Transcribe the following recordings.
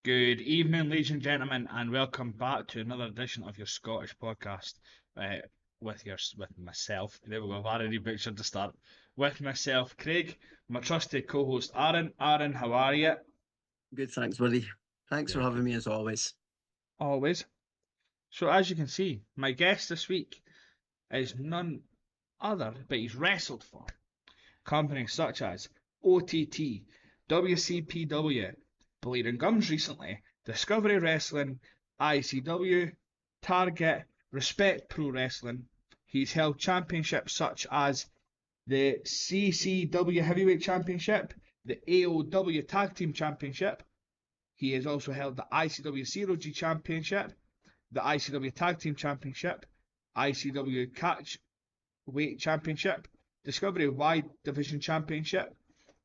Good evening, ladies and gentlemen, and welcome back to another edition of your Scottish podcast uh, with myself. There we go. I've already butchered the start. With myself, Craig, my trusted co-host Aaron. Aaron, how are you? Good, thanks, buddy. Thanks for Good, having good. me as always. Always. So, as you can see, my guest this week is none other, but he's wrestled for companies such as OTT, WCPW, Bleed and Gums recently, Discovery Wrestling, ICW, Target, Respect Pro Wrestling. He's held championships such as the CCW Heavyweight Championship, the AOW Tag Team Championship. He has also held the ICW Zero G Championship, the ICW Tag Team Championship, ICW Catch Weight Championship, Discovery Wide Division Championship,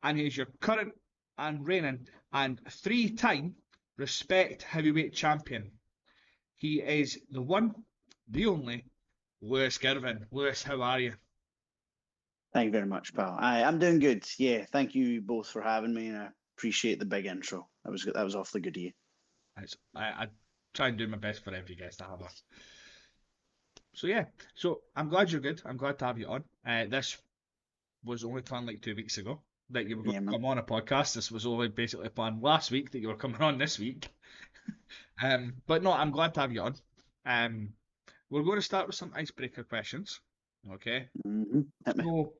and he's your current and reigning and three-time Respect Heavyweight Champion. He is the one, the only, Lewis Girvan. Lewis, how are you? Thank you very much, pal. I'm doing good. Yeah, thank you both for having me, and I appreciate the big intro. That was awfully good of you. I try and do my best for every guest I have on. So yeah, so I'm glad you're good. I'm glad to have you on. This was only planned like 2 weeks ago that you were going Yeah, to man. come on a podcast. This was only basically planned last week that you were coming on this week. But no, I'm glad to have you on. Um, we're going to start with some icebreaker questions. Okay. Hit me. So,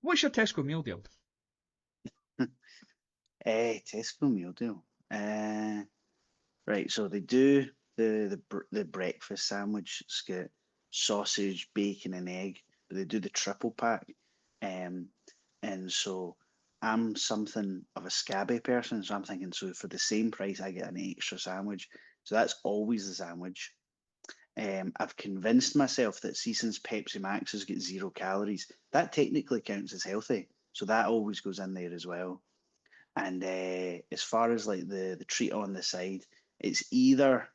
what's your Tesco meal deal? Tesco meal deal. Right, so they do the breakfast sandwich. It's got sausage, bacon, and egg, but they do the triple pack. Um, and so I'm something of a scabby person, so I'm thinking, so for the same price, I get an extra sandwich. So that's always the sandwich. I've convinced myself that since Pepsi Max has got 0 calories, that technically counts as healthy. So that always goes in there as well. And as far as like the treat on the side, it's either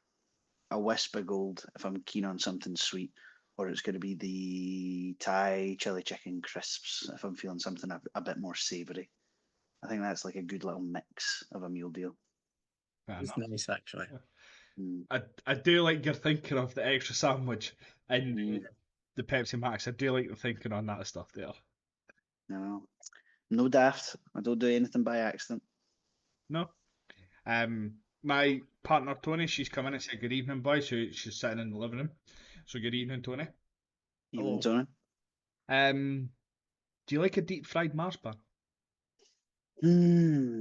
a wisp of gold if I'm keen on something sweet, or it's going to be the Thai chili chicken crisps if I'm feeling something a bit more savoury. I think that's like a good little mix of a meal deal. Fair It's enough. nice, actually. Mm. I do like your thinking of the extra sandwich and Mm. the Pepsi Max. I do like the thinking on that stuff there. No, no daft. I don't do anything by accident. No. My partner Tony, she's come in and said good evening, boys. She's sitting in the living room. So good evening, Tony. Even Hello. Tony. Um, do you like a deep fried Mars bar?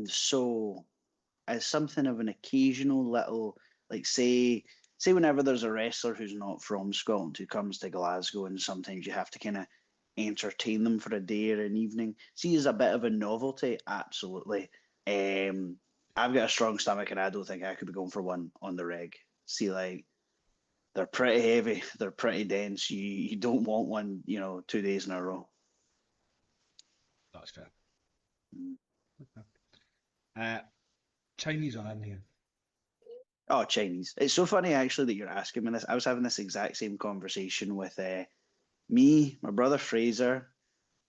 So as something of an occasional little, like say whenever there's a wrestler who's not from Scotland who comes to Glasgow, and sometimes you have to kind of entertain them for a day or an evening. See, as a bit of a novelty, absolutely. Um, I've got a strong stomach, and I don't think I could be going for one on the reg. See, like they're pretty heavy, they're pretty dense. You don't want one, 2 days in a row. That's fair. Mm. Uh, Chinese or Indian? Oh, Chinese. It's so funny actually that you're asking me this. I was having this exact same conversation with me, my brother Fraser,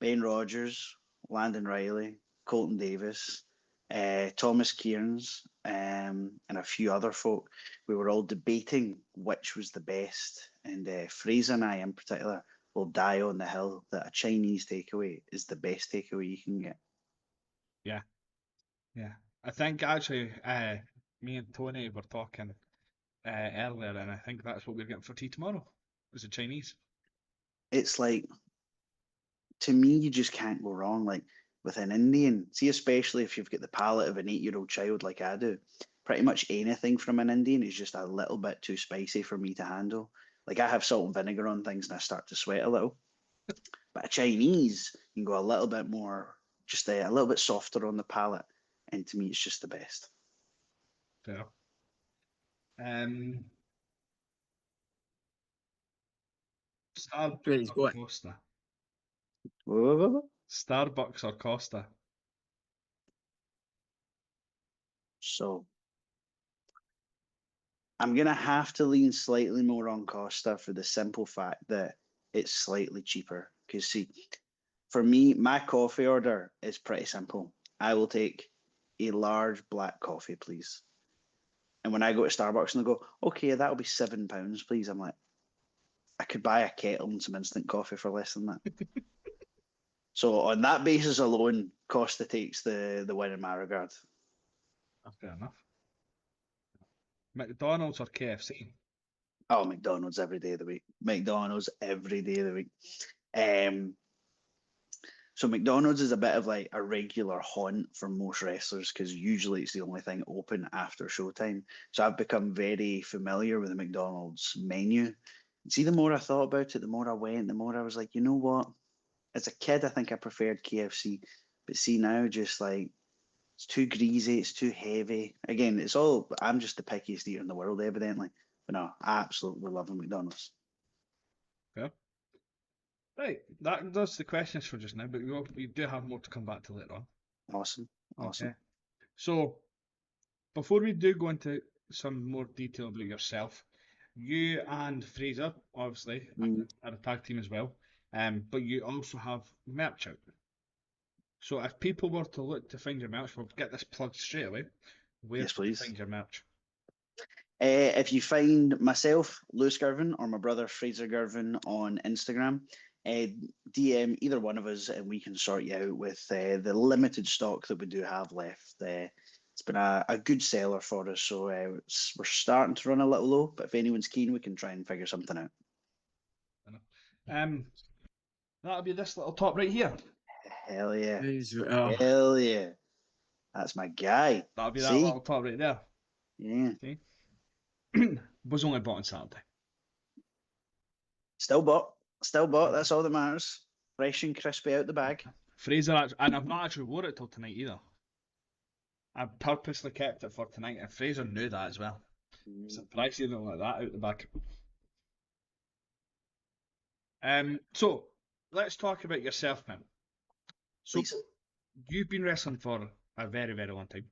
Ben Rogers, Landon Riley, Colton Davis, Thomas Kearns, and a few other folk. We were all debating which was the best, and Fraser and I, in particular, will die on the hill that a Chinese takeaway is the best takeaway you can get. Yeah, yeah. I think actually, me and Tony were talking earlier, and I think that's what we're getting for tea tomorrow. Is it Chinese? It's like, to me, you just can't go wrong. Like with an Indian, see, especially if you've got the palate of an 8-year-old child like I do, pretty much anything from an Indian is just a little bit too spicy for me to handle. Like I have salt and vinegar on things and I start to sweat a little. But a Chinese, you can go a little bit more, just a little bit softer on the palate. And to me, it's just the best. Fair. Um, Starbucks Great, or go on. Costa? Whoa, whoa, whoa, whoa. Starbucks or Costa? So I'm gonna have to lean slightly more on Costa for the simple fact that it's slightly cheaper. Because see, for me, my coffee order is pretty simple. I will take a large black coffee, please. And when I go to Starbucks and they go, okay, that'll be £7, please. I'm like, I could buy a kettle and some instant coffee for less than that. So on that basis alone, Costa takes the win in my regard. Fair enough. McDonald's or KFC? Oh, McDonald's every day of the week. McDonald's every day of the week. Um, so McDonald's is a bit of like a regular haunt for most wrestlers because usually it's the only thing open after showtime. So I've become very familiar with the McDonald's menu. See, the more I thought about it, the more I went, the more I was like, you know what? As a kid, I think I preferred KFC, but see now, just like it's too greasy, it's too heavy. Again, it's all. I'm just the pickiest eater in the world, evidently. But no, I absolutely love McDonald's. Fair. Right, that does the questions for just now, but we do have more to come back to later on. Awesome, awesome. Okay. So, before we do go into some more detail about yourself, you and Fraser, obviously, Mm, are a tag team as well, but you also have merch out. So, if people were to look to find your merch, we'll get this plugged straight away. Where yes, can they please. find your merch? If you find myself, Lewis Girvan, or my brother Fraser Girvan on Instagram, DM either one of us and we can sort you out with the limited stock that we do have left. It's been a good seller for us, so we're starting to run a little low, but if anyone's keen, we can try and figure something out. Um, that'll be this little top right here. Hell yeah. Oh, Hell yeah. That's my guy. That'll be that See? little top right there. Yeah. See? Was only bought on Saturday. Still bought. Still bought. That's all that matters. Fresh and crispy out the bag. Fraser, and I've not actually wore it till tonight either. I purposely kept it for tonight, and Fraser knew that as well. Surprised he didn't like that out the back. So let's talk about yourself now. So Please. you've been wrestling for a very, very long time,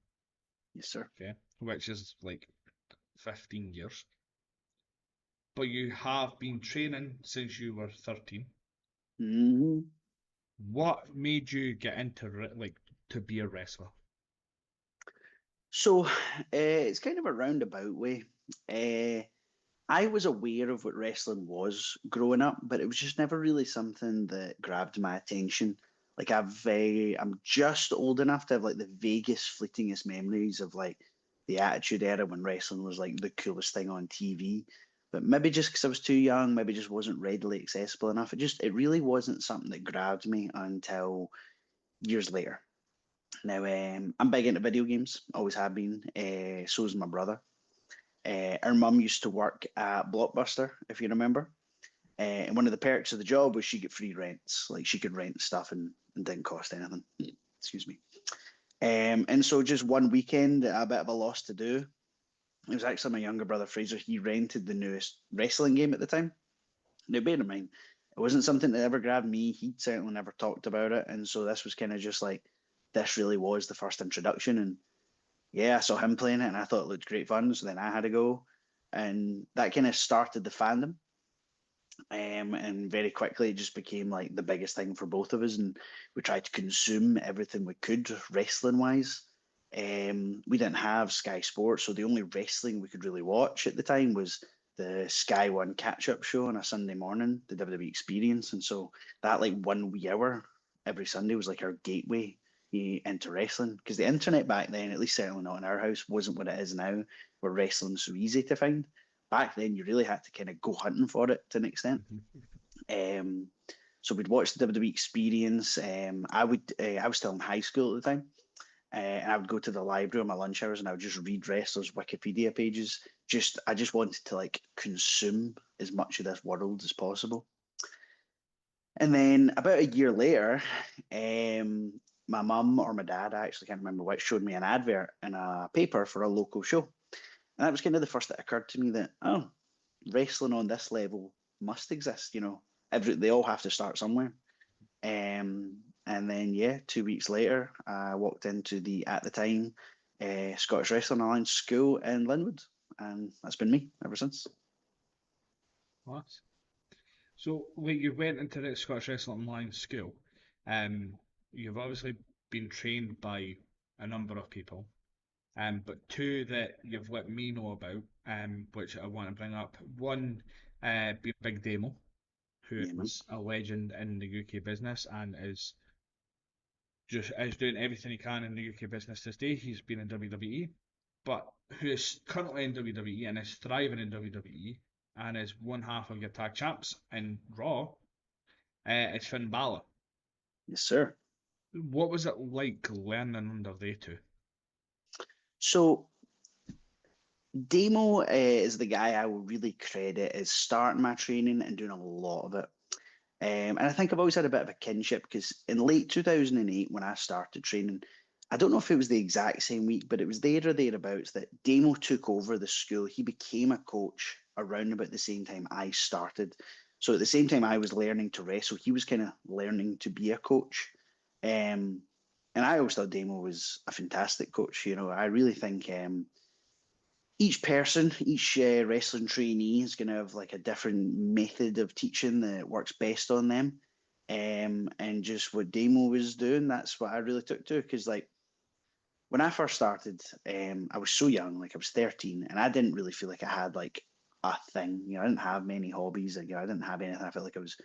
Yes, sir. okay, which is like 15 years. But you have been training since you were 13. hmm What made you get into like to be a wrestler? So it's kind of a roundabout way. I was aware of what wrestling was growing up, but it was just never really something that grabbed my attention. Like I'm just old enough to have like the vaguest, fleetingest memories of like the Attitude Era when wrestling was like the coolest thing on TV. But maybe just because I was too young, maybe just wasn't readily accessible enough. It really wasn't something that grabbed me until years later. Now I'm big into video games, always have been. So is my brother. Our mum used to work at Blockbuster, if you remember. And one of the perks of the job was she get free rents. Like she could rent stuff and didn't cost anything. Excuse me. And so just one weekend, a bit of a loss to do. It was actually my younger brother Fraser. He rented the newest wrestling game at the time. Now, bear in mind, it wasn't something that ever grabbed me. He'd certainly never talked about it. And so this was kind of just like, this really was the first introduction. And yeah, I saw him playing it and I thought it looked great fun. So then I had to go. And that kind of started the fandom. And very quickly, it just became like the biggest thing for both of us. And we tried to consume everything we could wrestling wise. We didn't have Sky Sports, so the only wrestling we could really watch at the time was the Sky One catch up show on a Sunday morning, the WWE Experience. And so that like 1 wee hour every Sunday was like our gateway into wrestling. Because the internet back then, at least certainly not in our house, wasn't what it is now, where wrestling's so easy to find. Back then, you really had to kind of go hunting for it to an extent. Um, so we'd watch the WWE Experience. I was still in high school at the time, and I would go to the library on my lunch hours and I would just read wrestlers' Wikipedia pages. I just wanted to like consume as much of this world as possible. And then about a year later, my mum or my dad, I actually can't remember which, showed me an advert in a paper for a local show. And that was kind of the first that occurred to me that, oh, wrestling on this level must exist, you know. They all have to start somewhere. And then, yeah, 2 weeks later, I walked into the, at the time, Scottish Wrestling Alliance school in Linwood. And that's been me ever since. What? So when you went into the Scottish Wrestling Online school, you've obviously been trained by a number of people. but two that you've let me know about, which I want to bring up. One being Big Damo, who Yeah, man. is a legend in the UK business and is doing everything he can in the UK business this day. He's been in WWE, but who is currently in WWE and is thriving in WWE and is one half of your tag champs in Raw. It's Finn Balor. Yes, sir. What was it like learning under they two? So Damo is the guy I will really credit as starting my training and doing a lot of it. And I think I've always had a bit of a kinship because in late 2008, when I started training, I don't know if it was the exact same week, but it was there or thereabouts that Damo took over the school. He became a coach around about the same time I started. So at the same time I was learning to wrestle, he was kind of learning to be a coach. Um, and I always thought Damo was a fantastic coach. You know, I really think each person, each wrestling trainee is going to have like a different method of teaching that works best on them. And just what Damo was doing, that's what I really took to. Because like when I first started, I was so young, like I was 13, and I didn't really feel like I had like a thing. You know, I didn't have many hobbies. Like, you know, I didn't have anything I felt like I was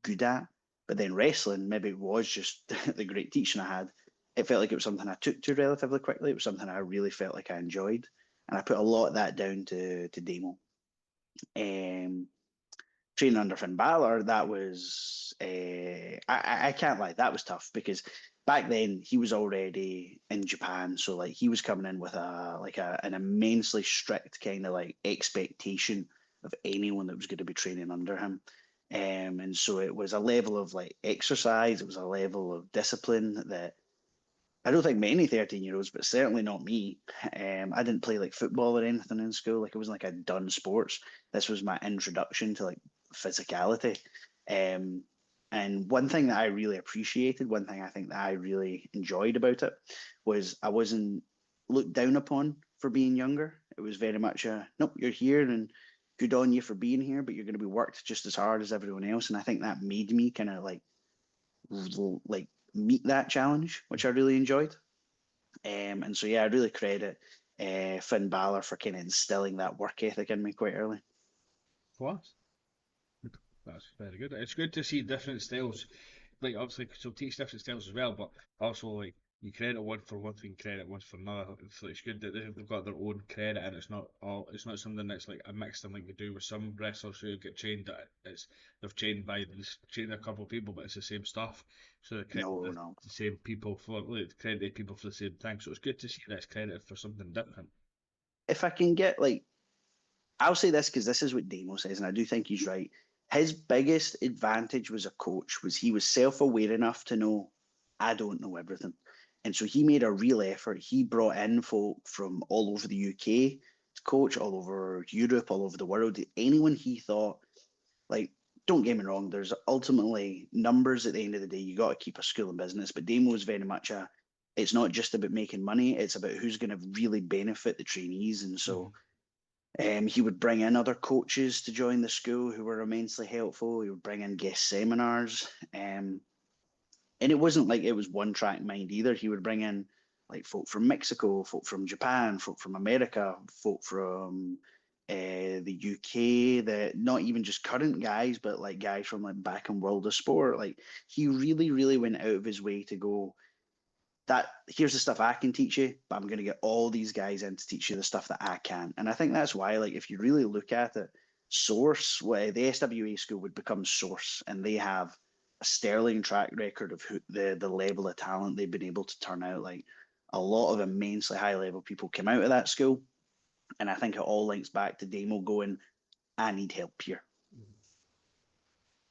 good at. But then wrestling, maybe it was just the great teaching I had. It felt like it was something I took to relatively quickly. It was something I really felt like I enjoyed, and I put a lot of that down to Damo. Um, Training under Finn Balor, that was I can't lie, that was tough because back then he was already in Japan, so like he was coming in with an immensely strict kind of like expectation of anyone that was going to be training under him. And so it was a level of like exercise, it was a level of discipline that I don't think many 13-year-olds, but certainly not me. I didn't play like football or anything in school. Like it wasn't like I'd done sports. This was my introduction to like physicality. Um, and one thing that I really appreciated, one thing I think that I really enjoyed about it was I wasn't looked down upon for being younger. It was very much a, nope, you're here and good on you for being here, but you're going to be worked just as hard as everyone else. And I think that made me kind of like meet that challenge, which I really enjoyed. And so yeah, I really credit Finn Balor for kind of instilling that work ethic in me quite early. Class. That's very good. It's good to see different styles. Like obviously, so teach different styles as well, but also like you credit one for one thing, credit one for another. It's good that they've got their own credit, and it's not something that's like a mixed thing like you do with some wrestlers who get trained. It's they've trained a couple of people, but it's the same stuff. So they credit No, no. the same people for like credit people for the same thing. So it's good to see that it's credited for something different. If I can get like, I'll say this because this is what Damo says, and I do think he's right. His biggest advantage was a coach was he was self-aware enough to know I don't know everything. And so he made a real effort. He brought in folk from all over the UK to coach, all over Europe, all over the world. Anyone he thought like, don't get me wrong, there's ultimately numbers at the end of the day. You got to keep a school in business, but Damo is very much it's not just about making money, it's about who's going to really benefit the trainees. And so Mm-hmm. he would bring in other coaches to join the school who were immensely helpful. He would bring in guest seminars. And it wasn't like it was one track mind either. He would bring in like folk from Mexico, folk from Japan, folk from America, folk from the UK, that not even just current guys, but like guys from like back in World of Sport. Like he really, really went out of his way to go, that here's the stuff I can teach you, but I'm going to get all these guys in to teach you the stuff that I can. And I think that's why, like, if you really look at it, Source, where the SWA school would become Source, and they have a sterling track record of the level of talent they've been able to turn out. Like a lot of immensely high level people came out of that school, and I think it all links back to Damo going, "I need help here."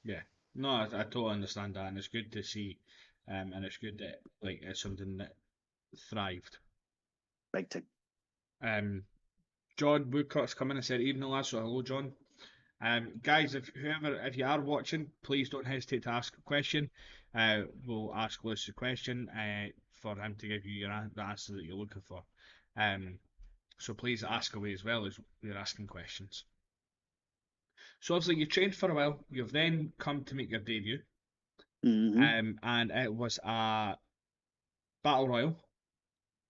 Yeah, no, I totally understand that, and it's good to see, and it's good that like it's something that thrived. Big time. Um, John Woodcock's come in and said evening lads, so hello John. Guys, if you are watching, please don't hesitate to ask a question. We'll ask Lewis a question for him to give you the answer that you're looking for. So please ask away as well as you're asking questions. So obviously you trained for a while. You've then come to make your debut, Mm-hmm. and it was a battle royal,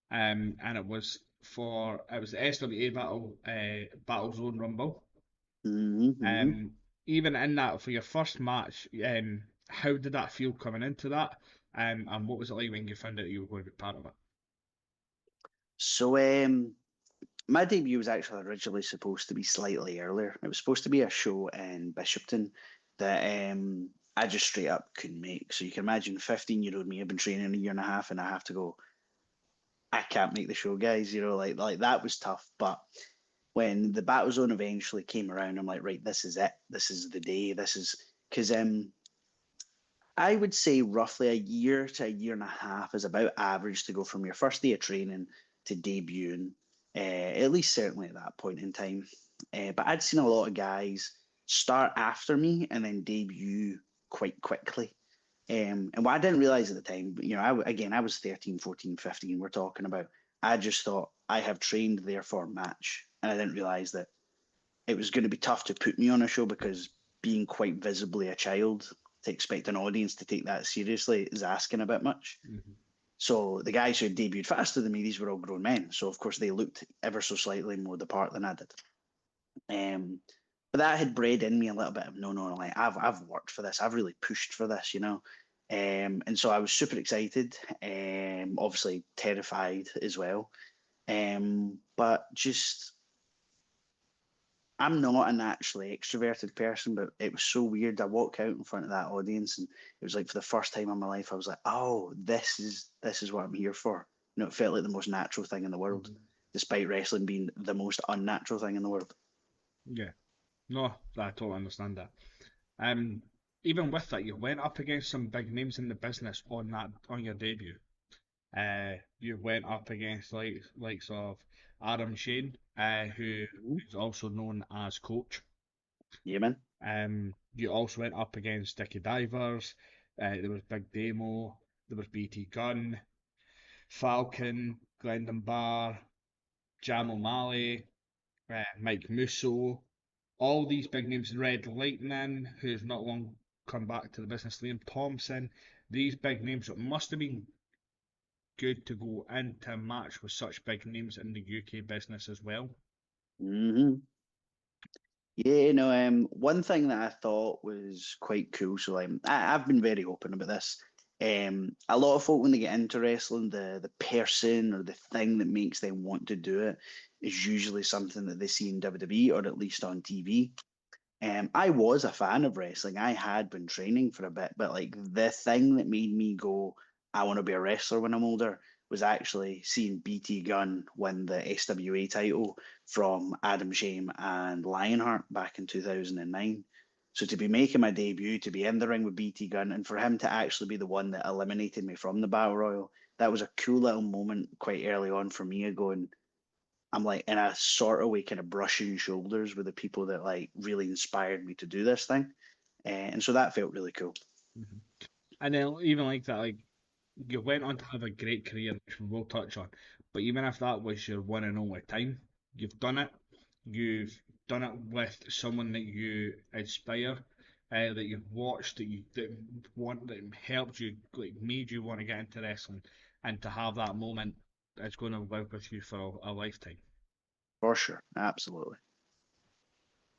and it was for it was the SWA Battle Zone Rumble. Hmm. Even in that for your first match, how did that feel coming into that? And what was it like when you found out you were going to be part of it? So, my debut was actually originally supposed to be slightly earlier. It was supposed to be a show in Bishopton that I just straight up couldn't make. So you can imagine 15-year-old me, I've been training a year and a half, and I have to go, I can't make the show, guys. Like that was tough. But when the Battle Zone eventually came around, I'm like, right, this is it. This is the day. This is because I would say roughly a year to a year and a half is about average to go from your first day of training to debuting, at least certainly at that point in time. But I'd seen a lot of guys start after me and then debut quite quickly. And what I didn't realize at the time, again, I was 13, 14, 15, we're talking about. I just thought I have trained there for a match. And I didn't realize that it was going to be tough to put me on a show because being quite visibly a child, to expect an audience to take that seriously is asking a bit much. Mm-hmm. So the guys who had debuted faster than me, these were all grown men. So of course they looked ever so slightly more the part than I did. But that had bred in me a little bit of no, like I've worked for this. I've really pushed for this, you know. And so I was super excited, obviously terrified as well. But just I'm not a naturally extroverted person, but it was so weird. I walked out in front of that audience, and it was like for the first time in my life, I was like, "Oh, this is what I'm here for." You know, it felt like the most natural thing in the world, Mm-hmm. despite wrestling being the most unnatural thing in the world. Yeah, no, I totally understand that. Um, Even with that, you went up against some big names in the business on your debut. You went up against likes of Adam Shane, Mhm. who's also known as Coach. Yeah, man. You also went up against Dickie Divers. There was Big Demo. There was BT Gunn, Falcon, Glendon Barr, Jam O'Malley, Mike Musso. All these big names. Red Lightning, who's not long come back to the business. Liam Thompson. These big names. It must have been good to go into a match with such big names in the UK business as well. Hmm. Yeah, no, one thing that I thought was quite cool, so I've been very open about this. A lot of folk when they get into wrestling, the person or the thing that makes them want to do it is usually something that they see in WWE or at least on TV. I was a fan of wrestling. I had been training for a bit, but like the thing that made me go, I want to be a wrestler when I'm older was actually seeing BT Gunn win the SWA title from Adam Shame and Lionheart back in 2009. So to be making my debut, to be in the ring with BT Gunn, and for him to actually be the one that eliminated me from the Battle Royal, that was a cool little moment quite early on for me, going, I'm like in a sort of way kind of brushing shoulders with the people that like really inspired me to do this thing. And so that felt really cool. Mhm. And then even like that, like you went on to have a great career, which we will touch on. But even if that was your one and only time, you've done it. You've done it with someone that you inspire, that you've watched, that helped you, like made you want to get into wrestling, and to have that moment is going to live with you for a lifetime. For sure. Absolutely.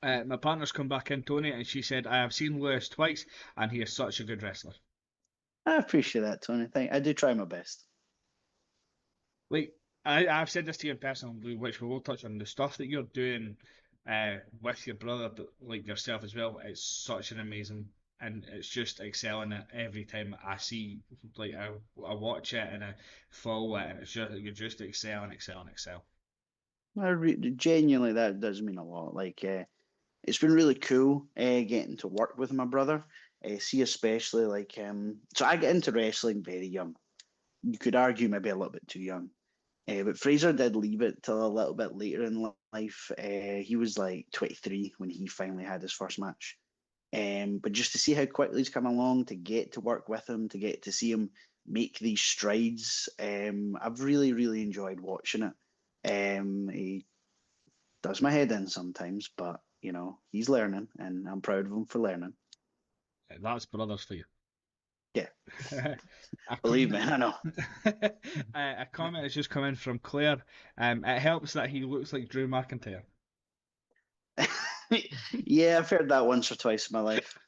My partner's come back in, Tony, and she said, I have seen Lewis twice, and he is such a good wrestler. I appreciate that, Tony. Thank I do try my best. Like, I've said this to you in person, which we will touch on, the stuff that you're doing with your brother, but like yourself as well, it's such an amazing, and it's just excelling it every time I see, like, I watch it and I follow it, and it's just, you're just excelling, excelling, excel. Genuinely, that does mean a lot. Like, it's been really cool getting to work with my brother. See, especially like, so I get into wrestling very young. You could argue maybe a little bit too young. But Fraser did leave it till a little bit later in life. He was like 23 when he finally had his first match. But just to see how quickly he's come along, to get to work with him, to get to see him make these strides, I've really, really enjoyed watching it. He does my head in sometimes, but he's learning, and I'm proud of him for learning. That's brothers for you. Yeah, a believe me, comment, I know. a comment has just come in from Claire. It helps that he looks like Drew McIntyre. Yeah, I've heard that once or twice in my life.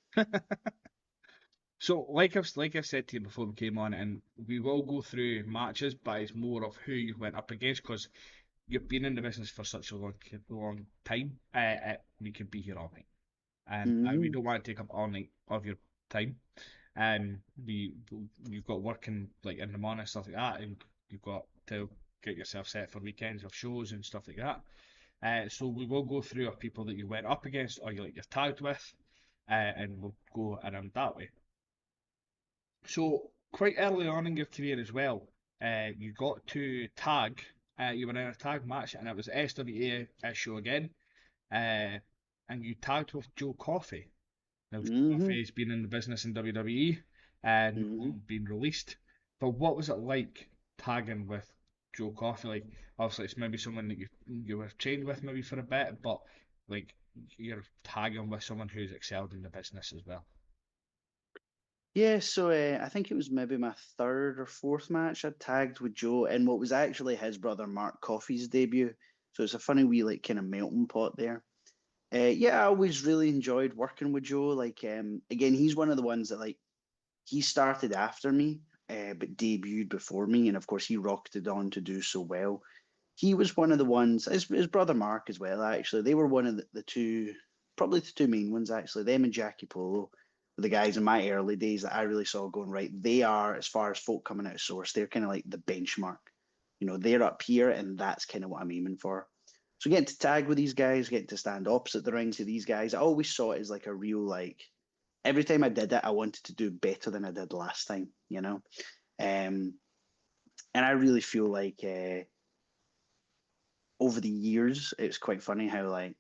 So, like I've said to you before we came on, and we will go through matches, but it's more of who you went up against because you've been in the business for such a long time. We could be here all night, and we Hmm. don't want to take up all night of your time. We you've got working like in the morning and stuff like that, and you've got to get yourself set for weekends of shows and stuff like that. So we will go through our people that you went up against or you're tagged with, and we'll go around that way. So quite early on in your career as well, you got to tag. You were in a tag match, and it was SWA show again, uh, and you tagged with Joe Coffey. Now, Hmm. Coffey's been in the business in WWE and Hmm. been released. But what was it like tagging with Joe Coffey? Like, obviously, it's maybe someone that you were trained with maybe for a bit, but like you're tagging with someone who's excelled in the business as well. Yeah, so I think it was maybe my third or fourth match I tagged with Joe in what was actually his brother Mark Coffey's debut. So it's a funny wee like kind of melting pot there. Yeah, I always really enjoyed working with Joe. Like, again, he's one of the ones that like he started after me, but debuted before me, and of course he rocketed on to do so well. He was one of the ones, his brother Mark as well, actually. They were one of the two, probably the two main ones, actually. Them and Jackie Polo were the guys in my early days that I really saw going, right. They are, as far as folk coming out of source, they're kind of like the benchmark. They're up here, and that's kind of what I'm aiming for. So getting to tag with these guys, getting to stand opposite the ring to these guys, I always saw it as like a real, like, every time I did it, I wanted to do better than I did last time. And I really feel like over the years, it's quite funny how like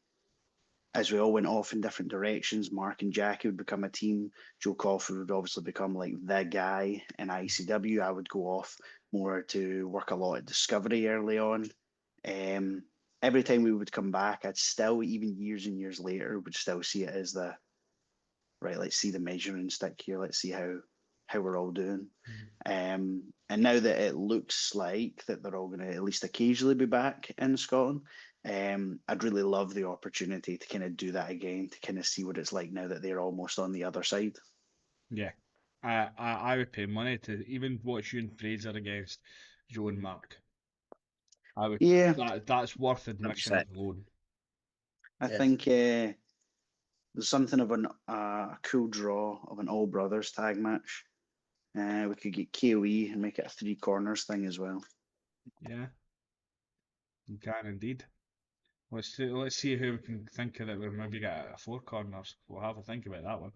as we all went off in different directions, Mark and Jackie would become a team. Joe Coffey would obviously become like the guy in ICW. I would go off more to work a lot at Discovery early on. Um, every time we would come back, I'd still, even years and years later, would still see it as the right. Let's see the measuring stick here. Let's see how we're all doing. And now that it looks like that they're all going to at least occasionally be back in Scotland, I'd really love the opportunity to kind of do that again, to kind of see what it's like now that they're almost on the other side. Yeah, I would pay money to even watch you and Fraser against Joe and Mark. I would. Yeah, That's worth admission 100%. alone. I Yeah. think there's something of a cool draw of an all brothers tag match. We could get KOE and make it a three corners thing as well. Yeah, you can indeed. Let's see who we can think of that we maybe get a four corners. We'll have a think about that one.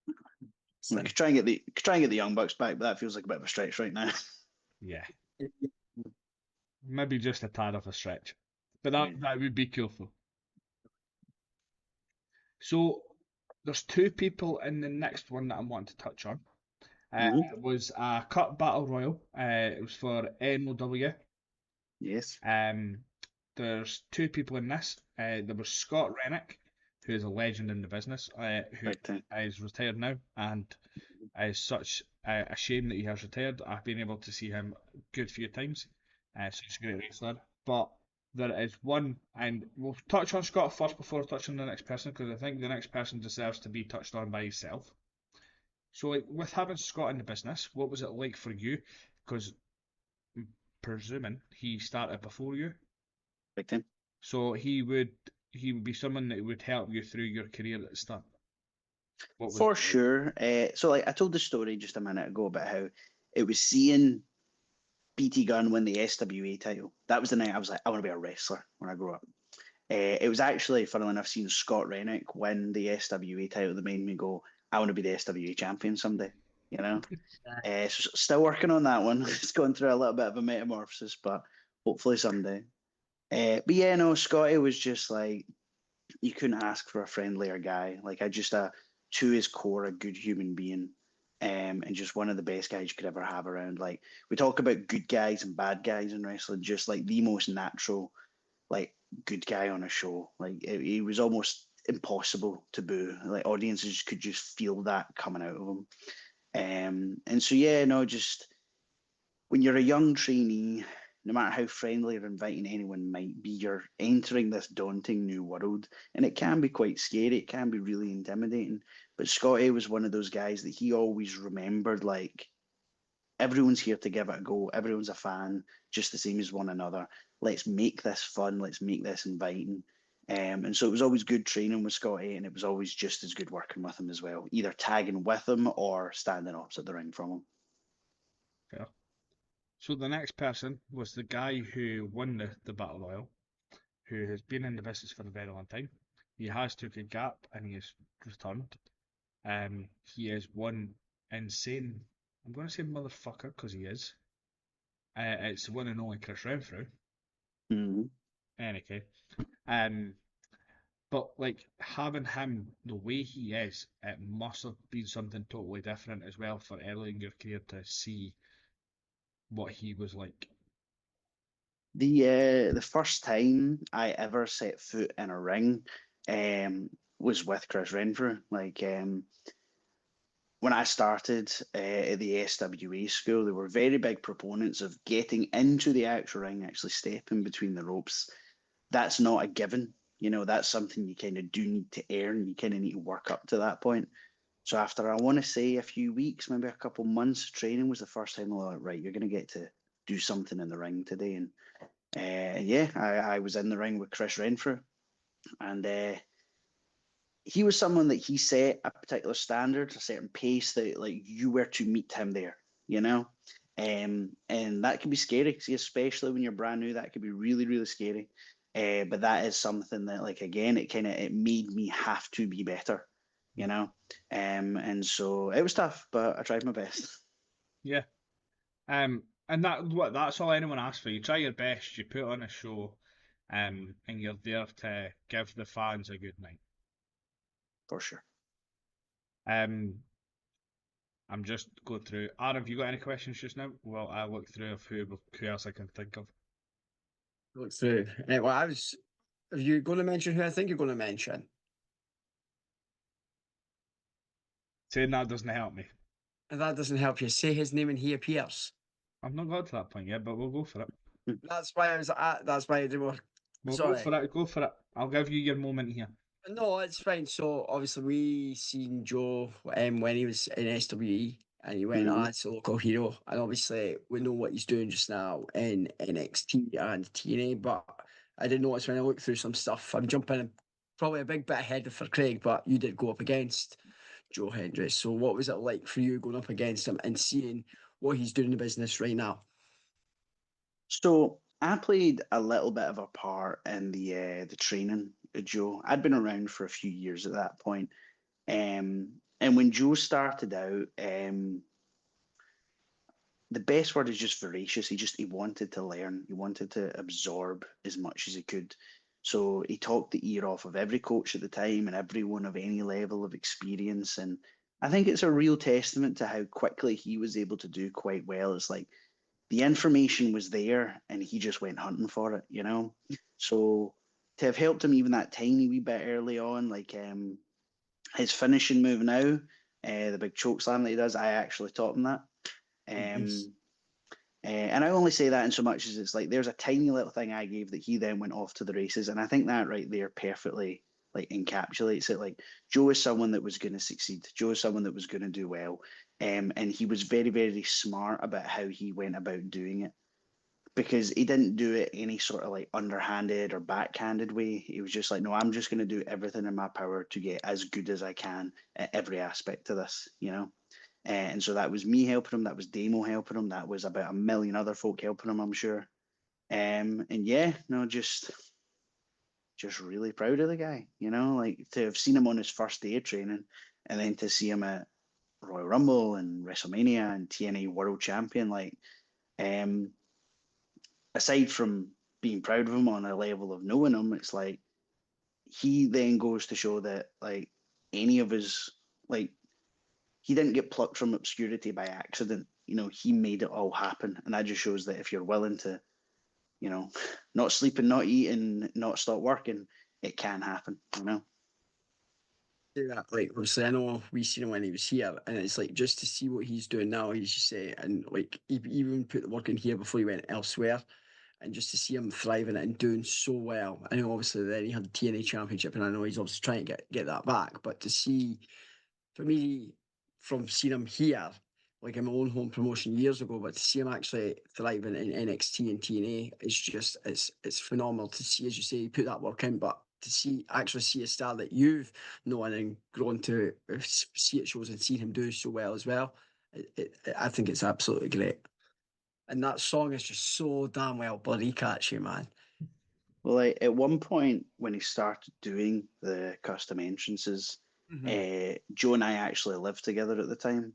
We So, could try and get the Young Bucks back, but that feels like a bit of a stretch right now. Yeah, maybe just a tad of a stretch, but that Yeah. that would be cool though. So there's two people in the next one that I want to touch on. Hmm. It was a Cup Battle Royal. It was for NOW. Yes, Um, there's two people in this. There was Scott Rennick, who is a legend in the business, who big time. is retired now, and is such a shame that he has retired. I've been able to see him a good few times, so he's a great wrestler. But there is one, and we'll touch on Scott first before I touch on the next person, because I think the next person deserves to be touched on by himself. So, like, with having Scott in the business, what was it like for you? Because presuming he started before you, Big time. so he would be someone that would help you through your career at the start. What was it For like? sure. So like I told the story just a minute ago about how it was seeing BT Gunn win the SWA title. That was the night I was like, I want to be a wrestler when I grow up. It was actually, funnily enough, seeing Scott Rennick win the SWA title that made me go, I want to be the SWA champion someday. You know, so still working on that one. It's going through a little bit of a metamorphosis, but hopefully someday. But yeah, no, Scotty was just like you couldn't ask for a friendlier guy. Like I just to his core a good human being, and just one of the best guys you could ever have around. Like we talk about good guys and bad guys in wrestling, just like the most natural, like good guy on a show. Like he was almost impossible to boo. Like audiences could just feel that coming out of him. And so yeah, no, just when you're a young trainee, no matter how friendly or inviting anyone might be, you're entering this daunting new world, and it can be quite scary. It can be really intimidating. But Scotty was one of those guys that he always remembered, like, everyone's here to give it a go. Everyone's a fan, just the same as one another. Let's make this fun. Let's make this inviting. And so it was always good training with Scotty, and it was always just as good working with him as well, either tagging with him or standing opposite the ring from him. Fair. So the next person was the guy who won the Battle Royal, who has been in the business for a very long time. He has took a gap and he has returned. He has one insane. I'm going to say motherfucker because he is. It's the one and only Chris Renfrew. Mhm. Anyway, um, but like having him the way he is, it must have been something totally different as well for early in your career to see what he was like. The first time I ever set foot in a ring was with Chris Renfrew. Like when I started at the SWA school, they were very big proponents of getting into the actual ring, actually stepping between the ropes. That's not a given. You know, that's something you kind of do need to earn. You kind of need to work up to that point. So after I want to say a few weeks, maybe a couple months of training was the first time I was like, right, you're going to get to do something in the ring today. And yeah, I was in the ring with Chris Renfrew, and he was someone that he set a particular standard, a certain pace that like you were to meet him there, you know, and that can be scary. See, especially when you're brand new, that could be really really scary. But that is something that like again, it made me have to be better, you know, and so it was tough, but I tried my best. Yeah. And that's all anyone asks for. You try your best, you put on a show, and you're there to give the fans a good night. For sure. Um, I'm just going through. Aaron, have you got any questions just now? Well, I look through of who else I can think of. Look through. Well, are you going to mention who I think you're going to mention? Saying that doesn't help me. If that doesn't help you, say his name and he appears. I've not got to that point yet, but we'll go for it. That's why I was at, that's why I did more. We'll go Sorry. for it. Go for it. I'll give you your moment here. No, it's fine. So obviously we seen Joe when he was in SWE and he went Mhm. as a local hero, and obviously we know what he's doing just now in NXT and TNA. But I did notice when I looked through some stuff, I'm jumping probably a big bit ahead for Craig, but you did go up against Joe Hendricks. So what was it like for you going up against him and seeing what he's doing in the business right now? So I played a little bit of a part in the training of Joe. I'd been around for a few years at that point. And when Joe started out, the best word is just voracious. He wanted to learn. He wanted to absorb as much as he could. So he talked the ear off of every coach at the time and everyone of any level of experience. And I think it's a real testament to how quickly he was able to do quite well. It's like the information was there and he just went hunting for it, you know? So to have helped him even that tiny wee bit early on, like his finishing move now, the big choke slam that he does, I actually taught him that. Nice. Um, and I only say that in so much as it's like there's a tiny little thing I gave that he then went off to the races, and I think that right there perfectly like encapsulates it. Like Joe is someone that was going to succeed. Joe is someone that was going to do well, and he was very very smart about how he went about doing it because he didn't do it any sort of like underhanded or backhanded way. He was just like, no, I'm just going to do everything in my power to get as good as I can at every aspect of this, you know. And so that was me helping him. That was Damo helping him. That was about a million other folk helping him, I'm sure. And yeah, no, just really proud of the guy. You know, like to have seen him on his first day of training, and then to see him at Royal Rumble and WrestleMania and TNA World Champion. Like, um, aside from being proud of him on a level of knowing him, it's like he then goes to show that like any of his like he didn't get plucked from obscurity by accident. You know, he made it all happen. And that just shows that if you're willing to, you know, not sleep and not eat and not stop working, it can happen, you know? Yeah, like obviously I know we seen him when he was here, and it's like just to see what he's doing now. He's just and like he even put the work in here before he went elsewhere, and just to see him thriving and doing so well. I know obviously then he had the TNA Championship, and I know he's obviously trying to get that back. But to see, for me, from seeing him here, like in my own home promotion years ago, but to see him actually thriving in NXT and TNA is just it's phenomenal to see. As you say, he put that work in, but to see actually see a star that you've known and grown to see at shows and seen him do so well as well, I think it's absolutely great. And that song is just so damn well bloody catchy, man. Well, like, at one point when he started doing the custom entrances, Mm-hmm. Joe and I actually lived together at the time.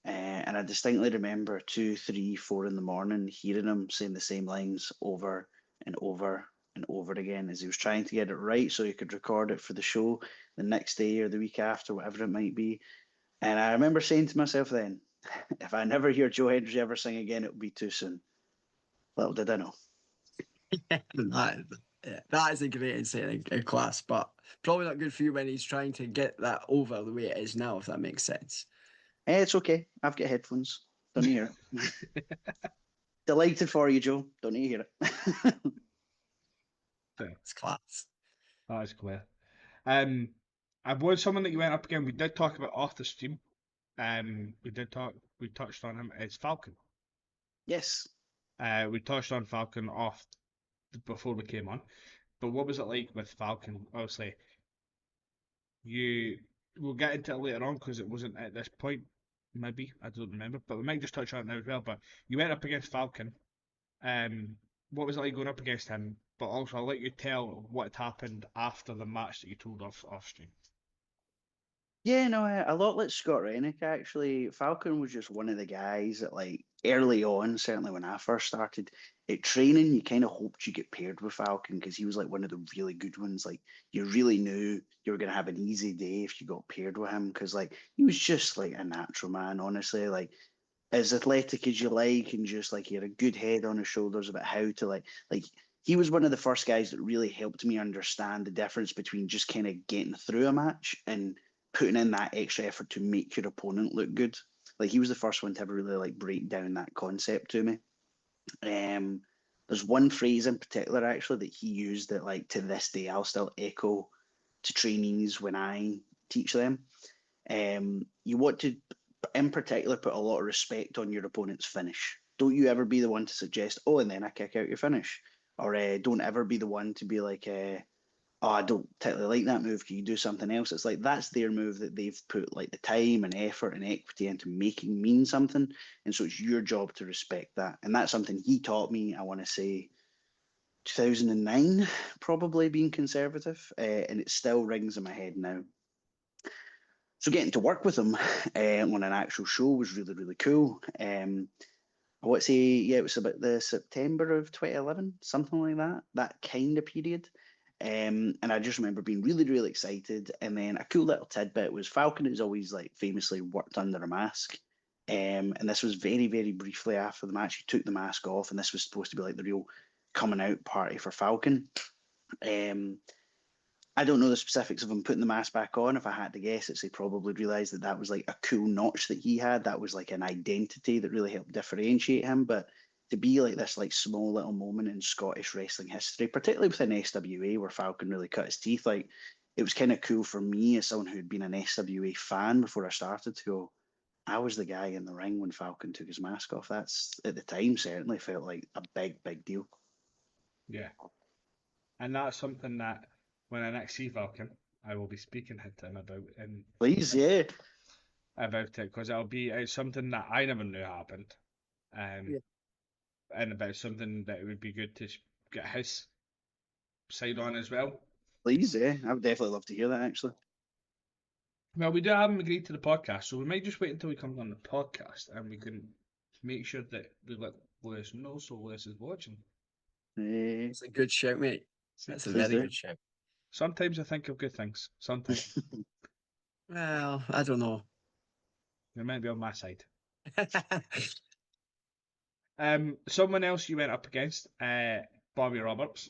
And I distinctly remember 2, 3, 4 in the morning hearing him saying the same lines over and over and over again as he was trying to get it right so he could record it for the show the next day or the week after, whatever it might be. And I remember saying to myself then, if I never hear Joe Hendry ever sing again, it will be too soon. Little did I know. that, that is a great insight in class, but probably not good for you when he's trying to get that over the way it is now, if that makes sense. It's okay. I've got headphones. Don't you hear it? Delighted for you, Joe. Don't you hear it? It's class. That is clear. Um, I was someone that you went up again. We did talk about off the stream. We touched on him. It's Falcon. Yes. We touched on Falcon off before we came on. But what was it like with Falcon? Obviously, you we'll get into it later on because it wasn't at this point. Maybe I don't remember, but we might just touch on it now as well. But you went up against Falcon. Um, what was it like going up against him? But also, I'll let you tell what happened after the match that you told off stream. Yeah, no, a lot like Scott Rennick actually. Falcon was just one of the guys that, like, early on, certainly when I first started at training, you kind of hoped you get paired with Falcon because he was like one of the really good ones. Like, you really knew you were going to have an easy day if you got paired with him because, like, he was just like a natural man, honestly. Like, as athletic as you like, and just like he had a good head on his shoulders about how to like he was one of the first guys that really helped me understand the difference between just kind of getting through a match and putting in that extra effort to make your opponent look good. Like, he was the first one to ever really like break down that concept to me. Um, there's one phrase in particular actually that he used that, like, to this day I'll still echo to trainees when I teach them. You want to, in particular, put a lot of respect on your opponent's finish. Don't you ever be the one to suggest, oh, and then I kick out your finish. Or don't ever be the one to be like, oh, I don't particularly like that move. Can you do something else? It's like that's their move that they've put like the time and effort and equity into making mean something. And so it's your job to respect that. And that's something he taught me, I want to say, 2009, probably, being conservative. And it still rings in my head now. So getting to work with him on an actual show was really, really cool. I would say, yeah, it was about the September of 2011, something like that, that kind of period. And I just remember being really, really excited. And then a cool little tidbit was Falcon has always like famously worked under a mask. And this was very, very briefly after the match. He took the mask off, and this was supposed to be like the real coming out party for Falcon. Um, I don't know the specifics of him putting the mask back on. If I had to guess, it's he probably realised that that was like a cool notch that he had. That was like an identity that really helped differentiate him. But to be like this like small little moment in Scottish wrestling history, particularly within SWA where Falcon really cut his teeth, like, it was kind of cool for me as someone who'd been an SWA fan before I started to go, I was the guy in the ring when Falcon took his mask off. That's, at the time, certainly felt like a big, big deal. Yeah, and that's something that when I next see Falcon, I will be speaking to him about and Please, yeah. about it because it's something that I never knew happened, um, Yeah. and about something that it would be good to get his side on as well. Please, yeah. I would definitely love to hear that, actually. Well, we do have him agreed to the podcast, so we might just wait until he comes on the podcast and we can make sure that we let Lewis know so Lewis is watching. It's a good shout, mate. That's a Please very do. good shout. Sometimes I think of good things. Sometimes Well, I don't know. you might be on my side. Someone else you went up against, Bobby Roberts.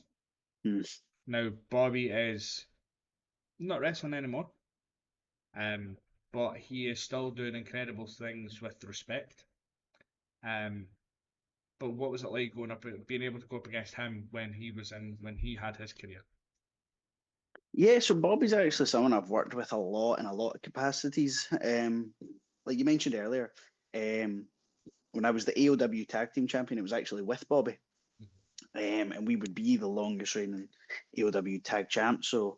Hmm. Now Bobby is not wrestling anymore. Um, but he is still doing incredible things with respect. Um, but what was it like going up, being able to go up against him when he had his career? Yeah, so Bobby's actually someone I've worked with a lot in a lot of capacities. Like you mentioned earlier, um, when I was the AOW Tag Team Champion, it was actually with Bobby. And we would be the longest reigning AOW Tag Champ. So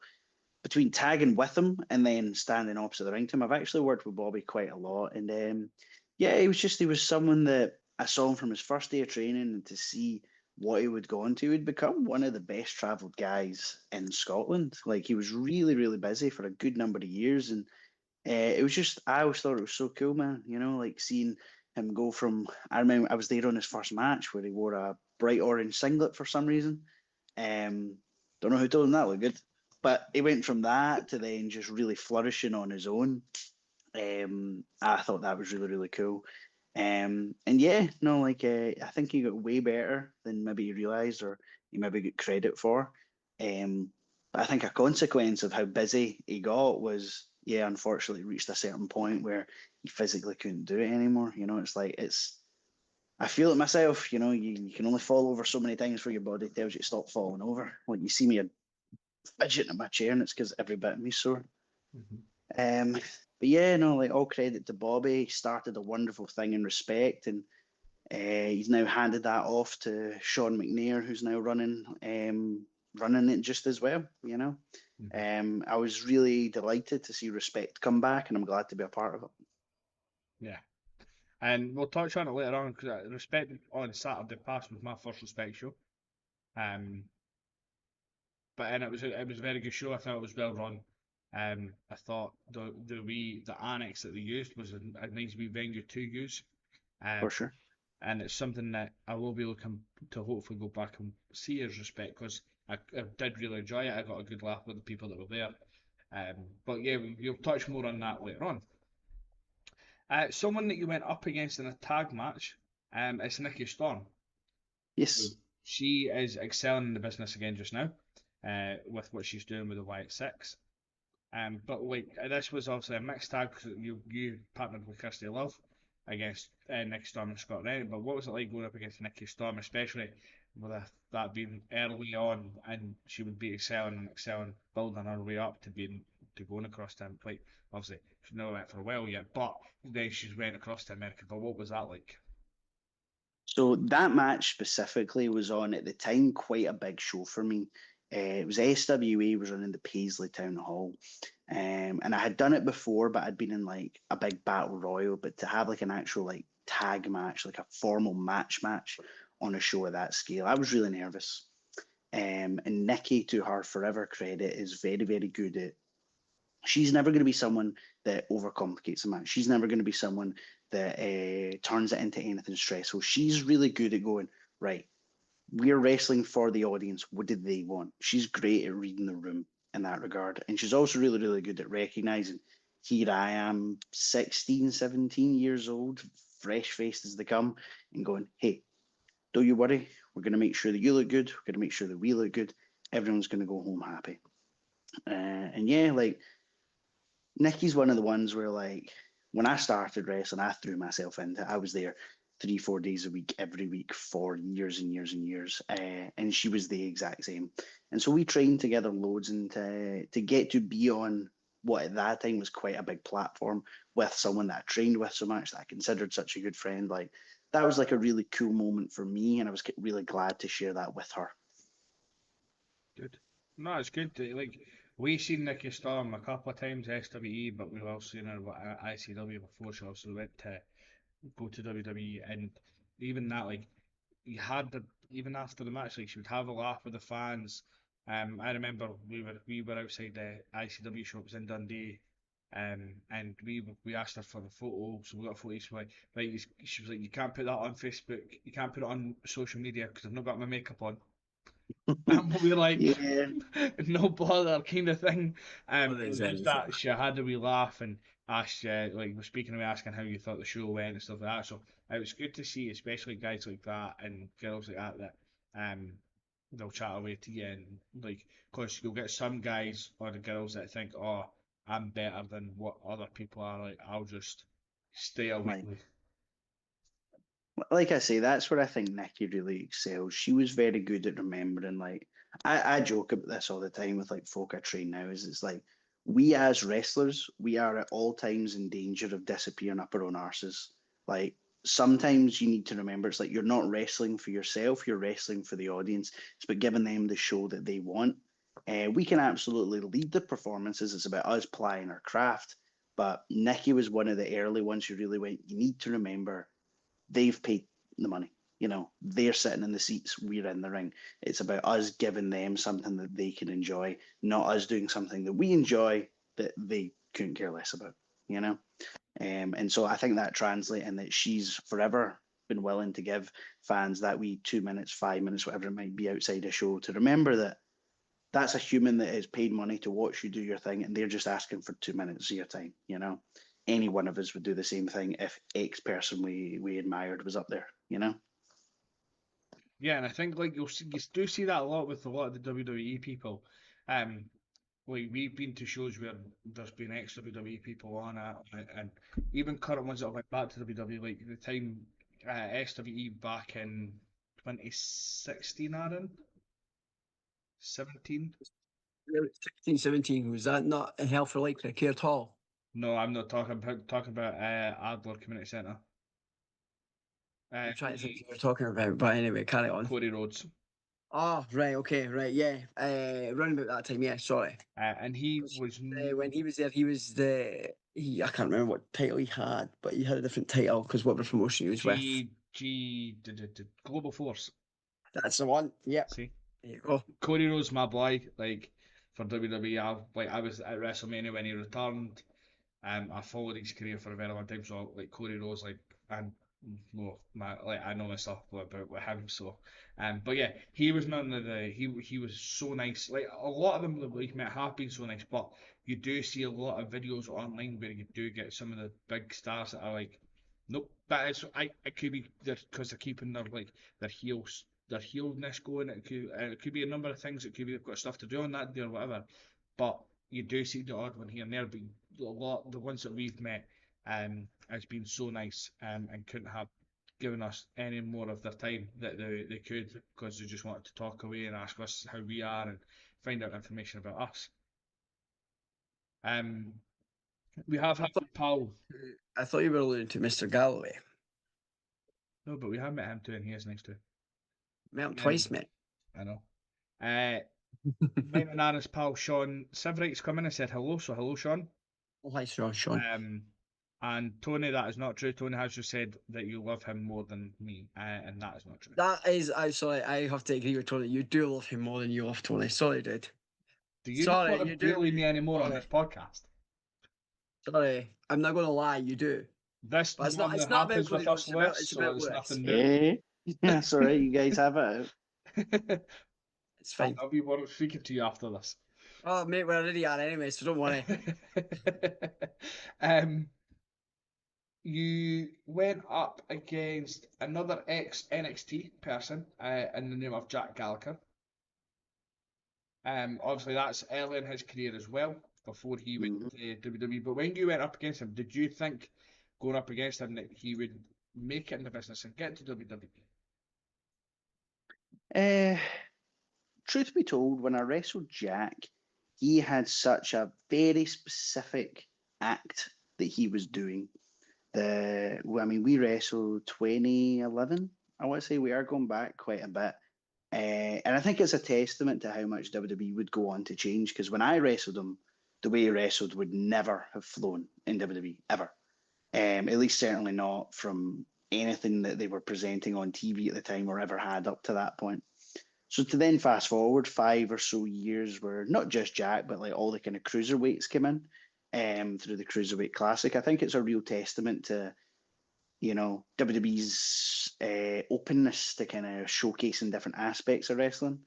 between tagging with him and then standing opposite the ring to him, I've actually worked with Bobby quite a lot. And yeah, he was someone that I saw him from his first day of training, and to see what he would go on to, he'd become one of the best traveled guys in Scotland. Like he was really, really busy for a good number of years. And it was just, I always thought it was so cool, man. You know, like seeing him go from, I remember I was there on his first match where he wore a bright orange singlet for some reason. Um, don't know who told him that looked good, but he went from that to then just really flourishing on his own. I thought that was really, really cool. And yeah, no, like I think he got way better than maybe he realized or he maybe got credit for. Um, but I think a consequence of how busy he got was, yeah, unfortunately reached a certain point where he physically couldn't do it anymore. You know, it's like I feel it myself, you know, you can only fall over so many times before your body tells you to stop falling over. Like you see me fidgeting in my chair and it's because every bit of me's sore. Mhm. But yeah, no, like all credit to Bobby. He started a wonderful thing in respect, and he's now handed that off to Sean McNair, who's now running it just as well. You know, Mhm. I was really delighted to see respect come back, and I'm glad to be a part of it. Yeah. And we'll touch on it later on because Respect on Saturday past was my first Respect show. Um, but and it was a very good show. I thought it was well run. I thought the annex that they used was a nice wee venue to use. Um, For sure. and it's something that I will be looking to hopefully go back and see as Respect because I did really enjoy it. I got a good laugh with the people that were there. But yeah, we'll touch more on that later on. Someone that you went up against in a tag match, is Nikki Storm. So Yes. she is excelling in the business again just now, with what she's doing with the Y6. But like this was obviously a mixed tag because you partnered with Kirsty Love against Nikki Storm and Scott Rennie. But what was it like going up against Nikki Storm, especially with that being early on, and she would be excelling, building her way up to going across to like obviously she's never went for a while yet, but then she's went across to America. But what was that like? So that match specifically was on at the time quite a big show for me. It was SWA was running the Paisley Town Hall, and I had done it before, but I'd been in like a big battle royal. But to have like an actual like tag match, like a formal match on a show of that scale, I was really nervous. And Nikki, to her forever credit, is very, very good at. She's never going to be someone that overcomplicates a match. She's never going to be someone that turns it into anything stressful. She's really good at going, right, we're wrestling for the audience. What did they want? She's great at reading the room in that regard. And she's also really, really good at recognizing here I am, 16, 17 years old, fresh faced as they come, and going, hey, don't you worry. We're going to make sure that you look good. We're going to make sure that we look good. Everyone's going to go home happy. And yeah, like Nikki's one of the ones where, like, when I started wrestling, I threw myself into it. I was there 3, 4 days a week, every week for years and years and years. And she was the exact same. And so we trained together loads, and to get to be on what at that time was quite a big platform with someone that I trained with so much that I considered such a good friend, like, that was like a really cool moment for me. And I was really glad to share that with her. Good. No, it's good to like we've seen Nikki Storm a couple of times SWE, but we've also seen her at ICW before. She also went to go to WWE, and even that, like you had the even after the match, like she would have a laugh with the fans. I remember we were outside the ICW shops in Dundee, and we asked her for the photo, so we got a photo. She's like, right, she was like, you can't put that on Facebook, you can't put it on social media because I've not got my makeup on. And we were like, Yeah. no bother kind of thing. Well, It there's was just anything. that she had a wee laugh and asked, like, was speaking to me, asking how you thought the show went and stuff like that. So it was good to see, especially guys like that and girls like that um, they'll chat away to you and like, because you'll get some guys or the girls that think, oh, I'm better than what other people are. Like, I'll just stay away. Like I say, that's where I think Nikki really excels. She was very good at remembering. Like I joke about this all the time with like folk I train now. Is it's like we as wrestlers, we are at all times in danger of disappearing up our own arses. Like sometimes you need to remember it's like you're not wrestling for yourself, you're wrestling for the audience. It's about giving them the show that they want. We can absolutely lead the performances. It's about us plying our craft. But Nikki was one of the early ones who really went, you need to remember they've paid the money. You know, they're sitting in the seats, we're in the ring. It's about us giving them something that they can enjoy, not us doing something that we enjoy that they couldn't care less about, you know? And so I think that translates in that she's forever been willing to give fans that wee 2 minutes, 5 minutes, whatever it might be outside a show to remember that that's a human that has paid money to watch you do your thing and they're just asking for 2 minutes of your time, you know? Any one of us would do the same thing if X person we admired was up there, you know? Yeah, and I think like you do see that a lot with a lot of the WWE people. Um, like we've been to shows where there's been ex WWE people on it, and even current ones that went back to WWE, like the time SWE back in 2016, Aaron, 17. 16, 17, was that not in Hell for Life Care at all? No, I'm not talking about Adler Community Centre. I'm trying to think He who you're talking about, but anyway, carry on. Cody Rhodes, Oh, right, okay, right, yeah. Around about that time, yeah, sorry. and he was When he was there, he was I can't remember what title he had, but he had a different title because whatever promotion he was with. Global Force. That's the one. Yep. See. There you go. Cody Rhodes, my boy, like for WWE, I was at WrestleMania when he returned. I followed his career for a very long time, so like Cody Rhodes, like and well, I know my stuff about with him. So, but yeah, he was none of the he was so nice. Like a lot of them that we've met have been so nice, but you do see a lot of videos online where you do get some of the big stars that are like, nope, that is it could be because they're keeping their heels their heelness going. It could be a number of things. It could be they've got stuff to do on that day or whatever. But you do see the odd one here and there, but the ones that we've met has been so nice and couldn't have given us any more of their time that they could because they just wanted to talk away and ask us how we are and find out information about us. Um, we have I had thought, Paul. I thought you were alluding to Mr. Galloway. No, but we have met him too, and he is nice too. Met him Um, twice, mate. I know. Mine and Aaron's pal Sean Sivright's come in and said hello, so hello, Sean. Oh, hi, Sean. And Tony, that is not true. Tony has just said that you love him more than me, and that is not true. That is, I'm sorry, I have to agree with Tony. You do love him more than you love Tony. Sorry, dude. Do you not Sorry, want to you do. bully me anymore on Sorry, this podcast? sorry. I'm not going to lie, you do. This But normally it's not about happens Cody with Rhodes. us, Lewis, It's so about it's Lewis. nothing new. Eh? That's all right. You guys have it out. It's fine. I'll be speaking to you after this. Oh, mate, we're already at anyway, so don't worry. um, you went up against another ex NXT person in the name of Jack Gallagher. Obviously that's early in his career as well, before he went Mhm. to WWE. But when you went up against him, did you think going up against him that he would make it in the business and get to WWE? Eh, truth be told, when I wrestled Jack, he had such a very specific act that he was doing. I mean, we wrestled 2011. I want to say we are going back quite a bit. And I think it's a testament to how much WWE would go on to change. Because when I wrestled him, the way he wrestled would never have flown in WWE, ever. At least certainly not from anything that they were presenting on TV at the time or ever had up to that point. So to then fast forward 5 or so years where not just Jack, but like all the kind of cruiserweights came in through the Cruiserweight Classic, I think it's a real testament to, WWE's openness to kind of showcasing different aspects of wrestling.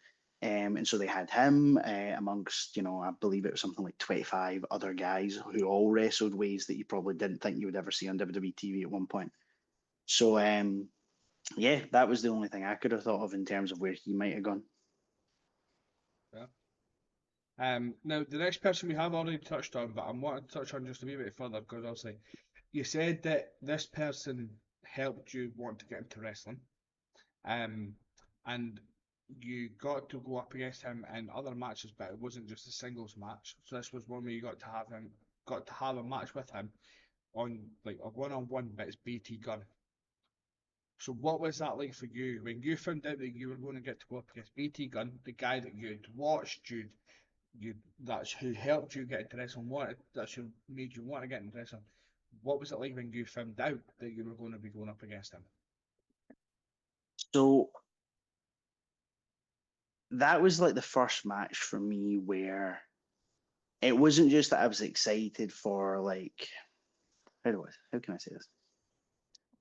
And so they had him amongst, I believe it was something like 25 other guys who all wrestled ways that you probably didn't think you would ever see on WWE TV at one point. So, yeah, that was the only thing I could have thought of in terms of where he might have gone. Yeah. Now, the next person we have already touched on, but I'm wanting to touch on just a wee bit further because obviously you said that this person helped you want to get into wrestling, um, and you got to go up against him in other matches, but it wasn't just a singles match. So this was one where you got to have a match with him on like a one-on-one, but it's BT Gun. So what was that like for you when you found out that you were going to get to go up against BT Gun, the guy that you'd watched, that's who helped you get into wrestling, that's who made you want to get into wrestling. What was it like when you found out that you were going to be going up against him? So that was like the first match for me where it wasn't just that I was excited for like how can I say this?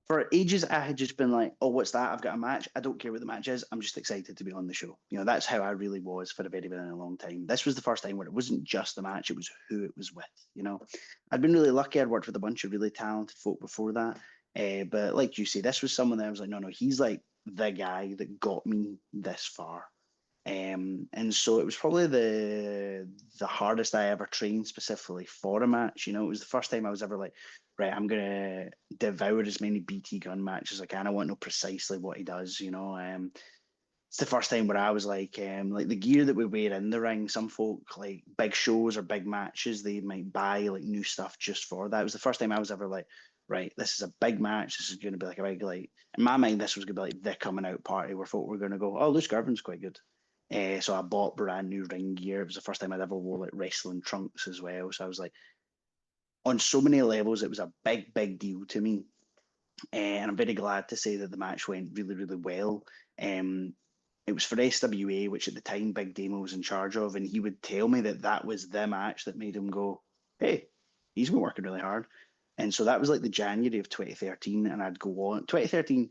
For ages, I had just been like, "Oh, what's that? I've got a match. I don't care what the match is. I'm just excited to be on the show." You know, that's how I really was for a very, very long time. This was the first time where it wasn't just the match; it was who it was with. You know, I'd been really lucky. I'd worked with a bunch of really talented folk before that, but like you say, this was someone that I was like, "No, he's like the guy that got me this far." And so it was probably the hardest I ever trained specifically for a match. You know, it was the first time I was ever like, right, I'm gonna devour as many BT gun matches as I can. I want to know precisely what he does. You know, it's the first time where I was like the gear that we wear in the ring. Some folk like big shows or big matches, they might buy like new stuff just for that. It was the first time I was ever like, right, this is a big match. This is going to be like a big like in my mind, this was going to be like the coming out party where folk were going to go, oh, Luke Girvan's quite good. So I bought brand new ring gear. It was the first time I'd ever wore like wrestling trunks as well. So I was like, on so many levels, it was a big, big deal to me. And I'm very glad to say that the match went really, really well. Um, it was for SWA, which at the time Big Damo was in charge of, and he would tell me that that was the match that made him go, "Hey, he's been working really hard." And so that was like the January of 2013, and I'd go on. 2013,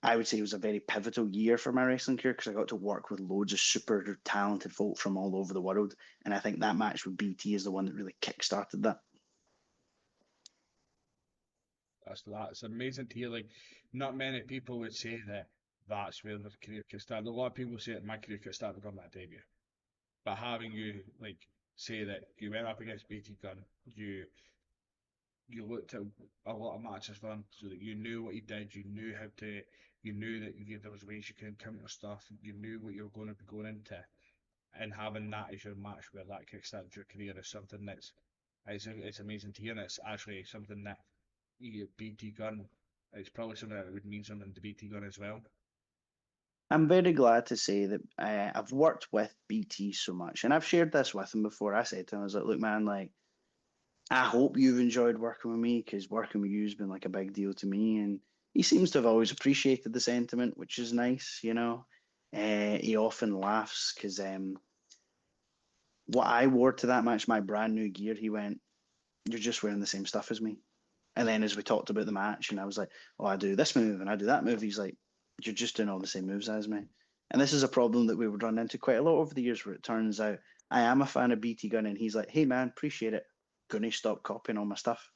I would say, was a very pivotal year for my wrestling career because I got to work with loads of super talented folk from all over the world, and I think that match with BT is the one that really kick-started that. That's amazing to hear. Like, not many people would say that that's where their career could start. A lot of people say that my career could start on that debut. But having you like say that you went up against BT Gun, you looked at a lot of matches for him, so that you knew what he did, you knew that there was ways you could counter stuff, you knew what you were going to be going into, and having that as your match where that kickstarted your career is something it's amazing to hear, and it's actually something that BT Gun, it's probably something that would mean something to BT Gun as well. I'm very glad to say that I've worked with BT so much, and I've shared this with him before. I said to him, I was like, "Look, man, like I hope you've enjoyed working with me because working with you has been like a big deal to me." And he seems to have always appreciated the sentiment, which is nice, you know. He often laughs because what I wore to that match, my brand new gear, he went, "You're just wearing the same stuff as me." And then as we talked about the match, and I was like, "Oh, I do this move and I do that move," he's like, "You're just doing all the same moves as me." And this is a problem that we would run into quite a lot over the years where it turns out I am a fan of BT Gun and he's like, "Hey man, appreciate it. Gonna stop copying all my stuff."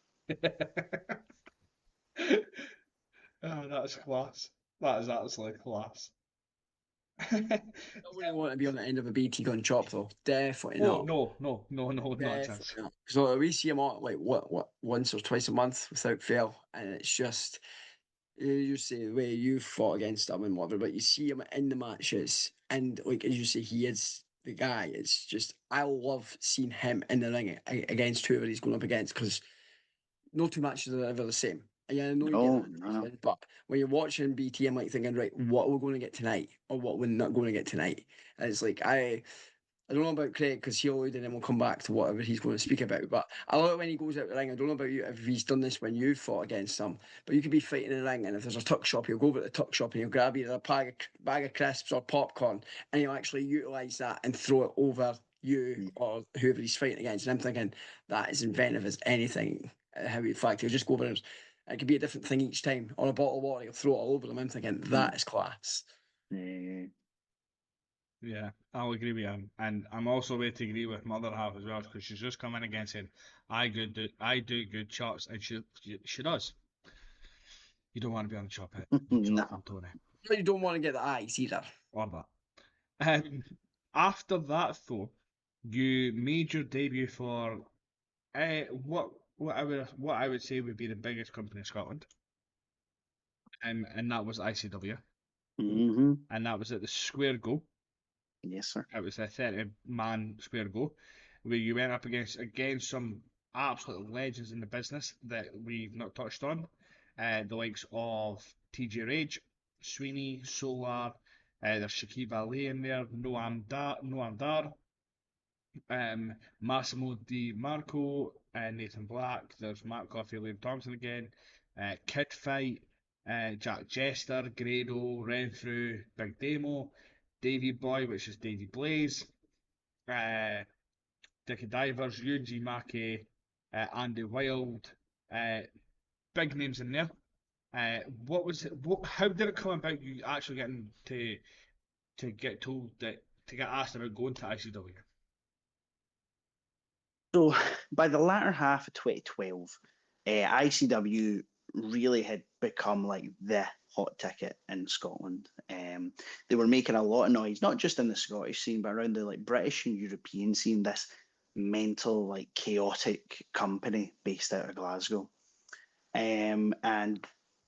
Oh, that's class. That is absolutely class. I wouldn't want to be on the end of a BT gun chop though. Definitely Oh not. no, not a chance. Definitely not. So we see him on like what once or twice a month without fail, and it's just you say the way you fought against him and whatever, but you see him in the matches, and like as you say, he is the guy. It's just I love seeing him in the ring against whoever he's going up against because no two matches are ever the same. And yeah, I know you get No, that no, no. impression, but when you're watching BT, I'm like thinking, right, what are we going to get tonight, or what we're not going to get tonight? And it's like I don't know about Craig because he'll and then we'll come back to whatever he's going to speak about. But I love it when he goes out the ring. I don't know about you if he's done this when you fought against him, but you could be fighting in the ring, and if there's a tuck shop, he'll go over to the tuck shop and he'll grab either a bag of crisps or popcorn, and he'll actually utilise that and throw it over you Mm, or whoever he's fighting against. And I'm thinking that is inventive as anything. How in fact he'll just go over and it could be a different thing each time. On a bottle of water, he'll throw it all over them. I'm thinking mm. that is class. Yeah. Yeah, I'll agree with him, and I'm also ready to agree with my other half as well because she's just coming again saying, I do good chops," and she does. You don't want to be on the chop it, chop No. and Tony But you don't want to get the eyes either. or that. Um, After that though, You made your debut for what I would say would be the biggest company in Scotland, and that was ICW, Mm-hmm. and that was at the Square Go. Yes, sir. It was a 30-man Square Go, where you went up against some absolute legends in the business that we've not touched on, the likes of TJ Rage, Sweeney, Solar. There's Shakib Ali in there, Noam Dar, Massimo Di Marco, Nathan Black. There's Mark Coffey, Liam Thompson again, Kid Fight, Jack Jester, Grado, Renfrew, Big Demo, Davy Boy, which is Davy Blaze, uh, Dickie Divers, Yuji Maki, Andy Wild, uh, big names in there. What was it, how did it come about you actually getting to get told that to get asked about going to ICW? So by the latter half of 2012, ICW really had become like the hot ticket in Scotland. They were making a lot of noise, not just in the Scottish scene, but around the like British and European scene. This mental, like chaotic company based out of Glasgow. And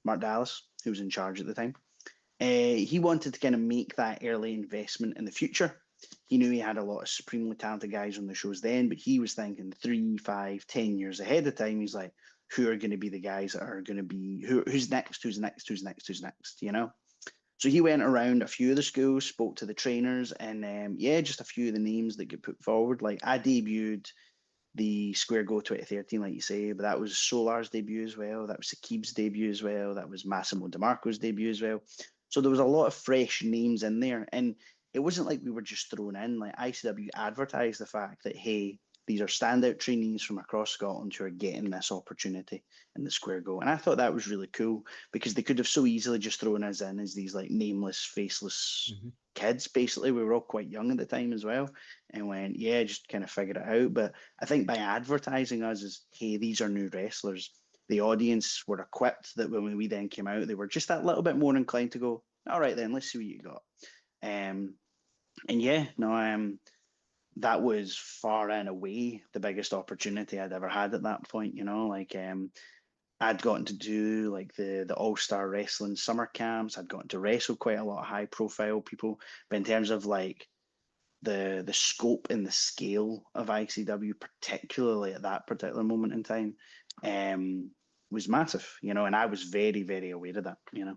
Mark Dallas, who was in charge at the time, he wanted to kind of make that early investment in the future. He knew he had a lot of supremely talented guys on the shows then, but he was thinking 3, 5, 10 years ahead of time. He's like, who are going to be the guys that are going to be who's next, who's next, who's next, who's next, you know? So he went around a few of the schools, spoke to the trainers, and yeah, just a few of the names that get put forward. Like I debuted the Square Go 2013, like you say, but that was Solar's debut as well. That was Sakib's debut as well. That was Massimo DeMarco's debut as well. So there was a lot of fresh names in there. And it wasn't like we were just thrown in. Like ICW advertised the fact that, hey, these are standout trainees from across Scotland who are getting this opportunity in the Square Go. And I thought that was really cool because they could have so easily just thrown us in as these like nameless, faceless Mm-hmm. kids. Basically, we were all quite young at the time as well, and went, yeah, just kind of figure it out. But I think by advertising us as, hey, these are new wrestlers, the audience were equipped that when we then came out, they were just that little bit more inclined to go, all right, then let's see what you got. Um, and yeah, no, that was far and away the biggest opportunity I'd ever had at that point. You know, like I'd gotten to do like the All Star Wrestling summer camps. I'd gotten to wrestle quite a lot of high profile people, but in terms of like the scope and the scale of ICW, particularly at that particular moment in time, was massive, you know, and I was very, very aware of that, you know.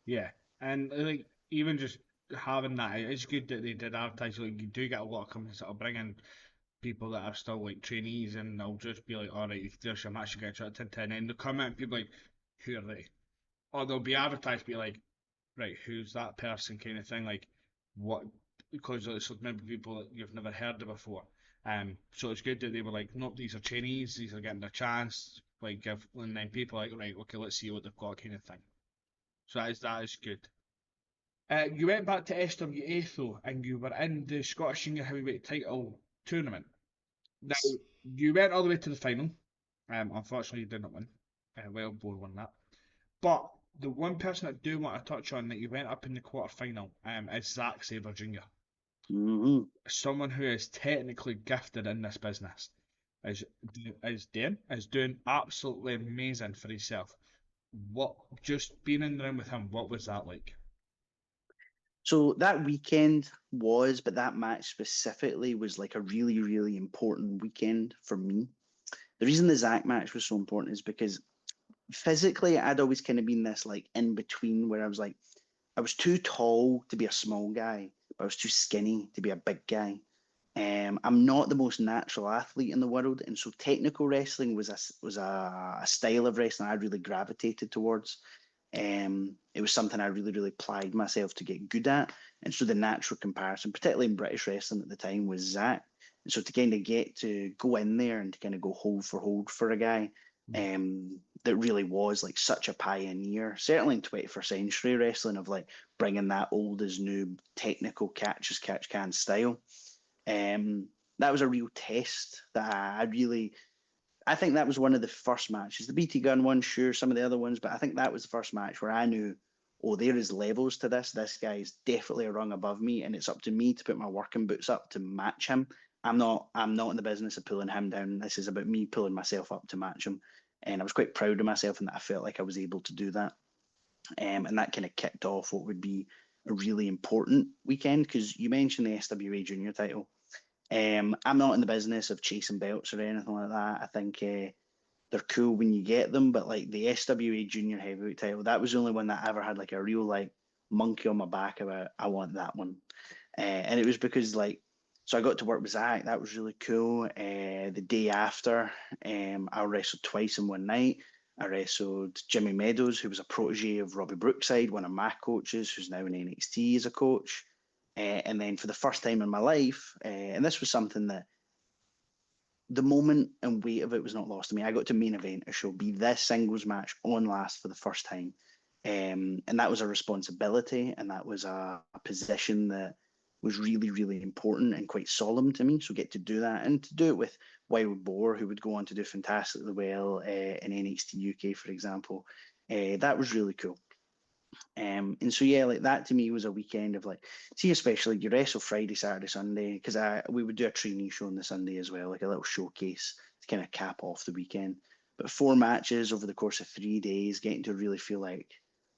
Yeah, and like even just having that, it's good that they did advertise. Like you do get a lot of companies that'll bring in people that are still like trainees, and they'll just be like, "All right, there's your match, you get shot 10 10," and they'll come out and people like, "Who are they?" Or they'll be advertised, be like, "Right, who's that person?" kind of thing. Like, what? Because it's maybe people that you've never heard of before. So it's good that they were like, "Nope, these are trainees. These are getting a chance." Like, and then people are like, "Right, okay, let's see what they've got," kind of thing. So that is good. You went back to SWA though, and you were in the Scottish Senior Heavyweight Title tournament. Now you went all the way to the final. Unfortunately, you did not win. Wellbore won that. But the one person I do want to touch on that you went up in the quarter final is Zack Sabre Jr. Mm-hmm. Someone who is technically gifted in this business is doing absolutely amazing for himself. What just being in the room with him? What was that like? So that weekend was, but that match specifically was like a really, really important weekend for me. The reason the Zach match was so important is because physically I'd always kind of been this like in between where I was like, I was too tall to be a small guy, but I was too skinny to be a big guy. I'm not the most natural athlete in the world, and so technical wrestling was a style of wrestling I really gravitated towards. It was something I really, really plied myself to get good at, and so the natural comparison, particularly in British wrestling at the time, was Zach. And so to kind of get to go in there and to kind of go hold for a guy, that really was like such a pioneer, certainly in 21st century wrestling, of like bringing that old as new technical catch as catch can style. Um, that was a real test that I think that was one of the first matches. The BT Gun one, sure, some of the other ones, but I think that was the first match where I knew, oh, there is levels to this. This guy is definitely a rung above me, and it's up to me to put my working boots up to match him. I'm not in the business of pulling him down. This is about me pulling myself up to match him. And I was quite proud of myself in that I felt like I was able to do that. And that kind of kicked off what would be a really important weekend, because you mentioned the SWA junior title. I'm not in the business of chasing belts or anything like that. I think they're cool when you get them, but like the SWA junior heavyweight title, that was the only one that I ever had like a real like monkey on my back about. I want that one, and it was because like, so I got to work with Zach. That was really cool. The day after, I wrestled twice in one night. I wrestled Jimmy Meadows, who was a protege of Robbie Brookside, one of my coaches, who's now in NXT as a coach. And then for the first time in my life, and this was something that the moment and weight of it was not lost to me. I got to main event a show, be this singles match on last for the first time. And that was a responsibility, and that was a position that was really, really important and quite solemn to me. So get to do that, and to do it with Wild Boar, who would go on to do fantastically well in NXT UK, for example. That was really cool. And so yeah, like that to me was a weekend of like, see, especially you wrestle Friday, Saturday, Sunday, because I we would do a trainee show on the Sunday as well, like a little showcase to kind of cap off the weekend. But 4 matches over the course of 3 days, getting to really feel like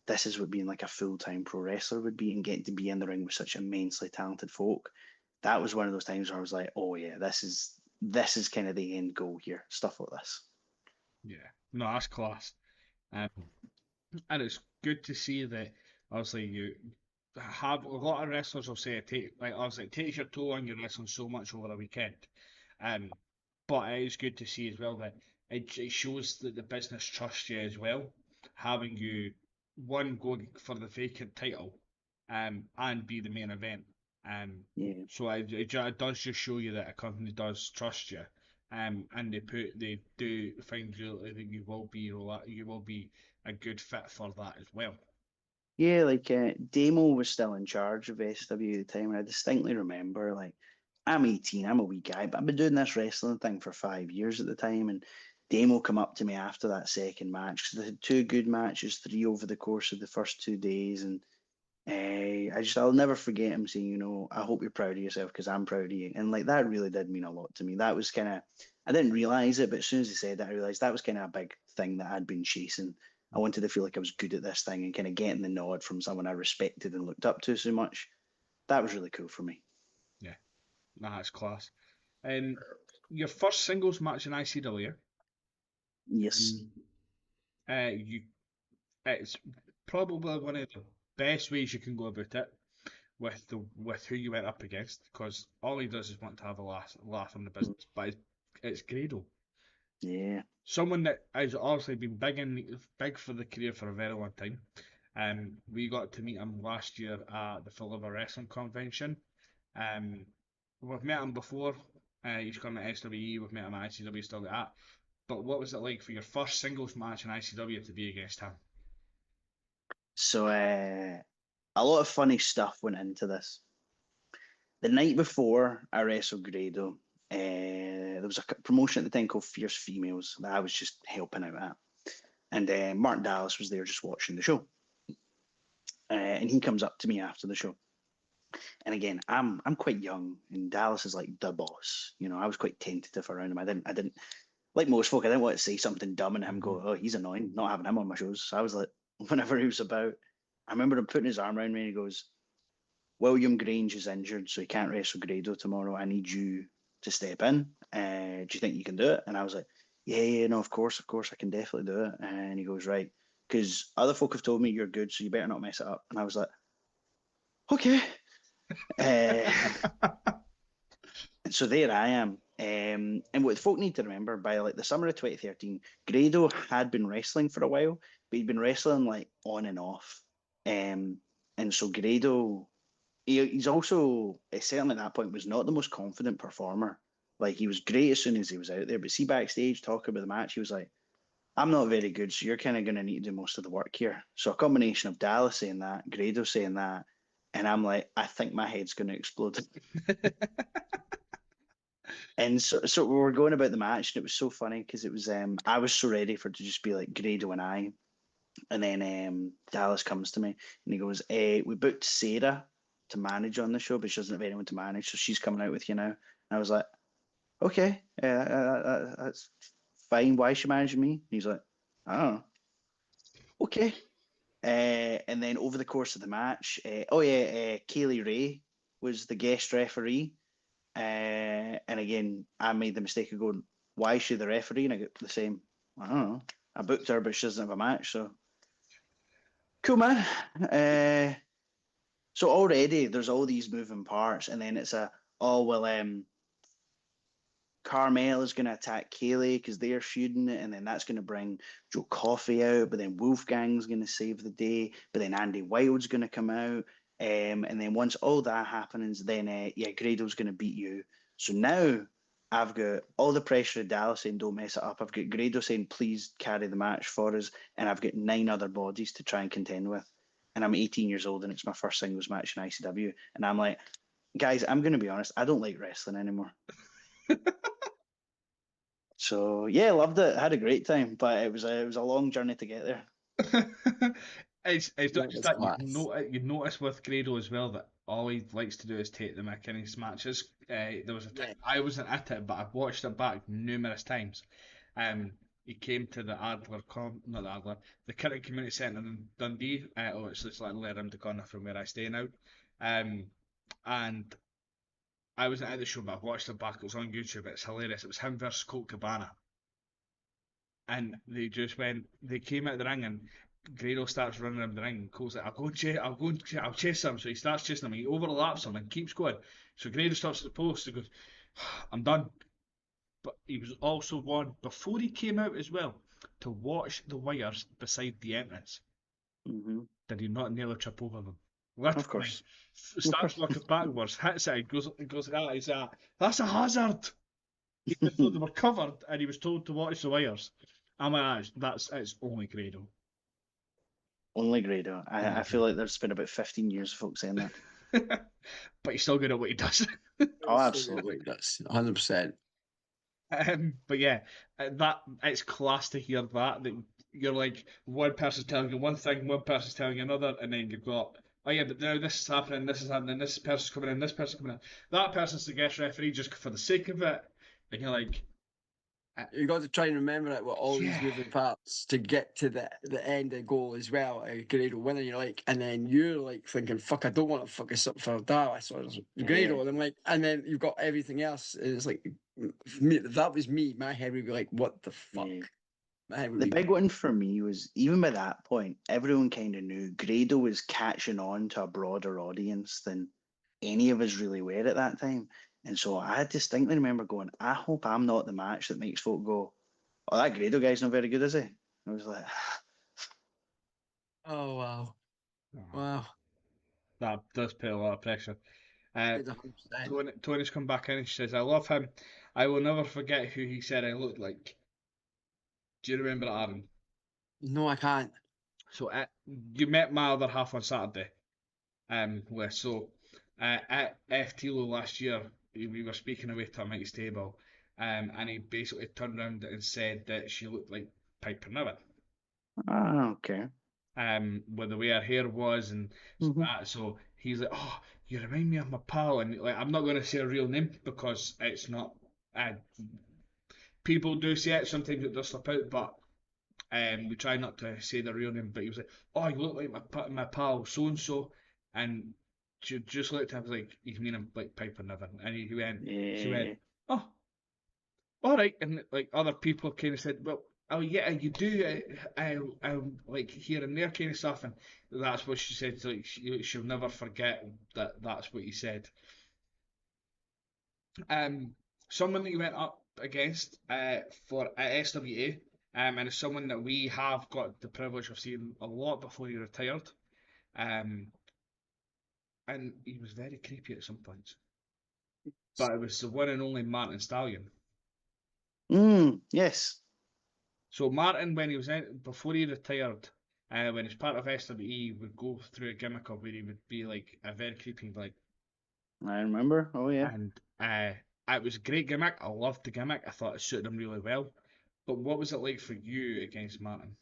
this is what being like a full-time pro wrestler would be, and getting to be in the ring with such immensely talented folk. That was one of those times where I was like, oh yeah, this is kind of the end goal here, stuff like this. Yeah, no, that's class. Um, and it's good to see that obviously you have a lot of wrestlers will say it take like obviously it takes your toll on your wrestling so much over a weekend. Um, but it is good to see as well that it shows that the business trusts you as well, having you one go for the vacant title, and be the main event. Yeah. So it does just show you that a company does trust you, and they do find you that you will be a good fit for that as well. Yeah, like Damo was still in charge of SW at the time, and I distinctly remember like I'm 18, I'm a wee guy, but I've been doing this wrestling thing for 5 years at the time, and Damo come up to me after that second match. So they had two good matches, three over the course of the first 2 days, and I'll never forget him saying, I hope you're proud of yourself because I'm proud of you, and like that really did mean a lot to me. That was kind of I didn't realize it, but as soon as he said that, I realized that was kind of a big thing that I'd been chasing. I wanted to feel like I was good at this thing, and kind of getting the nod from someone I respected and looked up to so much. That was really cool for me. Yeah, nah, that's class. Your first singles match in ICW, Yes. um, you it's probably one of the best ways you can go about it with who you went up against, because all he does is want to have a laugh in the business. But it's Grado, Yeah. someone that has obviously been big for the career for a very long time. We got to meet him last year at the Philippa Wrestling Convention. Um, we've met him before. He's come at SWE. We've met him at ICW, still like that. But what was it like for your first singles match in ICW to be against him? So a lot of funny stuff went into this. The night before I wrestled Grado, there was a promotion at the time called Fierce Females that I was just helping out at. And Mark Dallas was there just watching the show. And he comes up to me after the show. And again, I'm quite young, and Dallas is like the boss. I was quite tentative around him. I didn't like most folk. I didn't want to say something dumb and him go, Mhm. "Oh, he's annoying." Not having him on my shows. So I was like, whenever he was about, I remember him putting his arm around me and he goes, "William Grange is injured, so he can't wrestle Grado tomorrow. I need you to step in. Do you think you can do it?" And I was like, "Yeah, yeah, no, of course, I can definitely do it." And he goes, "Right, because other folk have told me you're good, so you better not mess it up." And I was like, "Okay." Uh, so there I am. And what folk need to remember, by like the summer of 2013, Grado had been wrestling for a while, but he'd been wrestling like on and off. And so Grado, he's also, certainly at that point, was not the most confident performer. Like he was great as soon as he was out there, but see backstage talking about the match, he was like, "I'm not very good, so you're kind of going to need to do most of the work here." So a combination of Dallas saying that, Grado saying that, and I'm like, I think my head's going to explode. And so we were going about the match, and it was so funny because it was I was so ready for it to just be like Grado and I. And then Dallas comes to me and he goes, we booked Sarah to manage on the show, but she doesn't have anyone to manage, so she's coming out with you now. And I was like, okay, that's fine. Why is she managing me? And he's like, I don't know. Okay. And then over the course of the match, Kaylee Ray was the guest referee. And again, I made the mistake of going, why is she the referee? And I get the same, I don't know. I booked her, but she doesn't have a match, so cool, man. So already there's all these moving parts, and then it's oh well, Carmel is going to attack Kaylee because they're feuding it, and then that's going to bring Joe Coffey out. But then Wolfgang's going to save the day. But then Andy Wild's going to come out, and then once all that happens, then Grado's going to beat you. So now I've got all the pressure of Dallas saying don't mess it up. I've got Grado saying please carry the match for us, and I've got 9 other bodies to try and contend with. And I'm 18 years old, and it's my first singles match in ICW, and I'm like, guys, I'm going to be honest, I don't like wrestling anymore. So yeah, loved it. Had a great time, but it was a long journey to get there. It's not That just was that class. you notice with Grado as well that all he likes to do is take the mick in his matches. There was a time Yeah. I wasn't at it, but I've watched it back numerous times. Um, he came to the not the Adler, the Curtin Community Centre in Dundee. It's literally around the corner from where I stay now. Um, and I wasn't at the show, but I've watched it back. It was on YouTube. It's hilarious. It was him versus Colt Cabana, and they came out of the ring, and Grado starts running around the ring, and Cole's like, I'll chase him. So he starts chasing him, he overlaps him and keeps going. So Grado stops at the post and goes, I'm done. But he was also one, before he came out as well, to watch the wires beside the entrance. Hmm. Did he not nearly trip over them? Of Literally, course, of starts course. walking backwards, hits it, goes like that. That's a hazard. Even though they were covered and he was told to watch the wires. I'm like, it's only Grado. Only Grado. I, Only I feel Grado. like there's been about 15 years of folks saying that. But he's still good at what he does. Oh, So good, absolutely. like that's 100%. But yeah, that it's class to hear that you're like one person's telling you one thing, one person's telling you another, and then you've got oh yeah, but now this is happening, this person's coming in, this person's coming in. That person's the guest referee just for the sake of it, and you're like, uh, You got to try and remember it with all these yeah, moving parts to get to the end and goal as well. A Grado winning, you're like, and then you're like thinking, "Fuck, I don't want to fuck this up for Dallas." So it's Yeah. Grado, and I'm like, and then you've got everything else. And it's like, me, that was me. My head would be like, "What the fuck?" Yeah. My head would The be, big one for me was even by that point, everyone kind of knew Grado was catching on to a broader audience than any of us really were at that time. And so I distinctly remember going, I hope I'm not the match that makes folk go, oh, that Grado guy's not very good, is he? I was like, "Oh wow, oh, wow." that does put a lot of pressure. Uh, It's 100%. Tony's come back in and she says, I love him. I will never forget who he said I looked like. Do you remember that, Aaron? No, I can't. So you met my other half on Saturday. At FTLO last year, we were speaking away to a mate's table, and he basically turned around and said that she looked like Piper Niven, okay. with the way her hair was and Hmm. that. So he's like, "Oh, you remind me of my pal," and like, I'm not going to say a real name because it's not. Uh, People do say it. Sometimes it does slip out, but we try not to say the real name, but he was like, "Oh, you look like my pal so and so," and she just looked at him like, "You mean him like Piper Niven?" And she went, Yeah. "Oh, all right." And like other people kind of said, "Well, oh yeah, you do, like here and there kind of stuff," and that's what she said. Like she'll never forget that that's what he said. Um, Someone that you went up against for at SWA, and it's someone that we have got the privilege of seeing a lot before he retired. Um, and he was very creepy at some points. But it was the one and only Martin Stallion. Yes. So Martin, when he was in, before he retired, when he was part of SWE, would go through a gimmick of where he would be like a very creepy, like, I remember. Oh, yeah. and it was a great gimmick. I loved the gimmick. I thought it suited him really well. But what was it like for you against Martin?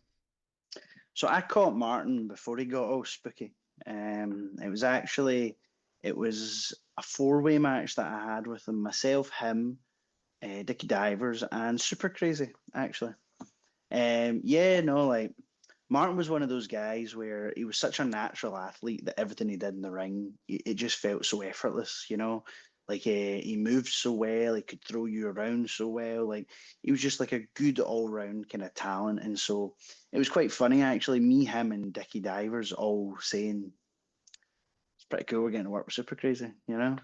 So I caught Martin before he got all spooky. It was a four-way match that I had with him, myself, him, Dickie Divers, and Super Crazy, actually. Yeah, no, like Martin was one of those guys where he was such a natural athlete that everything he did in the ring, it just felt so effortless, you know? Like he moved so well, he could throw you around so well. Like he was just like a good all-round kind of talent. And so it was quite funny actually, me, him, and Dickie Divers all saying it's pretty cool. We're getting to work with Super Crazy, you know.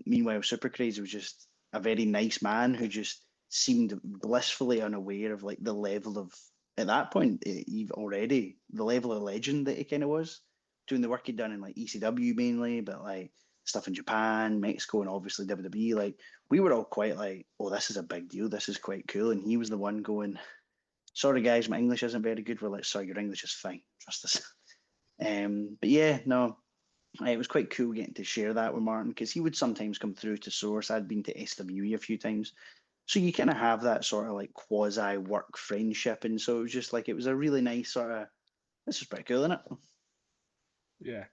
Meanwhile, Super Crazy was just a very nice man who just seemed blissfully unaware of like the level of at that point Eve already the level of legend that he kind of was doing the work he'd done in like ECW mainly, but like stuff in Japan, Mexico, and obviously WWE. Like we were all quite like, oh, this is a big deal. This is quite cool. And he was the one going, sorry guys, my English isn't very good. We're like, sorry, your English is fine. Trust us. But yeah, no, it was quite cool getting to share that with Martin because he would sometimes come through to Source. I'd been to SWE a few times. So you kind of have that sort of like quasi work friendship. And so it was just like, it was a really nice sort of, this is pretty cool, isn't it? Yeah.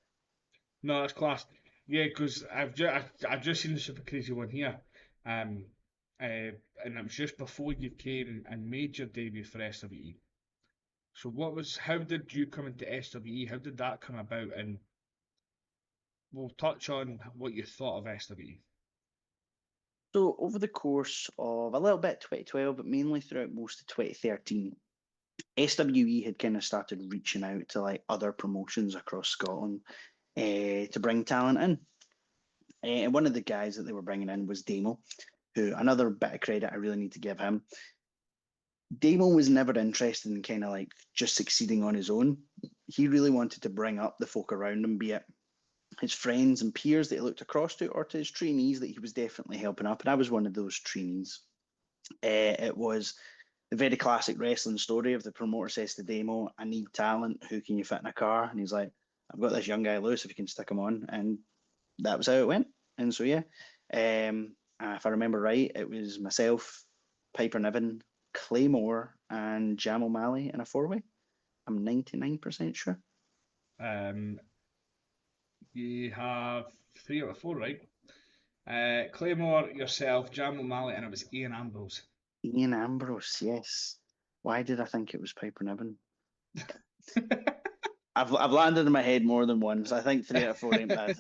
No, that's class. Yeah, because I've just seen the Super Crazy one here, um, and it was just before you came and made your debut for SWE. So how did you come into SWE? How did that come about? And we'll touch on what you thought of SWE. So over the course of a little bit 2012, but mainly throughout most of 2013, SWE had kind of started reaching out to like other promotions across Scotland to bring talent in. And one of the guys that they were bringing in was Damo, who another bit of credit I really need to give him. Damo was never interested in kind of like just succeeding on his own. He really wanted to bring up the folk around him, be it his friends and peers that he looked across to, or to his trainees that he was definitely helping up. And I was one of those trainees. It was the very classic wrestling story of the promoter says to Damo, I need talent. Who can you fit in a car? And he's like, I've got this young guy, Lewis, if you can stick him on. And that was how it went. And so, yeah, if I remember right, it was myself, Piper Niven, Claymore, and Jam O'Malley in a four-way. I'm 99% sure. Um, you have three out of four, right? Claymore, yourself, Jam O'Malley, and it was Ian Ambrose. Ian Ambrose, yes. Why did I think it was Piper Niven? I've landed in my head more than once. I think 3 out of 4 ain't bad.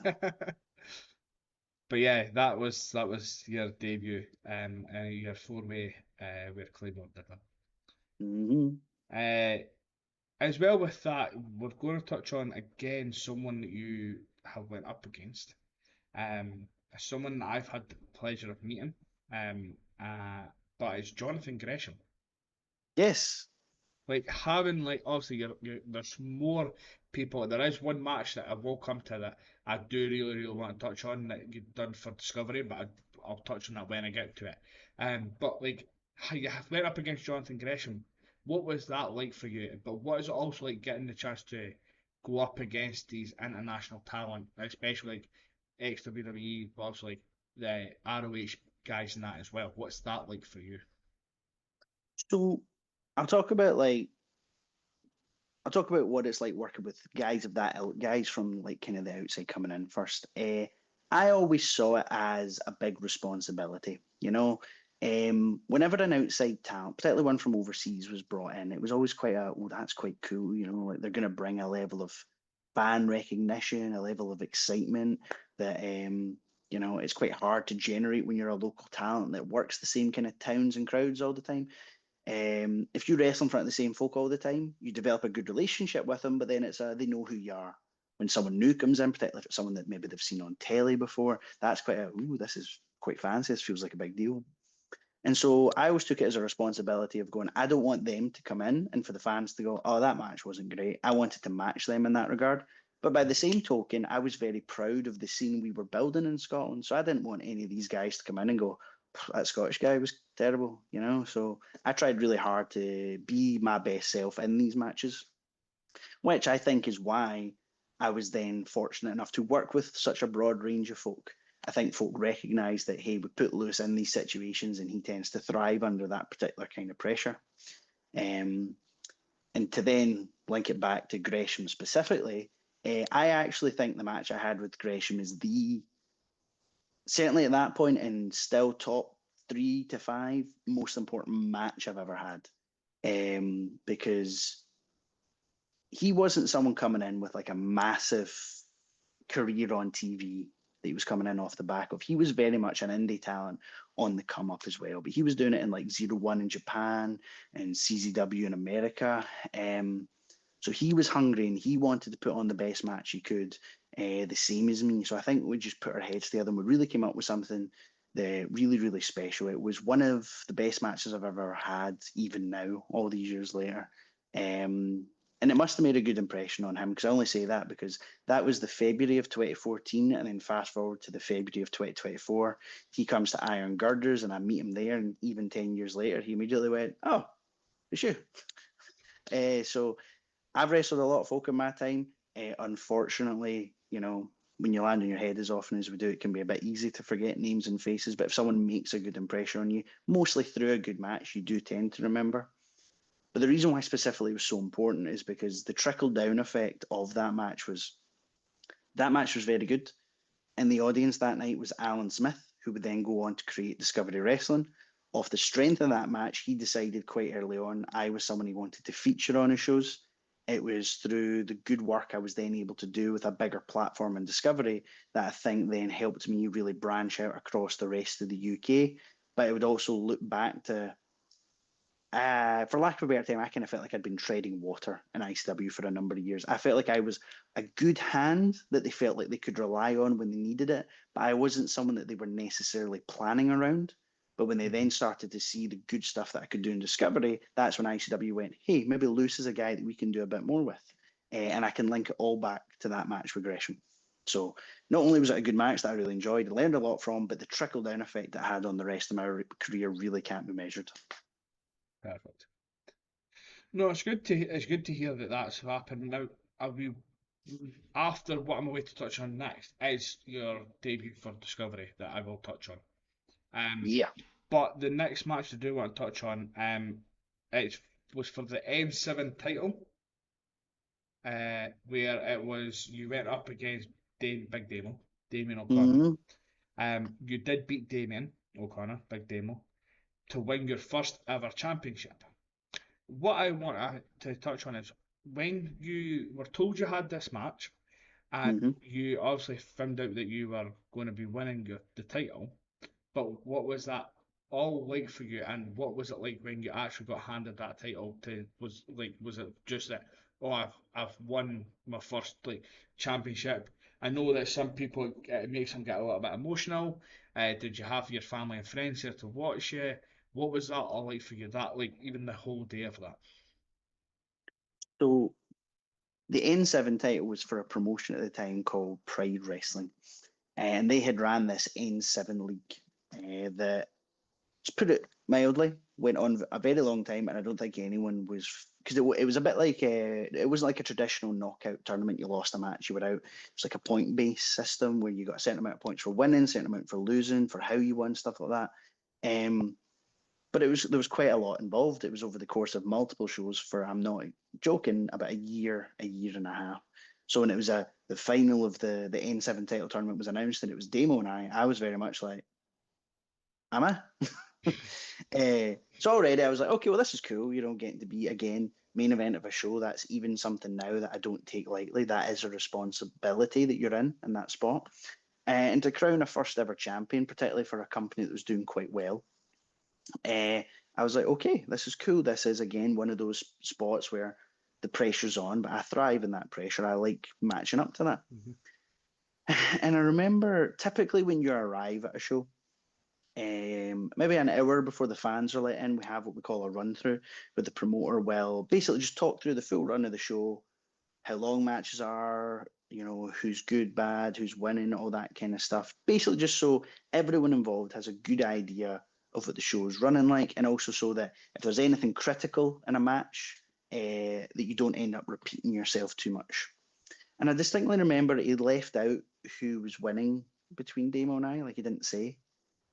But yeah, that was your debut, and your four-way where Claymore did it. Hmm. As well with that, we're going to touch on again someone that you have went up against. Someone that I've had the pleasure of meeting. Um, uh, but it's Jonathan Gresham. Yes. Like having like obviously there's more people. There is one match that I will come to that I do really want to touch on that you've done for Discovery, but I'll touch on that when I get to it. But like how you went up against Jonathan Gresham. What was that like for you? But what is it also like getting the chance to go up against these international talent, especially like ex-WWE, but also like the ROH guys and that as well? What's that like for you? So I'll talk about what it's like working with guys of that ilk, guys from like kind of the outside coming in first. I always saw it as a big responsibility, you know. Whenever an outside talent, particularly one from overseas, was brought in, it was always quite oh, that's quite cool, you know, like they're going to bring a level of fan recognition, a level of excitement that, you know, it's quite hard to generate when you're a local talent that works the same kind of towns and crowds all the time. If you wrestle in front of the same folk all the time, you develop a good relationship with them, but then they know who you are. When someone new comes in, particularly if it's someone that maybe they've seen on telly before, that's quite ooh, this is quite fancy. This feels like a big deal. And so I always took it as a responsibility of going, I don't want them to come in and for the fans to go, oh, that match wasn't great. I wanted to match them in that regard. But by the same token, I was very proud of the scene we were building in Scotland. So I didn't want any of these guys to come in and go, that Scottish guy was terrible, you know? So I tried really hard to be my best self in these matches, which I think is why I was then fortunate enough to work with such a broad range of folk. I think folk recognise that, hey, we put Lewis in these situations and he tends to thrive under that particular kind of pressure. Um, And to then link it back to Gresham specifically, I actually think the match I had with Gresham is certainly at that point and still top 3 to 5 most important match I've ever had. Because he wasn't someone coming in with like a massive career on TV that he was coming in off the back of. He was very much an indie talent on the come up as well, but he was doing it in like 01 in Japan and CZW in America. So he was hungry and he wanted to put on the best match he could, the same as me. So I think we just put our heads together and we really came up with something that really, really special. It was one of the best matches I've ever had, even now, all these years later. And it must have made a good impression on him, because I only say that because that was the February of 2014, and then fast forward to the February of 2024, he comes to Iron Girders and I meet him there, and even 10 years later, he immediately went, "Oh, it's you." So I've wrestled a lot of folk in my time. Unfortunately, when you land on your head as often as we do, it can be a bit easy to forget names and faces. But if someone makes a good impression on you, mostly through a good match, you do tend to remember. But the reason why specifically it was so important is because the trickle down effect of that match was very good. And the audience that night was Alan Smith, who would then go on to create Discovery Wrestling. Off the strength of that match, he decided quite early on I was someone he wanted to feature on his shows. It was through the good work I was then able to do with a bigger platform in Discovery that I think then helped me really branch out across the rest of the UK. But it would also look back to for lack of a better term, I kind of felt like I'd been treading water in ICW for a number of years. I felt like I was a good hand that they felt like they could rely on when they needed it, but I wasn't someone that they were necessarily planning around. But when they then started to see the good stuff that I could do in Discovery, that's when ICW went, "Hey, maybe Luce is a guy that we can do a bit more with." And I can link it all back to that match with Gresham. So not only was it a good match that I really enjoyed, I learned a lot from, but the trickle down effect that had on the rest of my career really can't be measured. Perfect. No, it's good to hear that that's happened. Now, I'll be after what I'm going to touch on next is your debut for Discovery that I will touch on. Um, Yeah. but the next match I do want to touch on, it was for the N7 title, where it was you went up against Big Damien O'Connor. Mm-hmm. You did beat Damien O'Connor, Big Damo, to win your first ever championship. What I want to touch on is when you were told you had this match, and Mm-hmm. you obviously found out that you were going to be winning the title. But what was that all like for you, and what was it like when you actually got handed that title? Was it just that, oh, I've won my first like championship? I know that some people it makes them get a little bit emotional. Did you have your family and friends here to watch you? What was that all like for you? That like even the whole day of that. So the N7 title was for a promotion at the time called Pride Wrestling, and they had ran this N7 league that, to put it mildly, went on a very long time, and I don't think anyone was, because it was a bit like it wasn't like a traditional knockout tournament. You lost a match, you were out. It's like a point based system where you got a certain amount of points for winning, certain amount for losing, for how you won, stuff like that. But there was quite a lot involved. It was over the course of multiple shows for, I'm not joking, about a year and a half. So when it was the final of the N7 title tournament was announced and it was Damo and I was very much like, am I? So already I was like, okay, well this is cool, getting to be again main event of a show. That's even something now that I don't take lightly. That is a responsibility that you're in that spot. And to crown a first ever champion, particularly for a company that was doing quite well, I was like, okay, this is cool. This is again one of those spots where the pressure's on, but I thrive in that pressure. I like matching up to that. Mm-hmm. And I remember typically when you arrive at a show, maybe an hour before the fans are let in, we have what we call a run through, where the promoter will basically just talk through the full run of the show, how long matches are, who's good, bad, who's winning, all that kind of stuff. Basically, just so everyone involved has a good idea of what the show is running like, and also so that if there's anything critical in a match, that you don't end up repeating yourself too much. And I distinctly remember he left out who was winning between Damo and I, like he didn't say,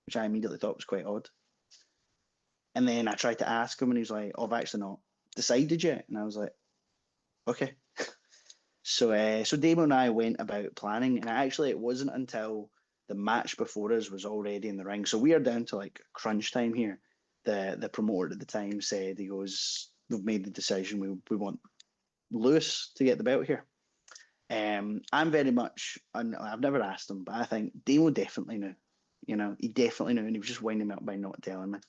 which I immediately thought was quite odd. And then I tried to ask him, and he's like, "Oh, I've actually not decided yet? And I was like, okay. So Damo and I went about planning, and actually it wasn't until the match before us was already in the ring. So we are down to like crunch time here. The promoter at the time said, he goes, we've made the decision. We want Lewis to get the belt here. I'm very much, and I've never asked him, but I think Damo definitely knew. You know, he definitely knew, and he was just winding me up by not telling me.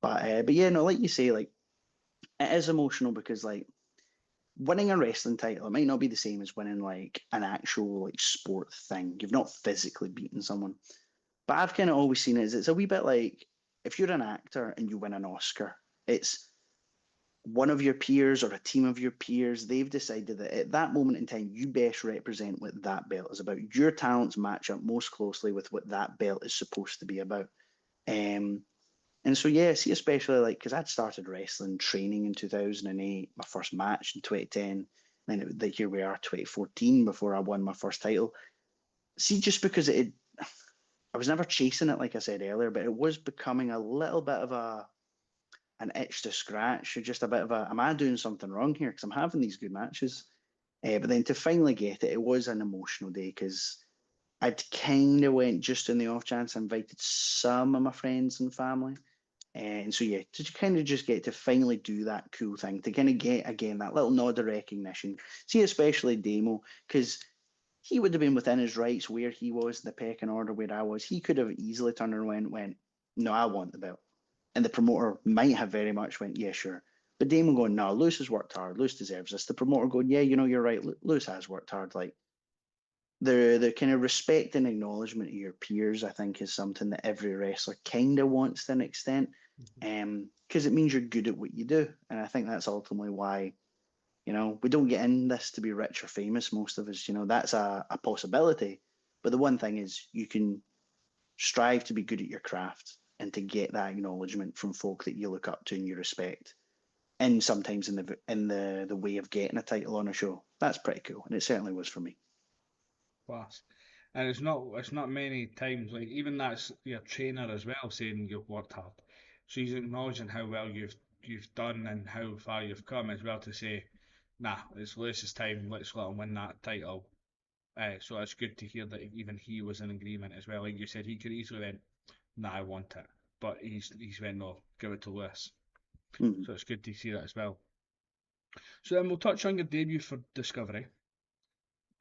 But yeah, no, like you say, like it is emotional because like winning a wrestling title, it might not be the same as winning like an actual like sport thing. You've not physically beaten someone. But I've kind of always seen it as it's a wee bit like if you're an actor and you win an Oscar, it's one of your peers or a team of your peers, they've decided that at that moment in time, you best represent what that belt is about. Your talents match up most closely with what that belt is supposed to be about. Um, and so, yeah, see, especially like, because I'd started wrestling training in 2008, my first match in 2010, then like here we are, 2014, before I won my first title. See, just because I was never chasing it, like I said earlier, but it was becoming a little bit of an itch to scratch, or just a bit of am I doing something wrong here? Because I'm having these good matches. But then to finally get it, it was an emotional day because I'd kind of went just in the off chance, I invited some of my friends and family. And so, yeah, to kind of just get to finally do that cool thing, to kind of get, again, that little nod of recognition. See, especially Damo, because he would have been within his rights where he was in the pecking order where I was. He could have easily turned around and went, no, I want the belt. And the promoter might have very much went, yeah, sure. But Damon going, no, Lewis has worked hard. Lewis deserves this. The promoter going, yeah, you know, you're right. Lewis has worked hard. Like the kind of respect and acknowledgement of your peers, I think, is something that every wrestler kind of wants to an extent, because it means you're good at what you do. And I think that's ultimately why, you know, we don't get in this to be rich or famous. Most of us, you know, that's a possibility. But the one thing is, you can strive to be good at your craft and to get that acknowledgement from folk that you look up to and you respect, and sometimes in the way of getting a title on a show. That's pretty cool, and it certainly was for me. Class. And it's not many times, like even that's your trainer as well saying you've worked hard. So he's acknowledging how well you've done and how far you've come as well to say, nah, it's Lewis's time, let's let him win that title. So it's good to hear that even he was in agreement as well. Like you said, he could easily went, nah, I want it. But he's went, no, give it to Lewis. Mm-hmm. So it's good to see that as well. So then we'll touch on your debut for Discovery.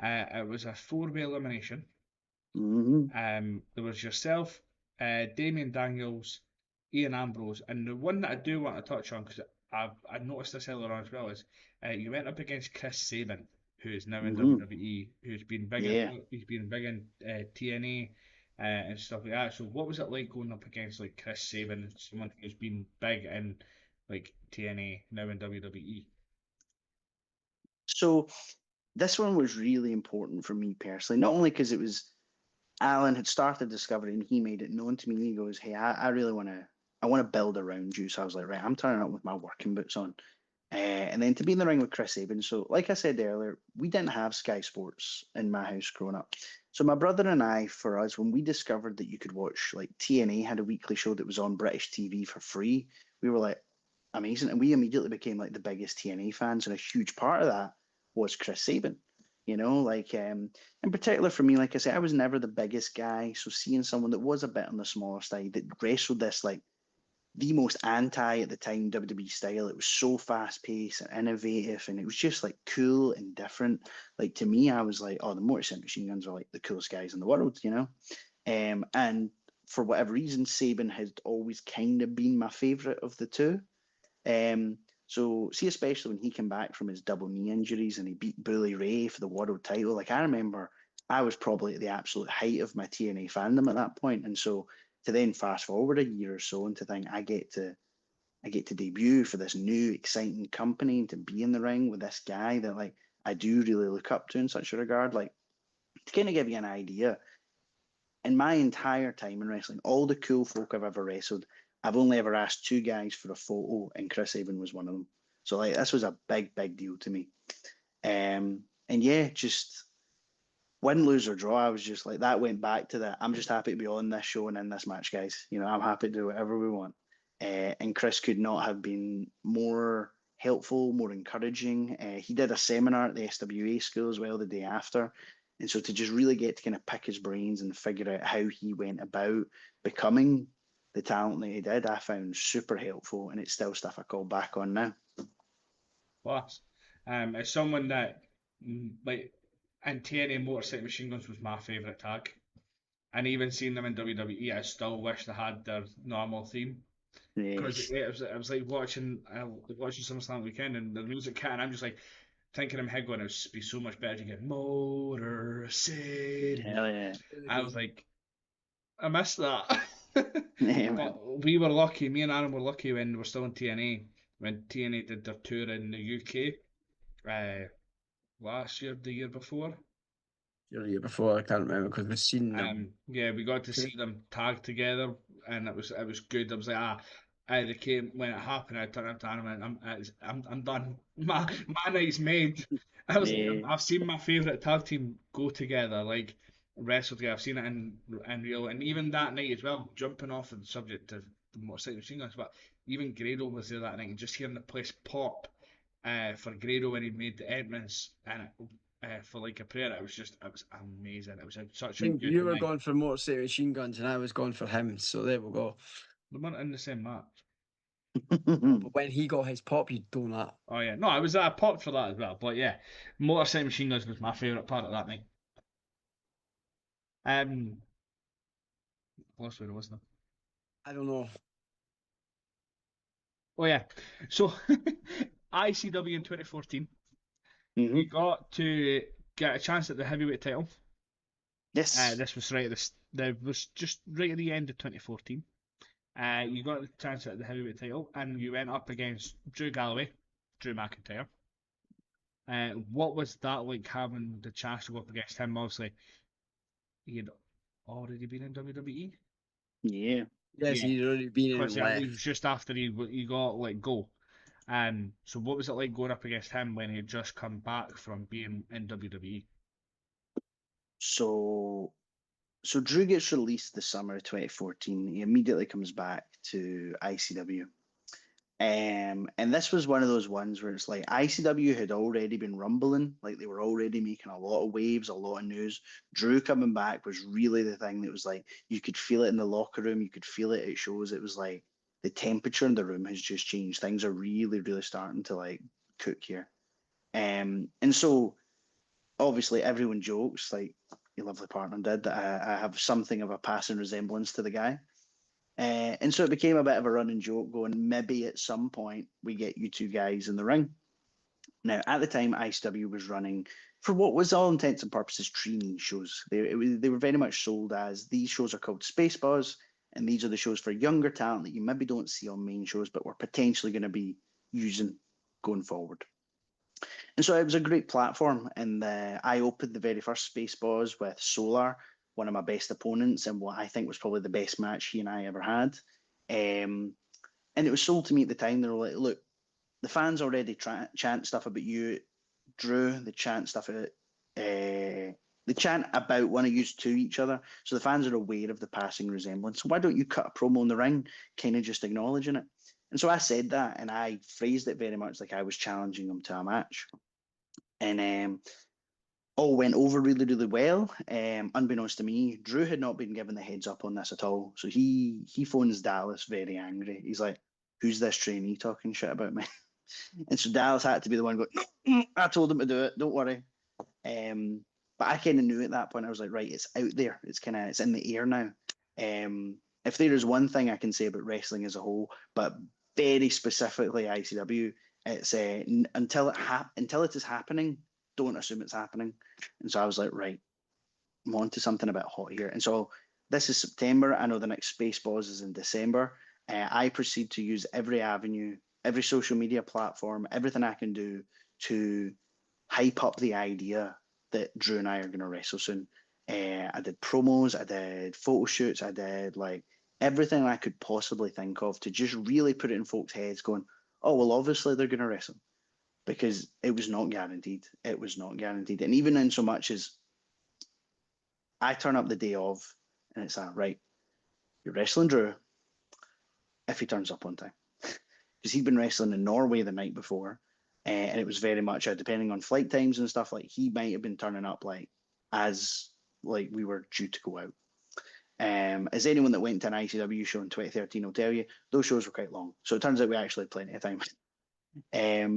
It was a four-way elimination. Mm-hmm. There was yourself, Damien Daniels, Ian Ambrose, and the one that I do want to touch on because I noticed this earlier on as well is you went up against Chris Sabin, who is now in Mm-hmm. WWE, who's been big in Yeah. TNA and stuff like that. So what was it like going up against like Chris Sabin, someone who's been big in like TNA now in WWE? So this one was really important for me personally, not only because it was Alan had started Discovery and he made it known to me. He goes, "Hey, I really I want to build around you." So I was like, "Right, I'm turning up with my working boots on." And then to be in the ring with Chris Sabin. So, like I said earlier, we didn't have Sky Sports in my house growing up. So my brother and I, for us, when we discovered that you could watch, like TNA had a weekly show that was on British TV for free, we were like, amazing. And we immediately became like the biggest TNA fans. And a huge part of that was Chris Sabin. You know, like in particular for me, like I said, I was never the biggest guy. So seeing someone that was a bit on the smaller side that wrestled this like the most anti at the time WWE style. It was so fast paced and innovative, and it was just like cool and different. Like to me, I was like, oh, the Motor City Machine Guns are like the coolest guys in the world, you know. And for whatever reason, Sabin had always kind of been my favorite of the two. Um, so see, especially when he came back from his double knee injuries and he beat Bully Ray for the world title. Like I remember, I was probably at the absolute height of my TNA fandom at that point, and so to then fast forward a year or so and to think I get to debut for this new exciting company and to be in the ring with this guy that like I do really look up to in such a regard. Like to kind of give you an idea, in my entire time in wrestling, all the cool folk I've ever wrestled, I've only ever asked two guys for a photo, and Chris Sabin was one of them. So like this was a big, big deal to me. And yeah, just win, lose or draw, I was just like that. Went back to that. I'm just happy to be on this show and in this match, guys. You know, I'm happy to do whatever we want. And Chris could not have been more helpful, more encouraging. He did a seminar at the SWA school as well the day after. And so to just really get to kind of pick his brains and figure out how he went about becoming the talent that he did, I found super helpful. And it's still stuff I call back on now. Plus, as someone that like, and TNA Motor City Machine Guns was my favourite tag, and even seeing them in WWE, I still wish they had their normal theme. Because Yes. it was like watching SummerSlam weekend and the music cat, and I'm just like thinking in my head going, it would be so much better to get Motor City. Hell yeah. I was like, I missed that. Yeah, man. But we were lucky, me and Aaron were lucky when we were still in TNA, when TNA did their tour in the UK last year, the year before. The year before, I can't remember because we've seen them. Yeah, we got to see them tag together, and it was good. I was like, they came when it happened. I turned to Aaron and went, I'm done. My night's made. I was like, Yeah. I've seen my favorite tag team go together, like wrestle together. I've seen it in real, and even that night as well. Jumping off of the subject of the motorcycle machine guns, but even Grado was there that night, and just hearing the place pop for Grado when he made the entrance, and for like a prayer. It was amazing. It was such I a think good you were night. going for Motor City Machine Guns and I was going for him. So there we go. We weren't in the same match. But when he got his pop, he'd done that. Oh yeah, no, I was popped for that as well. But yeah, Motor City Machine Guns was my favourite part of that night. Lost where it was now. I don't know. Oh yeah, so ICW in 2014, Hmm. you got to get a chance at the heavyweight title. Yes. This was right at there was just right at the end of 2014. You got the chance at the heavyweight title, and you went up against Drew Galloway, Drew McIntyre. What was that like having the chance to go up against him? Obviously, he had already been in WWE. Yeah. Yes, Yeah, he'd already been in because and it was left. just after he got let go. So what was it like going up against him when he had just come back from being in WWE? So Drew gets released the summer of 2014. He immediately comes back to ICW. And this was one of those ones where it's like ICW had already been rumbling, like they were already making a lot of waves, a lot of news. Drew coming back was really the thing that was like you could feel it in the locker room, you could feel it at shows. It was like the temperature in the room has just changed. Things are really, really starting to like cook here. And so obviously everyone jokes, like your lovely partner did, that I have something of a passing resemblance to the guy. And so it became a bit of a running joke going, maybe at some point we get you two guys in the ring. Now, at the time, ICW was running for what was all intents and purposes trainee shows. They were very much sold as these shows are called Space Bars, and these are the shows for younger talent that you maybe don't see on main shows, but we're potentially going to be using going forward. And so it was a great platform. And I opened the very first Space Bars with Solar, one of my best opponents, and what I think was probably the best match he and I ever had. Um, and it was sold to me at the time. They were like, look, the fans already chant stuff about you, Drew, the chant about one of you to each other. So the fans are aware of the passing resemblance. So why don't you cut a promo in the ring, kind of just acknowledging it? And so I said that, and I phrased it very much like I was challenging him to a match. And all went over really, really well. Unbeknownst to me, Drew had not been given the heads up on this at all. So he phones Dallas very angry. He's like, "Who's this trainee talking shit about me?" And so Dallas had to be the one going, "I told him to do it. Don't worry." But I kind of knew at that point. I was like, "Right, it's out there. It's in the air now." If there is one thing I can say about wrestling as a whole, but very specifically ICW, it's until it is happening, don't assume it's happening. And so I was like, right, I'm on to something a bit hot here. And so this is September. I know the next Spaceballs is in December. I proceed to use every avenue, every social media platform, everything I can do to hype up the idea that Drew and I are going to wrestle soon. I did promos, I did photo shoots, I did like everything I could possibly think of to just really put it in folks' heads going, oh, well, obviously they're going to wrestle because it was not guaranteed. It was not guaranteed. And even in so much as I turn up the day of and it's right, you're wrestling Drew if he turns up on time. because he'd been wrestling in Norway the night before, and it was very much depending on flight times and stuff. Like he might have been turning up like as like we were due to go out. As anyone that went to an ICW show in 2013 will tell you, those shows were quite long. So it turns out we actually had plenty of time.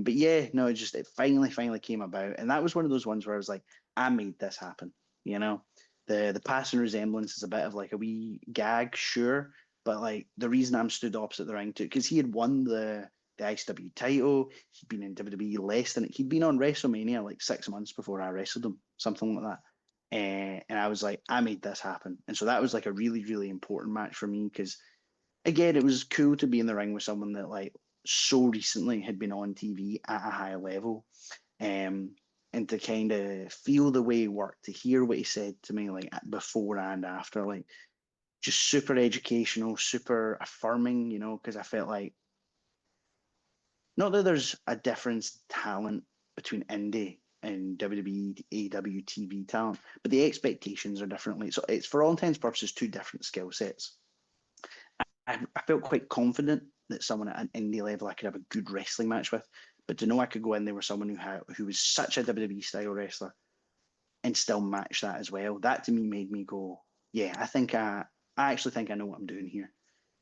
But yeah, no, it finally came about, and that was one of those ones where I was like, I made this happen. You know, the passing resemblance is a bit of like a wee gag, sure, but like the reason I'm stood opposite the ring to because he had won the ICW title, he'd been in WWE less than he'd been on WrestleMania like 6 months before I wrestled him, something like that. And I was like, I made this happen, and so that was like a really important match for me because again, it was cool to be in the ring with someone that like so recently had been on TV at a high level, um, and to kind of feel the way he worked, to hear what he said to me like before and after, like just super educational, super affirming, you know, because I felt like not that there's a difference in talent between indie and WWE, AEW TV talent, but the expectations are differently. So it's for all intents and purposes two different skill sets. I felt quite confident that someone at an indie level I could have a good wrestling match with, but to know I could go in there with someone who was such a WWE style wrestler and still match that as well, that to me made me go, yeah, I actually think I know what I'm doing here,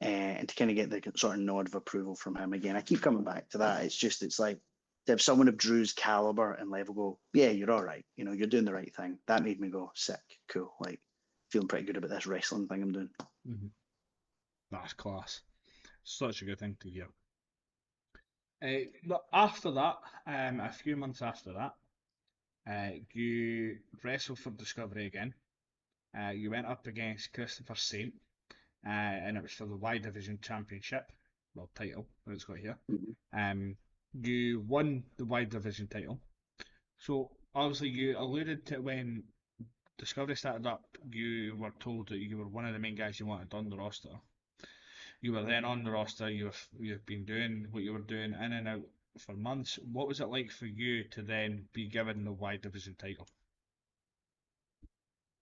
and to kind of get the sort of nod of approval from him again. I keep coming back to that. It's like to have someone of Drew's caliber and level go, yeah, you're all right. You know, you're doing the right thing. That made me go, sick, cool, like feeling pretty good about this wrestling thing I'm doing. Mm-hmm. That's class. Such a good thing to hear. But after that, a few months after that, you wrestled for Discovery again. You went up against Christopher Saint, and it was for the Y Division Championship, well, title, what it's got here. Mhm. You won the Y Division title. So, obviously, you alluded to when Discovery started up, you were told that you were one of the main guys you wanted on the roster. You were then on the roster. You've been doing what you were doing in and out for months. What was it like for you to then be given the Y Division title?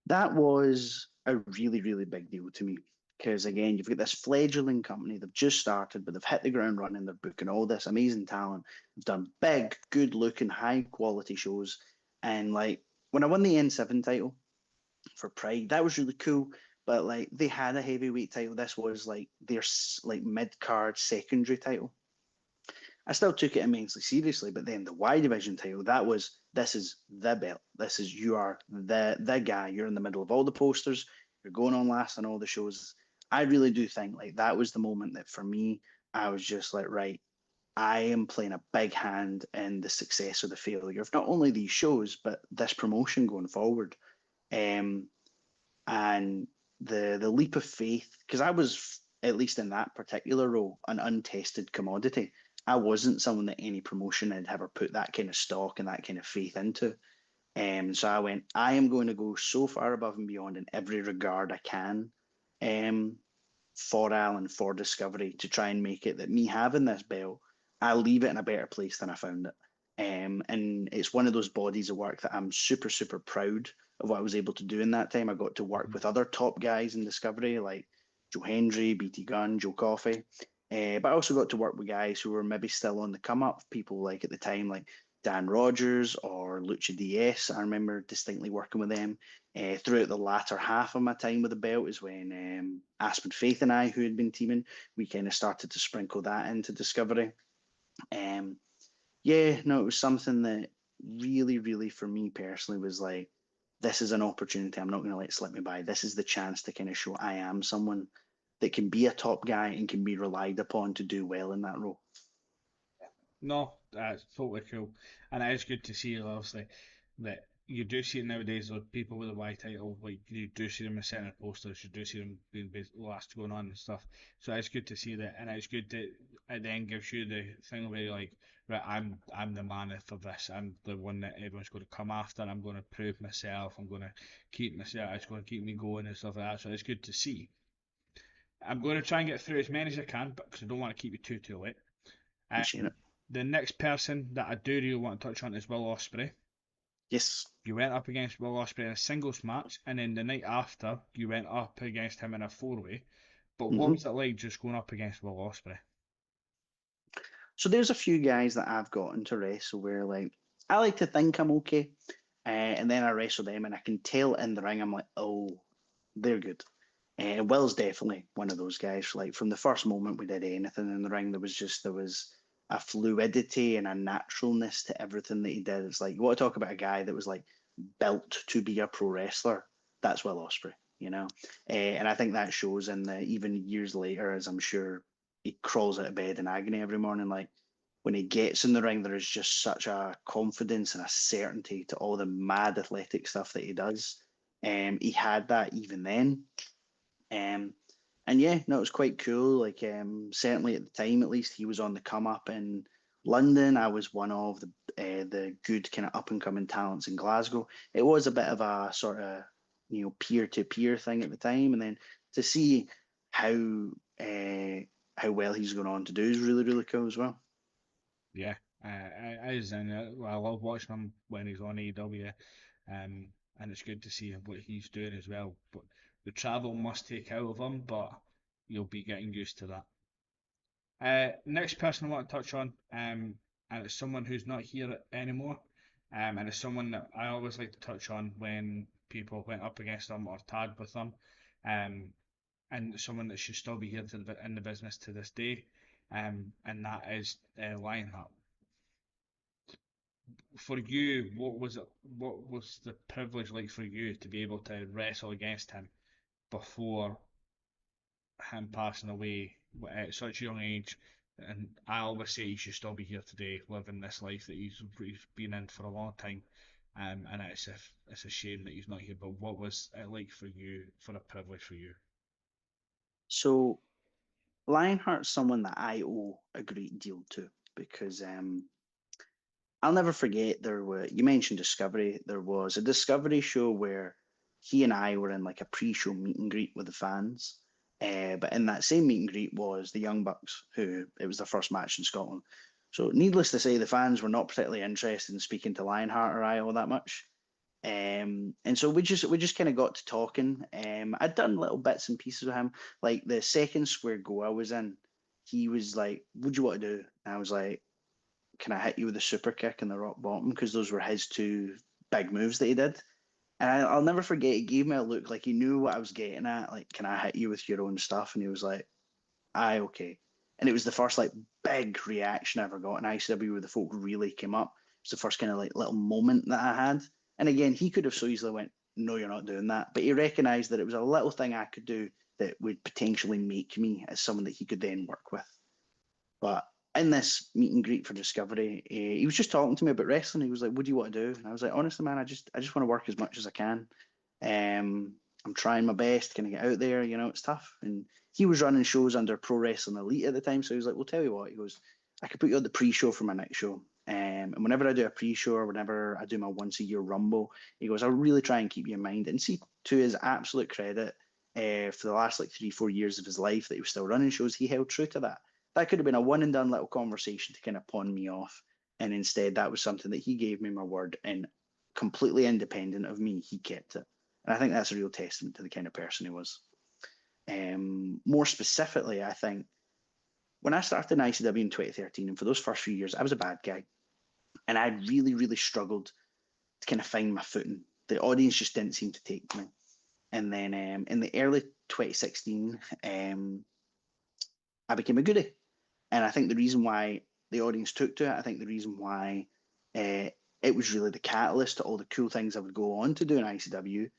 That was a really big deal to me because again, you've got this fledgling company. They've just started, but they've hit the ground running. They're booking all this amazing talent. They've done big, good-looking, high-quality shows. And like when I won the N7 title for Pride, that was really cool. But like they had a heavyweight title. This was like their like mid-card secondary title. I still took it immensely seriously, but then the Y division title, that was this is the belt. This is you are the guy. You're in the middle of all the posters. You're going on last on all the shows. I really do think like that was the moment that for me, I was just like, right, I am playing a big hand in the success or the failure of not only these shows, but this promotion going forward. Um, and the leap of faith, because I was at least in that particular role an untested commodity. I wasn't someone that any promotion had ever put that kind of stock and that kind of faith into. So I went, I am going to go so far above and beyond in every regard I can, um, for Alan, for Discovery, to try and make it that me having this belt, I'll leave it in a better place than I found it. And it's one of those bodies of work that I'm super proud of what I was able to do in that time. I got to work with other top guys in Discovery like Joe Hendry, BT Gunn, Joe Coffey. But I also got to work with guys who were maybe still on the come up, people like at the time, like Dan Rogers or Lucha DS. I remember distinctly working with them. Throughout the latter half of my time with the belt is when Aspen Faith and I, who had been teaming, we kind of started to sprinkle that into Discovery. Um, yeah, no, it was something that really for me personally was like, this is an opportunity I'm not going to let slip me by. This is the chance to kind of show I am someone that can be a top guy and can be relied upon to do well in that role. No, that's totally cool, and it is good to see, obviously, that you do see it nowadays with people with a Y title. Like you do see them in center posters, you do see them being last going on and stuff. So it's good to see that, and it's good that it then gives you the thing where you're like, right, I'm the man for this. I'm the one that everyone's going to come after. I'm going to prove myself. I'm going to keep myself. It's going to keep me going and stuff like that. So it's good to see. I'm going to try and get through as many as I can, because I don't want to keep you too late. Appreciate Um, it. the next person that I do really want to touch on is Will Ospreay. Yes. You went up against Will Ospreay in a singles match, and then the night after, you went up against him in a four-way. But what hmm was it like just going up against Will Ospreay? So there's a few guys that I've gotten to wrestle where like I like to think I'm okay, and then I wrestle them and I can tell in the ring I'm like, oh, they're good. Will's definitely one of those guys. Like from the first moment we did anything in the ring, there was a fluidity and a naturalness to everything that he did. It's like you want to talk about a guy that was like built to be a pro wrestler. That's Will Ospreay, you know. And I think that shows in the even years later, as I'm sure he crawls out of bed in agony every morning. Like when he gets in the ring, there is just such a confidence and a certainty to all the mad athletic stuff that he does. He had that even then. Um, and yeah, no, it was quite cool. Like certainly at the time, at least, he was on the come up in London. I was one of the good kind of up and coming talents in Glasgow. It was a bit of a sort of peer to peer thing at the time, and then to see how how well he's going on to do is really really cool as well. Yeah, it is, and I love watching him when he's on AEW, and it's good to see what he's doing as well. But the travel must take out of him, but you'll be getting used to that. Next person I want to touch on, and it's someone who's not here anymore, and it's someone that I always like to touch on when people went up against them or tagged with them, um, and someone that should still be here in the business to this day, and that is Lionheart. For you, what was it? What was the privilege like for you to be able to wrestle against him before him passing away at such a young age? And I always say he should still be here today, living this life that he's been in for a long time. And it's a shame that he's not here. But what was it like for you? For a privilege for you? So Lionheart's someone that I owe a great deal to because I'll never forget you mentioned Discovery. There was a Discovery show where he and I were in like a pre-show meet and greet with the fans. But in that same meet and greet was the Young Bucks, who it was their first match in Scotland. So needless to say, the fans were not particularly interested in speaking to Lionheart or I all that much. And so we just kind of got to talking. I'd done little bits and pieces with him. Like the second square go I was in, he was like, "What do you want to do?" And I was like, "Can I hit you with a super kick and the rock bottom?" Because those were his two big moves that he did. And I'll never forget, he gave me a look like he knew what I was getting at. Like, "Can I hit you with your own stuff?" And he was like, "Aye, okay." And it was the first like big reaction I ever got in ICW where the folk really came up. It was the first kind of like little moment that I had. And again, he could have so easily went, "No, you're not doing that." But he recognised that it was a little thing I could do that would potentially make me as someone that he could then work with. But in this meet and greet for Discovery, he was just talking to me about wrestling. He was like, "What do you want to do?" And I was like, "Honestly, man, I just want to work as much as I can. I'm trying my best. Can I get out there? It's tough." And he was running shows under Pro Wrestling Elite at the time, so he was like, "Well, tell you what," he goes, "I could put you on the pre-show for my next show. And whenever I do a pre-show or whenever I do my once-a-year Rumble, he goes, I'll really try and keep you in mind." And see, to his absolute credit, for the last like 3, 4 years of his life that he was still running shows, he held true to that. That could have been a one and done little conversation to kind of pawn me off. And instead, that was something that he gave me my word, and completely independent of me, he kept it. And I think that's a real testament to the kind of person he was. More specifically, I think when I started in ICW in 2013, and for those first few years, I was a bad guy. And I really, really struggled to kind of find my footing. The audience just didn't seem to take me. And then in the early 2016, I became a goodie. And I think the reason why the audience took to it, I think the reason why it was really the catalyst to all the cool things I would go on to do in ICW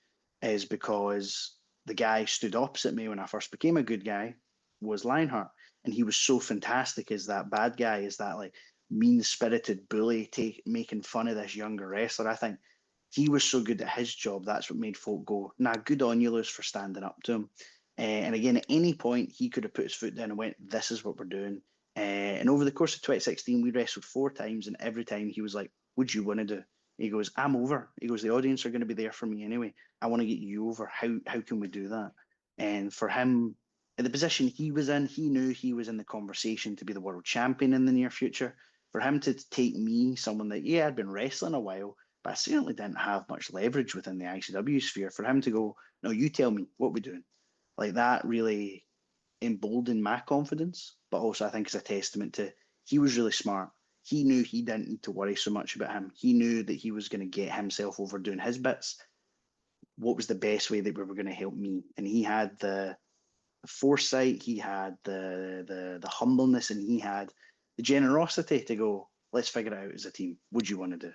is because the guy stood opposite me when I first became a good guy was Lionheart. And he was so fantastic as that bad guy, as that like mean spirited bully making fun of this younger wrestler. I think he was so good at his job. That's what made folk go, "Nah, good on you, Lewis, for standing up to him." And again, at any point, he could have put his foot down and went, "This is what we're doing." And over the course of 2016, we wrestled 4 times, and every time he was like, "What do you want to do?" He goes, "I'm over." He goes, "The audience are going to be there for me anyway. I want to get you over. How can we do that?" And for him, at the position he was in, he knew he was in the conversation to be the world champion in the near future. For him to take me, someone that, yeah, I'd been wrestling a while, but I certainly didn't have much leverage within the ICW sphere, for him to go, "No, you tell me what we're doing." Like that really emboldened my confidence, but also I think is a testament to he was really smart. He knew he didn't need to worry so much about him. He knew that he was going to get himself over doing his bits. What was the best way that we were going to help me? And he had the foresight, he had the humbleness, and he had the generosity to go, let's figure it out as a team. What do you want to do?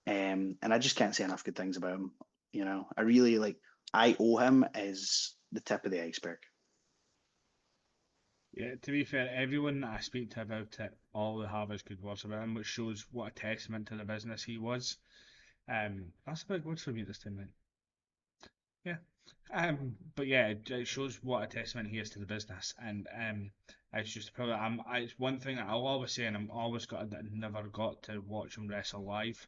And I just can't say enough good things about him. You know, I really like. I owe him as the tip of the iceberg. Yeah, to be fair, everyone that I speak to about it, all they have is good words about him, which shows what a testament to the business he was. That's a big word for me this time, mate. Yeah. But yeah, it shows what a testament he is to the business, and it's just probably it's one thing that I'll always say, and I'm always got that I never got to watch him wrestle live,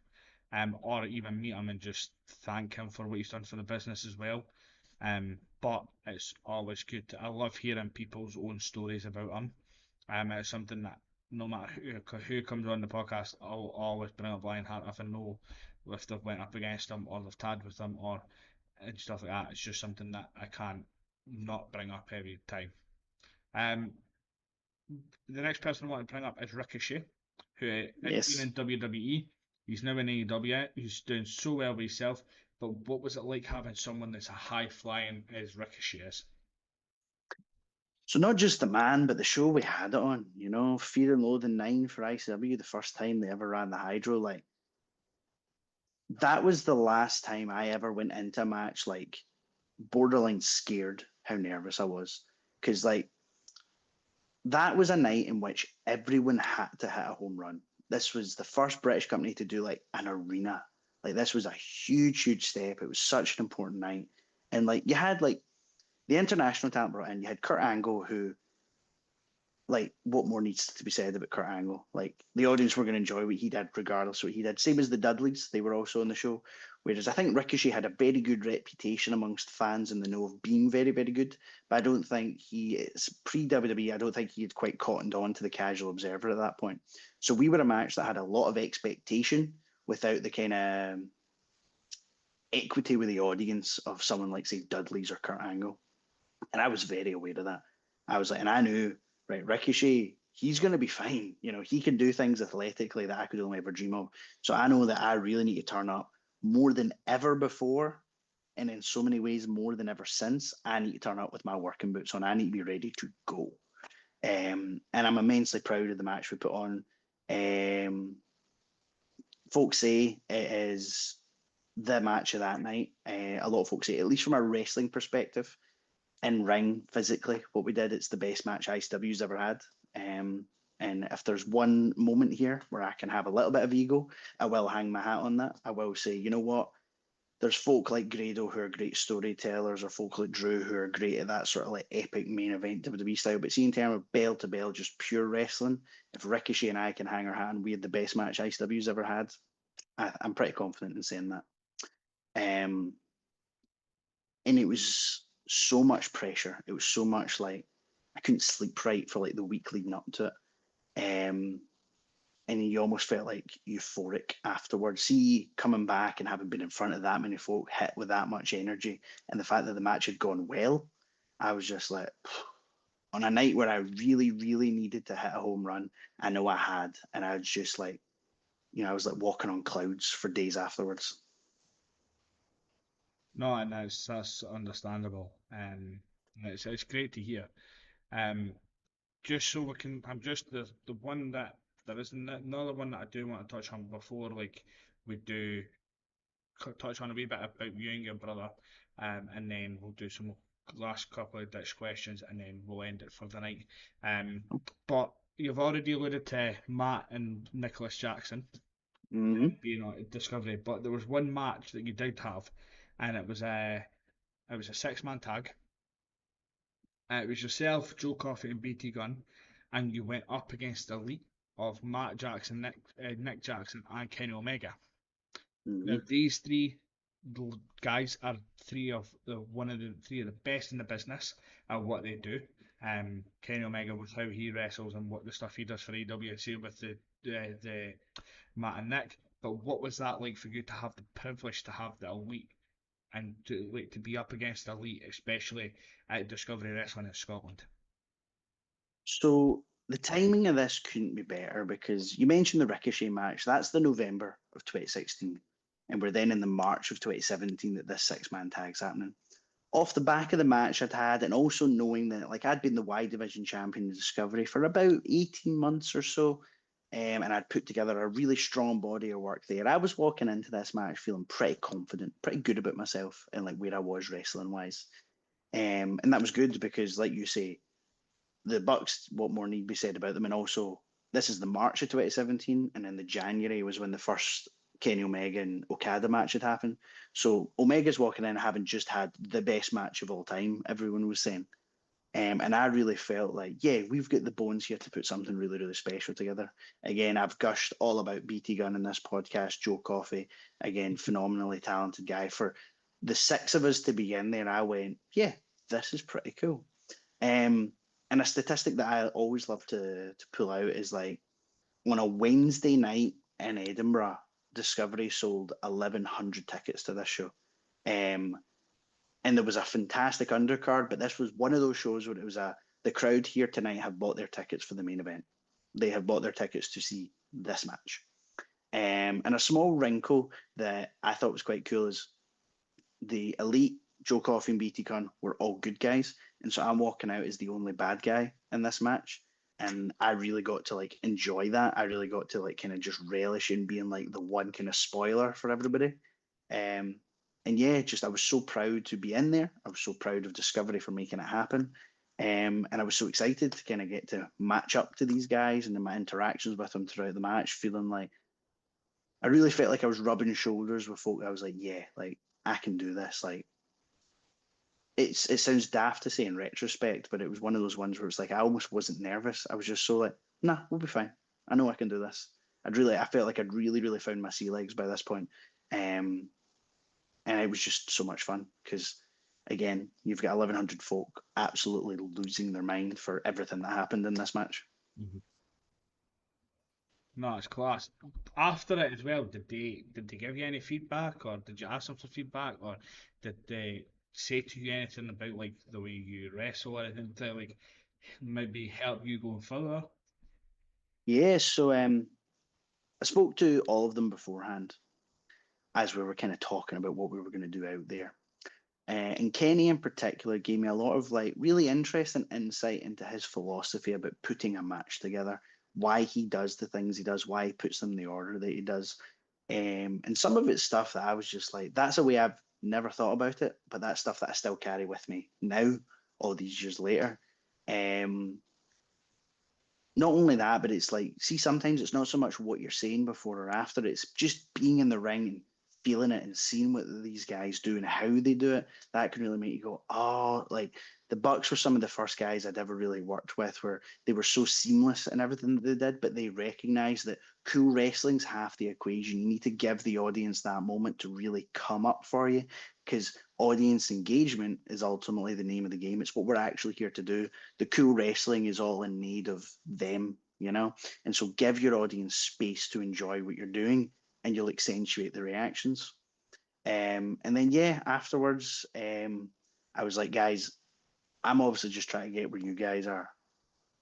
or even meet him and just thank him for what he's done for the business as well. But it's always good. I love hearing people's own stories about him. It's something that no matter who comes on the podcast, I'll always bring up Lionheart if I know if they've went up against him or they've tagged with him or and stuff like that. It's just something that I can't not bring up every time. Um, the next person I want to bring up is Ricochet, who has been Yes. in WWE. He's now in AEW. He's doing so well with himself. But what was it like having someone that's a high flying as Ricochet is? So not just the man, but the show we had it on. You know, Fear and Loathing 9 for ICW, the first time they ever ran the Hydro. Like that was the last time I ever went into a match like borderline scared how nervous I was. Because like that was a night in which everyone had to hit a home run. This was the first British company to do like an arena. Like this was a huge, huge step. It was such an important night. And like you had like the international talent brought in. You had Kurt Angle, who like what more needs to be said about Kurt Angle? Like the audience were going to enjoy what he did, regardless of what he did. Same as the Dudleys, they were also on the show. Whereas I think Ricochet had a very good reputation amongst fans in the know of being very, very good. But I don't think he is pre WWE. I don't think he had quite cottoned on to the casual observer at that point. So we were a match that had a lot of expectation without the kind of equity with the audience of someone like say Dudley's or Kurt Angle. And I was very aware of that. I was like, and I knew, right, Ricochet, he's going to be fine. You know, he can do things athletically that I could only ever dream of. So I know that I really need to turn up more than ever before. And in so many ways, more than ever since, I need to turn up with my working boots on. I need to be ready to go. And I'm immensely proud of the match we put on. Folks say it is the match of that night. A lot of folks say, at least from a wrestling perspective, in ring physically, what we did, it's the best match ICW's ever had. And if there's one moment here where I can have a little bit of ego, I will hang my hat on that. I will say, you know what? There's folk like Grado who are great storytellers, or folk like Drew who are great at that sort of like epic main event WWE style. But see, in terms of bell to bell, just pure wrestling, if Ricochet and I can hang our hat and we had the best match ICW's ever had, I'm pretty confident in saying that. Um, and it was so much pressure. It was so much like I couldn't sleep right for like the week leading up to it. And you almost felt like euphoric afterwards. See, coming back and having been in front of that many folk, hit with that much energy, and the fact that the match had gone well, I was just like, on a night where I really, really needed to hit a home run, I know I had, and I was just like, you know, I was like walking on clouds for days afterwards. No, and that's understandable. It's great to hear. Um, just so we can, I'm just the one that there is another one that I do want to touch on before, like we do touch on a wee bit about you and your brother, and then we'll do some last couple of ditch questions, and then we'll end it for the night. Um, but you've already alluded to Matt and Nicholas Jackson Mm-hmm. being on Discovery, but there was one match that you did have, and it was a six-man tag. It was yourself, Joe Coffey, and BT Gunn, and you went up against the elite of Matt Jackson, Nick Jackson, and Kenny Omega. Mm-hmm. Now these three guys are one of the three of the best in the business at what they do. Kenny Omega with how he wrestles and what the stuff he does for AWC with the Matt and Nick. But what was that like for you to have the privilege to have the elite and to be up against the elite, especially at Discovery Wrestling in Scotland? So the timing of this couldn't be better because you mentioned the Ricochet match. That's the November of 2016. And we're then in the March of 2017 that this six-man tag's happening. Off the back of the match I'd had, and also knowing that like I'd been the Y Division champion in Discovery for about 18 months or so, and I'd put together a really strong body of work there. I was walking into this match feeling pretty confident, pretty good about myself and like where I was wrestling wise. And that was good because, like you say, the Bucks, what more need be said about them? And also, this is the March of 2017, and then the January was when the first Kenny Omega and Okada match had happened. So Omega's walking in having just had the best match of all time, everyone was saying. And I really felt like, yeah, we've got the bones here to put something really, really special together. Again, I've gushed all about BT Gunn in this podcast, Joe Coffey, again, phenomenally talented guy. For the six of us to be in there, I went, yeah, this is pretty cool. And a statistic that I always love to pull out is like on a Wednesday night in Edinburgh, Discovery sold 1,100 tickets to this show. Um, and there was a fantastic undercard, but this was one of those shows where it was the crowd here tonight have bought their tickets for the main event. They have bought their tickets to see this match. And a small wrinkle that I thought was quite cool is the Elite, Joe Coffey and BT Gunn were all good guys. And so I'm walking out as the only bad guy in this match. And I really got to like enjoy that. I really got to like kind of just relish in being like the one kind of spoiler for everybody. Um, and yeah, just I was so proud to be in there. I was so proud of Discovery for making it happen. And I was so excited to kind of get to match up to these guys and in my interactions with them throughout the match, feeling like I really felt like I was rubbing shoulders with folk. I was like, yeah, like I can do this. Like it sounds daft to say in retrospect, but it was one of those ones where it's like I almost wasn't nervous. I was just so like, nah, we'll be fine. I know I can do this. I felt like I'd really, really found my sea legs by this point. Um, and it was just so much fun because again, you've got 1,100 folk absolutely losing their mind for everything that happened in this match. Mm-hmm. No, it's class. After it as well, did they give you any feedback, or did you ask them for feedback, or did they say to you anything about like the way you wrestle or anything to like maybe help you going further? Yeah, so I spoke to all of them beforehand as we were kind of talking about what we were going to do out there. And Kenny in particular gave me a lot of like really interesting insight into his philosophy about putting a match together, why he does the things he does, why he puts them in the order that he does. And some of it's stuff that I was just like, that's a way I've never thought about it, but that's stuff that I still carry with me now, all these years later. Um, Not only that, but it's like, see, sometimes it's not so much what you're saying before or after, it's just being in the ring and feeling it and seeing what these guys do and how they do it. That can really make you go, oh, like the Bucks were some of the first guys I'd ever really worked with where they were so seamless in everything that they did, but they recognized that cool wrestling's half the equation. You need to give the audience that moment to really come up for you because audience engagement is ultimately the name of the game. It's what we're actually here to do. The cool wrestling is all in need of them, you know? And so give your audience space to enjoy what you're doing and you'll accentuate the reactions. And then, yeah, afterwards, I was like, guys, I'm obviously just trying to get where you guys are.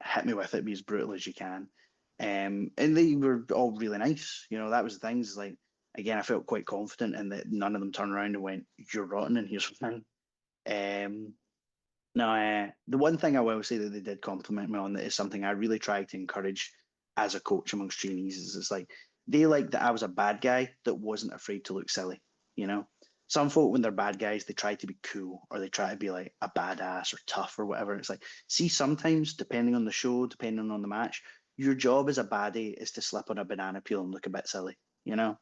Hit me with it, be as brutal as you can. And they were all really nice. You know, that was the things like, again, I felt quite confident in that none of them turned around and went, you're rotten and here's something. Um, now, the one thing I will say that they did compliment me on that is something I really try to encourage as a coach amongst trainees is it's like they liked that I was a bad guy that wasn't afraid to look silly. You know, some folk when they're bad guys they try to be cool or they try to be like a badass or tough or whatever. It's like see sometimes depending on the show, depending on the match, your job as a baddie is to slip on a banana peel and look a bit silly. You know,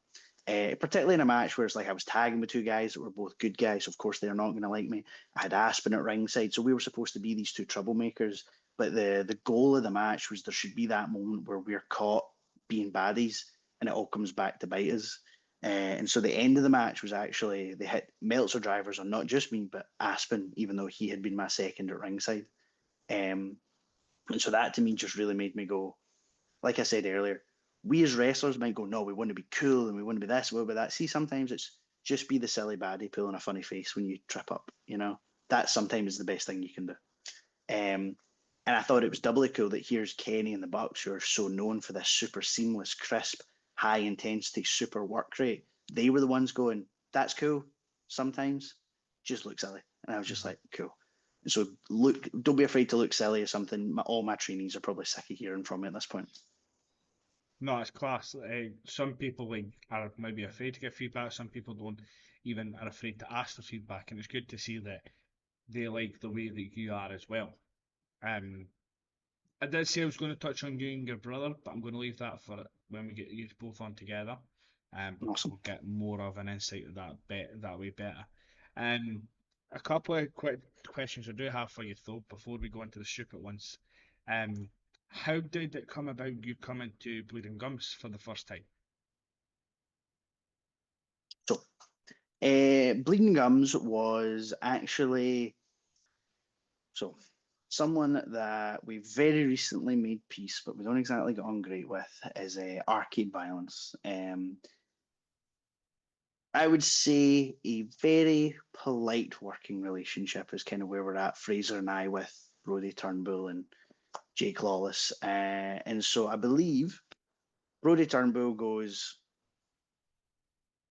particularly in a match where it's like I was tagging with two guys that were both good guys. Of course, they're not going to like me. I had Aspen at ringside, so we were supposed to be these two troublemakers. But the goal of the match was there should be that moment where we're caught being baddies, and it all comes back to bite us. And so the end of the match was actually they hit Meltzer drivers on not just me but Aspen, even though he had been my second at ringside. Um, and so that to me just really made me go, like I said earlier, we as wrestlers might go, no, we want to be cool and we want to be this, we want to be that. See, sometimes it's just be the silly baddie pulling a funny face when you trip up, you know? That sometimes is the best thing you can do. Um, And I thought it was doubly cool that here's Kenny and the Bucks, who are so known for this super seamless, crisp, high intensity, super work rate. They were the ones going, that's cool. Sometimes just look silly. And I was just like, cool. So look, don't be afraid to look silly or something. All my trainees are probably sick of hearing from me at this point. No, it's class. Some people like are maybe afraid to give feedback. Some people don't even are afraid to ask for feedback, and it's good to see that they like the way that you are as well. Um, I did say I was going to touch on you and your brother, but I'm going to leave that for when we get you both on together. Because Awesome. we'll get more of an insight of that way better. Um, a couple of quick questions I do have for you though before we go into the stupid ones. Um, how did it come about you coming to Bleeding Gums for the first time? So, Bleeding Gums was actually so someone that we very recently made peace, but we don't exactly get on great with, is Arcade Violence. I would say a very polite working relationship is kind of where we're at, Fraser and I, with Brody Turnbull and Jake Lawless. And so I believe Brody Turnbull goes,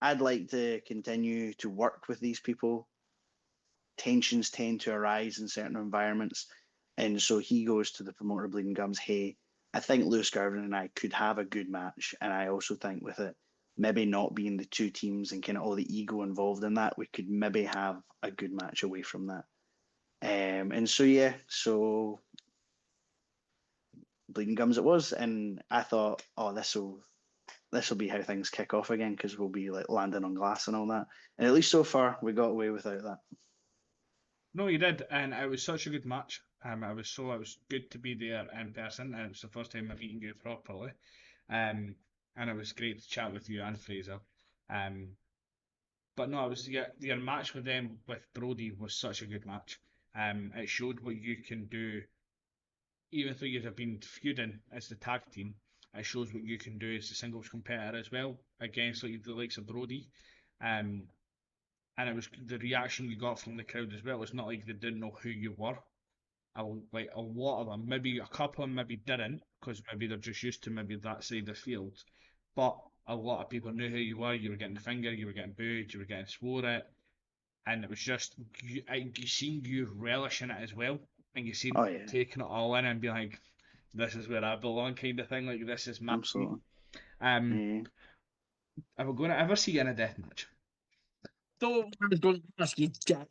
I'd like to continue to work with these people. Tensions tend to arise in certain environments. And so he goes to the promoter Bleeding Gums, hey, I think Lewis Girvan and I could have a good match. And I also think with it maybe not being the two teams and kind of all the ego involved in that, we could maybe have a good match away from that. And so, yeah, so Bleeding Gums it was. And I thought, oh, this will be how things kick off again because we'll be like landing on glass and all that. And at least so far, we got away without that. No, you did, and it was such a good match. It was good to be there in person, and it was the first time I'm meeting you properly. And it was great to chat with you and Fraser. Um, but no, it was your match with them with Brody was such a good match. It showed what you can do, even though you have been feuding as the tag team. It shows what you can do as a singles competitor as well against like the likes of Brody. Um, and it was the reaction you got from the crowd as well. It's not like they didn't know who you were. Like a lot of them, maybe a couple of them maybe didn't, because maybe they're just used to maybe that side of the field. But a lot of people knew who you were. You were getting the finger, you were getting booed, you were getting swore at, and it was just you seemed you relishing it as well, and you seemed Oh, yeah, taking it all in and being like, "This is where I belong," kind of thing. Like this is my team. absolutely. Um, Yeah. are we going to ever see you in a death match? So I was going to ask you, Jack.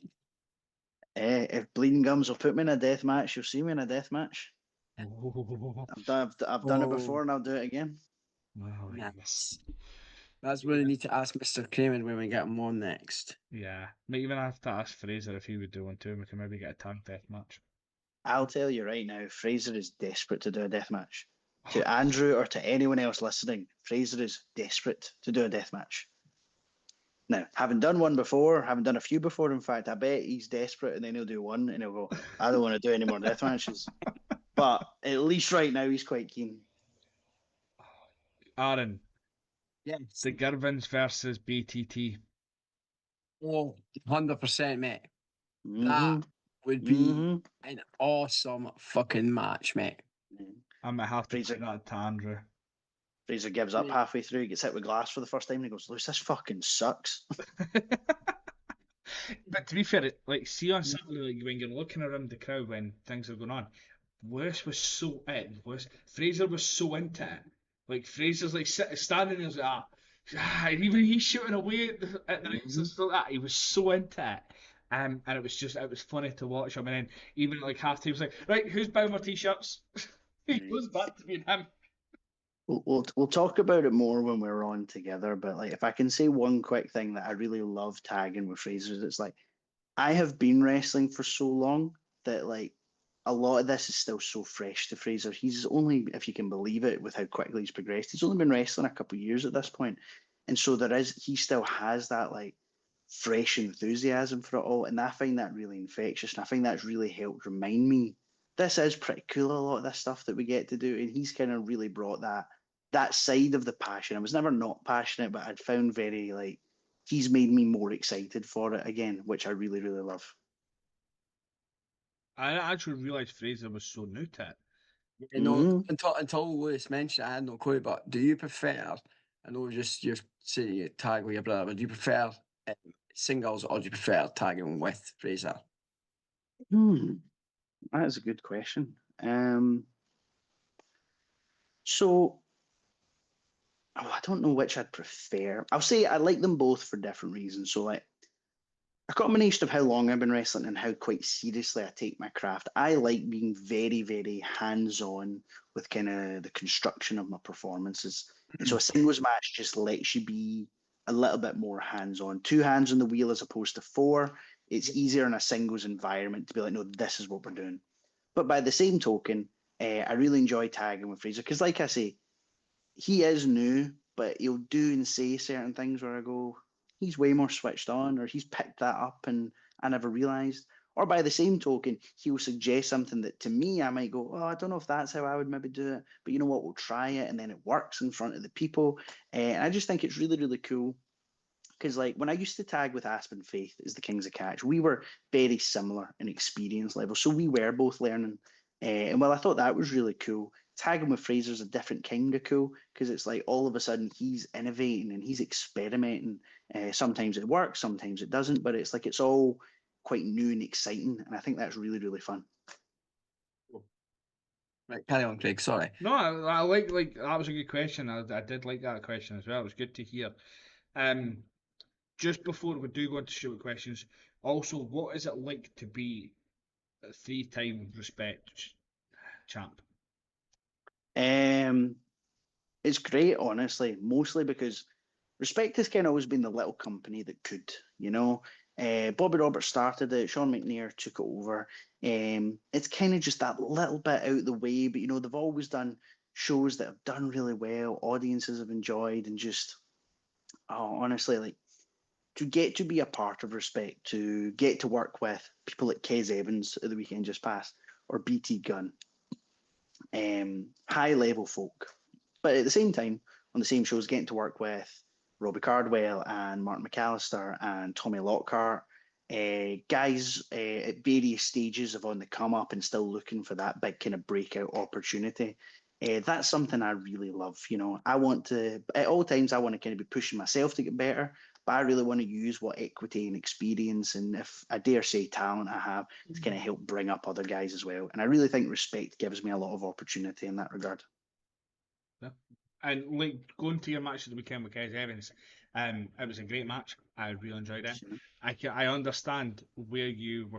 If Bleeding Gums will put me in a death match, you'll see me in a death match. Oh, I've done it before and I'll do it again. yes. Nice. That's what I need to ask Mr. Kramer when we get him on next. Yeah, might even have to ask Fraser if he would do one too. We can maybe get a tag death match. I'll tell you right now, Fraser is desperate to do a death match. To Andrew or to anyone else listening, Fraser is desperate to do a death match. Now, having done one before, having done a few before, in fact, I bet he's desperate and then he'll do one and he'll go, I don't want to do any more death matches. But at least right now, he's quite keen. Aaron, Yes. the Girvans versus BTT. Oh, 100%, mate. Mm-hmm. That would be Mm-hmm. an awesome fucking match, mate. I might have to Fraser put that to Andrew. Fraser gives up halfway through, he gets hit with glass for the first time, and he goes, Lewis, this fucking sucks. But to be fair, like see on Saturday, like when you're looking around the crowd when things are going on, Lewis was so in. Lewis Fraser was so into it. Like Fraser's like standing there, like, and even he's shooting away at the rest and stuff like that. He was so into it. And it was funny to watch him. And then even at like half time, he was like, right, who's buying my t-shirts? He goes back to being him. We'll talk about it more when we're on together, but like if I can say one quick thing that I really love tagging with Fraser, it's like I have been wrestling for so long that like a lot of this is still so fresh to Fraser. He's only, if you can believe it, with how quickly he's progressed, he's only been wrestling a couple of years at this point. And so he still has that like fresh enthusiasm for it all. And I find that really infectious. And I find that's really helped remind me this is pretty cool, a lot of this stuff that we get to do. And he's kind of really brought that side of the passion. I was never not passionate, but I'd found very like he's made me more excited for it again, which I really, really love. I actually realised Fraser was so new to it. You know, Mm. until Lewis mentioned it, I had no clue. But do you prefer? I know just you're saying you tag with your brother, but do you prefer um, singles or do you prefer tagging with Fraser? Hmm. That is a good question. So I don't know which I'd prefer. I'll say I like them both for different reasons. So like a combination of how long I've been wrestling and how quite seriously I take my craft. I like being very, very hands-on with kind of the construction of my performances. And so a singles match just lets you be a little bit more hands-on. Two hands on the wheel as opposed to four. It's easier in a singles environment to be like, no, this is what we're doing. But by the same token, I really enjoy tagging with Fraser because, like I say, he is new, but he'll do and say certain things where I go, he's way more switched on, or he's picked that up and I never realized. Or by the same token, he'll suggest something that to me I might go, oh, I don't know if that's how I would maybe do it, but you know what, we'll try it, and then it works in front of the people. And I just think it's really, really cool because like when I used to tag with Aspen Faith as the Kings of Catch, we were very similar in experience level, so we were both learning. And well, I thought that was really cool. Tagging with Fraser's a different kind of cool because it's like all of a sudden he's innovating and he's experimenting. Sometimes it works, sometimes it doesn't, but it's like it's all quite new and exciting, and I think that's really, really fun. Right, carry on, Craig. Sorry. No, I like that was a good question. I did like that question as well. It was good to hear. Um, just before we do go into short questions, also, what is it like to be a three-time respect champ? Um, it's great, honestly, mostly because Respect has kind of always been the little company that could, you know. Bobby Roberts started it, Sean McNair took it over. It's kind of just that little bit out the way, but you know, they've always done shows that have done really well, audiences have enjoyed, and just, oh, honestly, like to get to be a part of Respect, to get to work with people like Kez Evans at the weekend just past, or BT Gunn, high level folk. But at the same time, on the same shows, getting to work with Robbie Cardwell and Mark McAllister and Tommy Lockhart, guys at various stages of on the come up and still looking for that big kind of breakout opportunity. That's something I really love. You know, I want to, at all times, I want to kind of be pushing myself to get better, but I really want to use what equity and experience and, if I dare say, talent I have to kind of help bring up other guys as well. And I really think Respect gives me a lot of opportunity in that regard. Yeah. And like going to your match of the weekend with Kez Evans, it was a great match. I really enjoyed it. I understand where you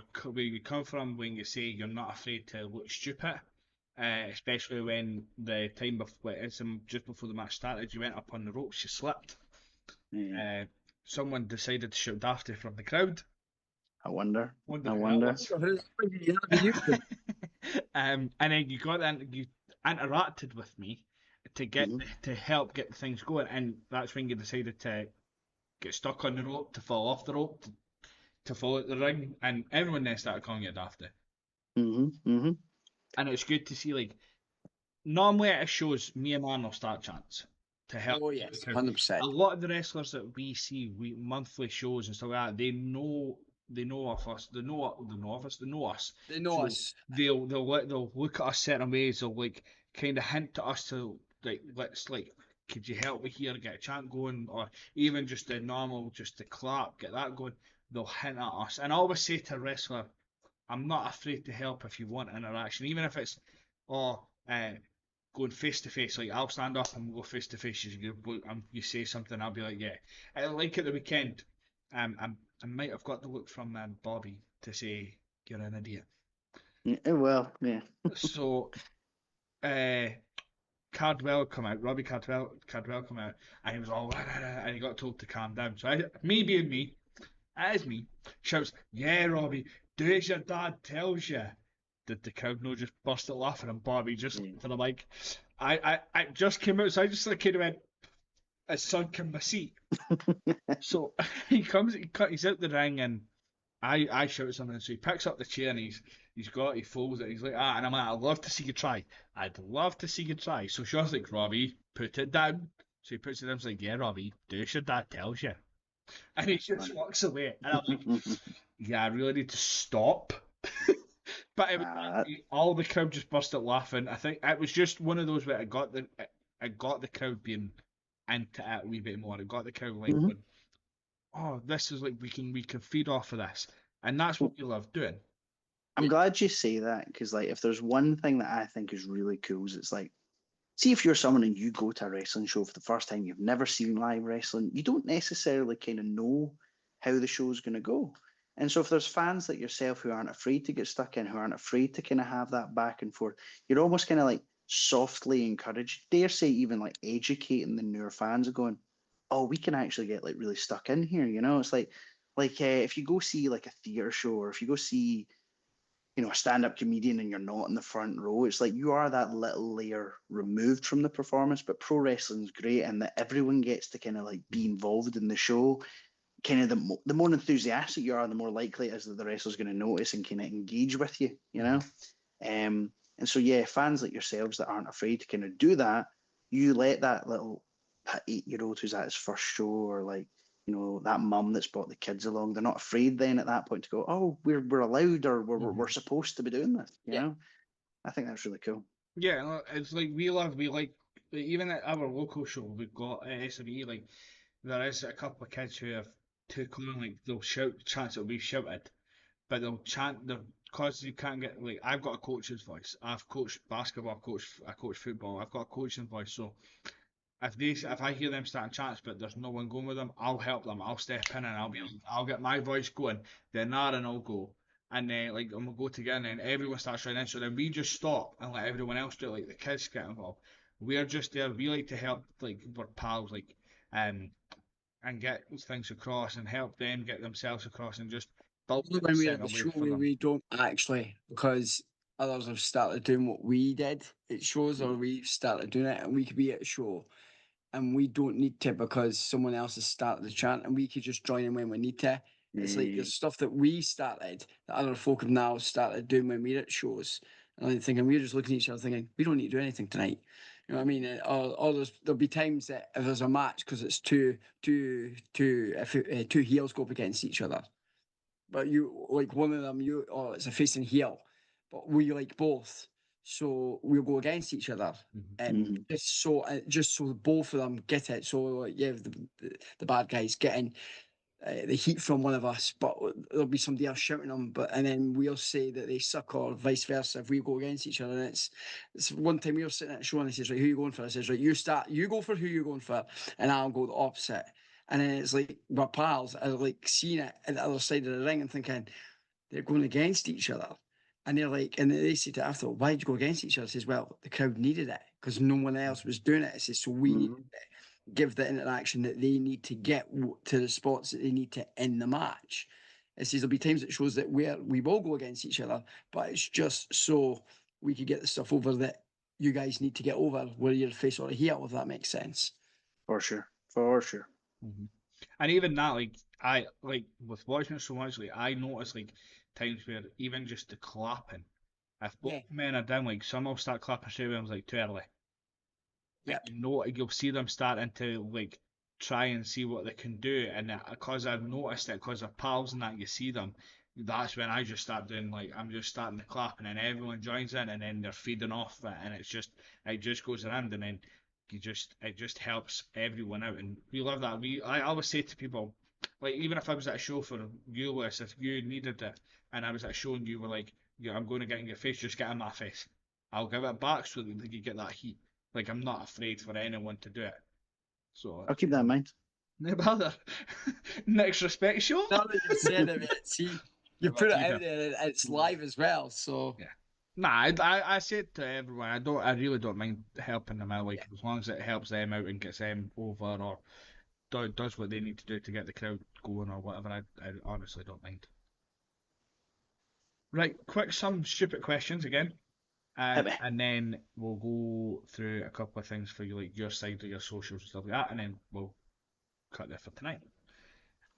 come from when you say you're not afraid to look stupid, especially when the time before it's just before the match started, you went up on the ropes, you slipped. Yeah. Uh, Someone decided to shoot Dafty from the crowd. I wonder. Wonder I who that wonder. was. And then you got in, you interacted with me Mhm. to help get things going, and that's when you decided to get stuck on the rope, to fall off the rope, to fall out the ring, and everyone then started calling you Dafty. Mhm. Mhm. And it's good to see, like, normally it shows me and man will start chants to help Oh the yes, crowd. A 100%. lot of the wrestlers that we see, monthly shows and stuff like that, they know of us, they know us. They know So us. they'll look at us certain ways, they'll like kind of hint to us to like let's like could you help me here, get a chant going, or even just the normal, just the clap, get that going. They'll hint at us, and I always say to a wrestler, I'm not afraid to help if you want interaction, even if it's oh going face to face. Like I'll stand up and we'll go face to face. You say something, I'll be like, yeah. Like at the weekend, I might have got the look from Bobby to say you're an idiot. Yeah, well, yeah. So uh, Cardwell come out, Cardwell come out, and he was all and he got told to calm down. So me being me, as me, shouts, yeah, Robbie, do as your dad tells you. Did the crowd know just burst out laughing and Bobby just Yeah. for the mic? I just came out, so I just like kind of went, it's sunk in my seat. So he's out the ring and I shout something, so he picks up the chair and he folds it, he's like, and I'm like, I'd love to see you try. I'd love to see you try. So Sean's like, Robbie, put it down. So he puts it down, he's like, yeah, Robbie, do as your dad tells you. And he That's just funny. walks away. And I'm like, yeah, I really need to stop. But it was That, all the crowd just burst out laughing. I think it was just one of those where it got the crowd being into it a wee bit more. It got the crowd like Mhm. going, oh, this is like we can feed off of this, and that's what we love doing. I'm glad you say that because, like, if there's one thing that I think is really cool, is it's like, see if you're someone and you go to a wrestling show for the first time, you've never seen live wrestling, you don't necessarily kind of know how the show's going to go. And so if there's fans like yourself who aren't afraid to get stuck in, who aren't afraid to kind of have that back and forth, you're almost kind of like softly encouraged, dare say even like educating the newer fans of going, oh, we can actually get like really stuck in here, you know? It's like if you go see like a theater show or if you go see a stand-up comedian and you're not in the front row, it's like you are that little layer removed from the performance. But pro wrestling's great and that everyone gets to kind of like be involved in the show. Kind of the more enthusiastic you are, the more likely it is that the wrestler's going to notice and kind of engage with you, you know. And so yeah, fans like yourselves that aren't afraid to kind of do that, you let that little, that 8-year-old who's at his first show, or like, that mum that's brought the kids along, they're not afraid then at that point to go, oh, we're allowed, or we're supposed to be doing this, you Yeah. know. I think that's really cool. Yeah, no, it's like we like even at our local show we've got at SME, like there is a couple of kids who have took on, like they'll shout chants that we've shouted, but they'll chant the because you can't get, like, I've got a coach's voice. I've coached basketball, I coach football. I've got a coaching voice, so if I hear them starting chants but there's no one going with them, I'll help them. I'll step in and I'll get my voice going. Then Aaron will go, and then like and we'll go together, and then everyone starts running in. So then we just stop and let everyone else do it. Like the kids get involved. We're just there. We like to help, like we're pals, like um and get things across and help them get themselves across and just build Only a when we're at centre the way show for where them. we don't actually, because others have started doing what we did at shows, or we've started doing it, and we could be at a show and we don't need to because someone else has started the chant, and we could just join in when we need to. It's like Mm, there's stuff that we started that other folk have now started doing when we're at shows. And I'm thinking, we're just looking at each other thinking, we don't need to do anything tonight. You know what I mean? Or there'll be times that if there's a match, because it's two heels go up against each other, but you like one of them, it's a face and heel, but we like both, so we'll go against each other, Mhm. and mhm. just so both of them get it. So like, yeah, the bad guys getting the heat from one of us, but there'll be somebody else shouting them, and then we'll say that they suck, or vice versa if we go against each other. And it's one time we were sitting at a show and he says, right, who are you going for? I says, right, you go for who you're going for, and I'll go the opposite. And then it's like my pals are like seeing it at the other side of the ring and thinking they're going against each other. And they're like, and they say to after, why did you go against each other? I says, well, the crowd needed it because no one else was doing it. I says, so we need Mhm. to give the interaction that they need to get to the spots that they need to in the match. It says there'll be times it shows that we will go against each other, but it's just so we could get the stuff over that you guys need to get over, where you're face or a heel, if that makes sense. For sure, for sure. Mhm. And even that, like I like with watching it so much, like I notice like times where even just the clapping, if both Yeah, men are down, like some will start clapping straight away. I was like too early, and yep. you'll see them starting to like try and see what they can do, and because I've noticed it, because they're pals and that, you see them. That's when I just start doing, like, I'm just starting to clap, and then everyone joins in, and then they're feeding off it, and it just goes around, and then it just helps everyone out, and we love that. I always say to people, like, even if I was at a show for you, Lewis, if you needed it, and I was at a show and you were like, yeah, I'm going to get in your face, just get in my face. I'll give it back so that you get that heat. Like, I'm not afraid for anyone to do it. So I'll keep that in mind. no bother. Next respect show. Now that you've said it, see, you Never put it keep out it. there and it's live as well. So Yeah. Nah, I said to everyone, I really don't mind helping them out. yeah. Like as long as it helps them out and gets them over, or does what they need to do to get the crowd going or whatever. I honestly don't mind. Right, quick some stupid questions again, Hit me. and then we'll go through a couple of things for you, like your side of your socials and stuff like that, and then we'll cut there for tonight.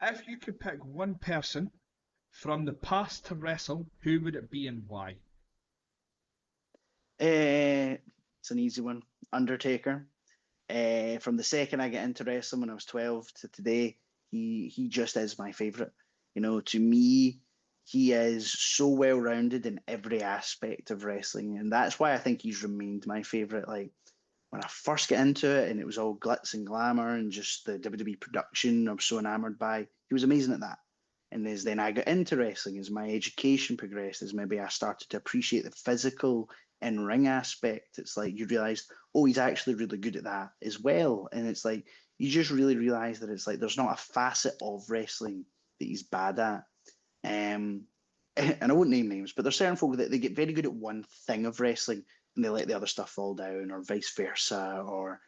If you could pick one person from the past to wrestle, who would it be and why? It's an easy one. Undertaker. From the second I get into wrestling when I was 12 to today, he just is my favorite. To me, he is so well rounded in every aspect of wrestling, and that's why I think he's remained my favorite. Like when I first get into it, and it was all glitz and glamour and just the WWE production I was so enamored by. He was amazing at that. And as then I got into wrestling, as my education progressed, as maybe I started to appreciate the physical in ring aspect, it's like you realize, oh, he's actually really good at that as well. And it's like you just really realize that it's like there's not a facet of wrestling that he's bad at. Um, and I won't name names, but there's certain folk that they get very good at one thing of wrestling and they let the other stuff fall down, or vice versa. Or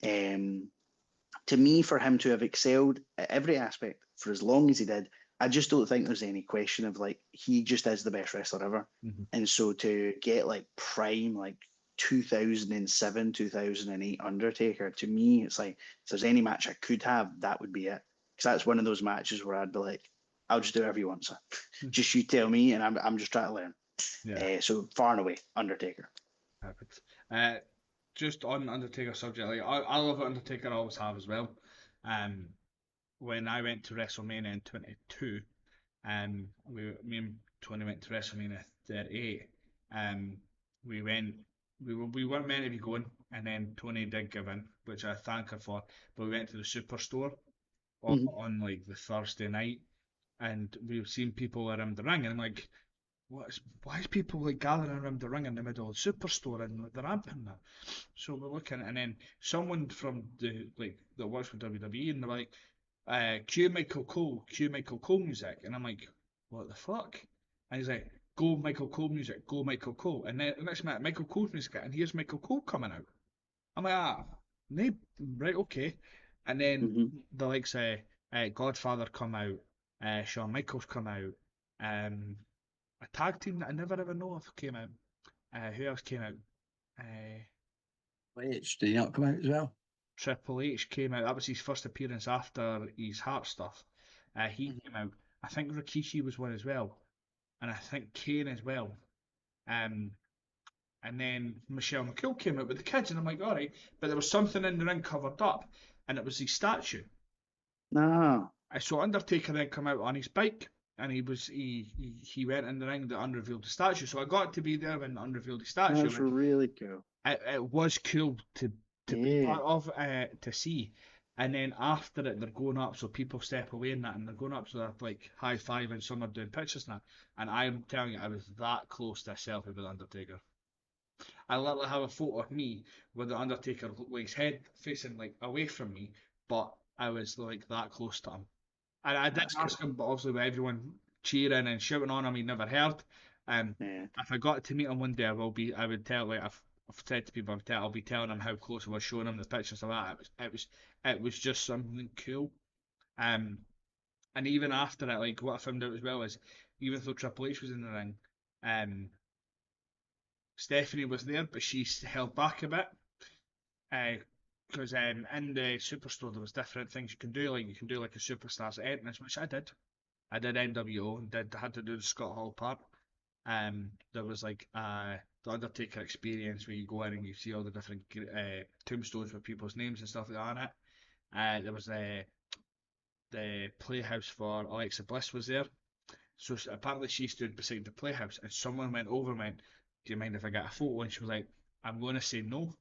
um, to me, for him to have excelled at every aspect for as long as he did, I just don't think there's any question of like he just is the best wrestler ever. Mm-hmm. And so to get like prime, like 2007, 2008 Undertaker, to me, it's like if there's any match I could have, that would be it. Because that's one of those matches where I'd be like, I'll just do whatever you want, sir. Just you tell me, and I'm just trying to learn. Yeah, So far and away, Undertaker. perfect. Just on Undertaker subject, like I love Undertaker, I always have as well. Um, when I went to WrestleMania in 22, me and Tony went to WrestleMania 38. Um, we went, we weren't meant to be going, and then Tony did give in, which I thank her for. But we went to the Superstore Mhm. on like the Thursday night, and we've seen people around the ring, and I'm like, why is people like gathering around the ring in the middle of the Superstore and the ramp and that? So we're looking, and then someone from the like that works with WWE, and they're like, cue Michael Cole music, and I'm like, what the fuck? And he's like, go Michael Cole music, go Michael Cole, and then the next minute Michael Cole's music, and here's Michael Cole coming out. I'm like, nay, right, okay. And then Mhm. the likes Godfather come out, Shawn Michaels come out, a tag team that I never ever know of came out. Who else came out? Uh, H, did he not come out as well? Triple H came out. That was his first appearance after his heart stuff. He Mhm. came out. I think Rikishi was one as well, and I think Kane as well. Um, and then Michelle McCool came out with the kids, and I'm like, all right, but there was something in the ring covered up, and it was his statue. No, I saw Undertaker then come out on his bike, and he went in the ring that unrevealed the statue. So I got to be there when the unrevealed the statue, that's and really cool. it was cool to be Yeah. part of, to see. And then after it, they're going up, so people step away in that, and they're going up, so they're like high five, and some are doing pictures and that. And I'm telling you, I was that close to a selfie with Undertaker. I literally have a photo of me with the Undertaker with his head facing like away from me, but I was like that close to him. And I did That's ask cool. him, but obviously with everyone cheering and shouting on him, he never heard. Yeah. If I got to meet him one day, I would tell, like I've said to people, I'll be telling him how close I was, showing him the pictures of that. It was just something cool. Um, and even after it, like what I found out as well is, even though Triple H was in the ring, um, Stephanie was there, but she held back a bit. Because in the Superstore there was different things you can do, like you can do like a superstars entrance, which I did. I did NWO and had to do the Scott Hall part. There was like the Undertaker experience where you go in and you see all the different tombstones with people's names and stuff like that on it. There was the playhouse for Alexa Bliss was there. So apparently she stood beside the playhouse and someone went over and went, "Do you mind if I get a photo?" And she was like, "I'm going to say no.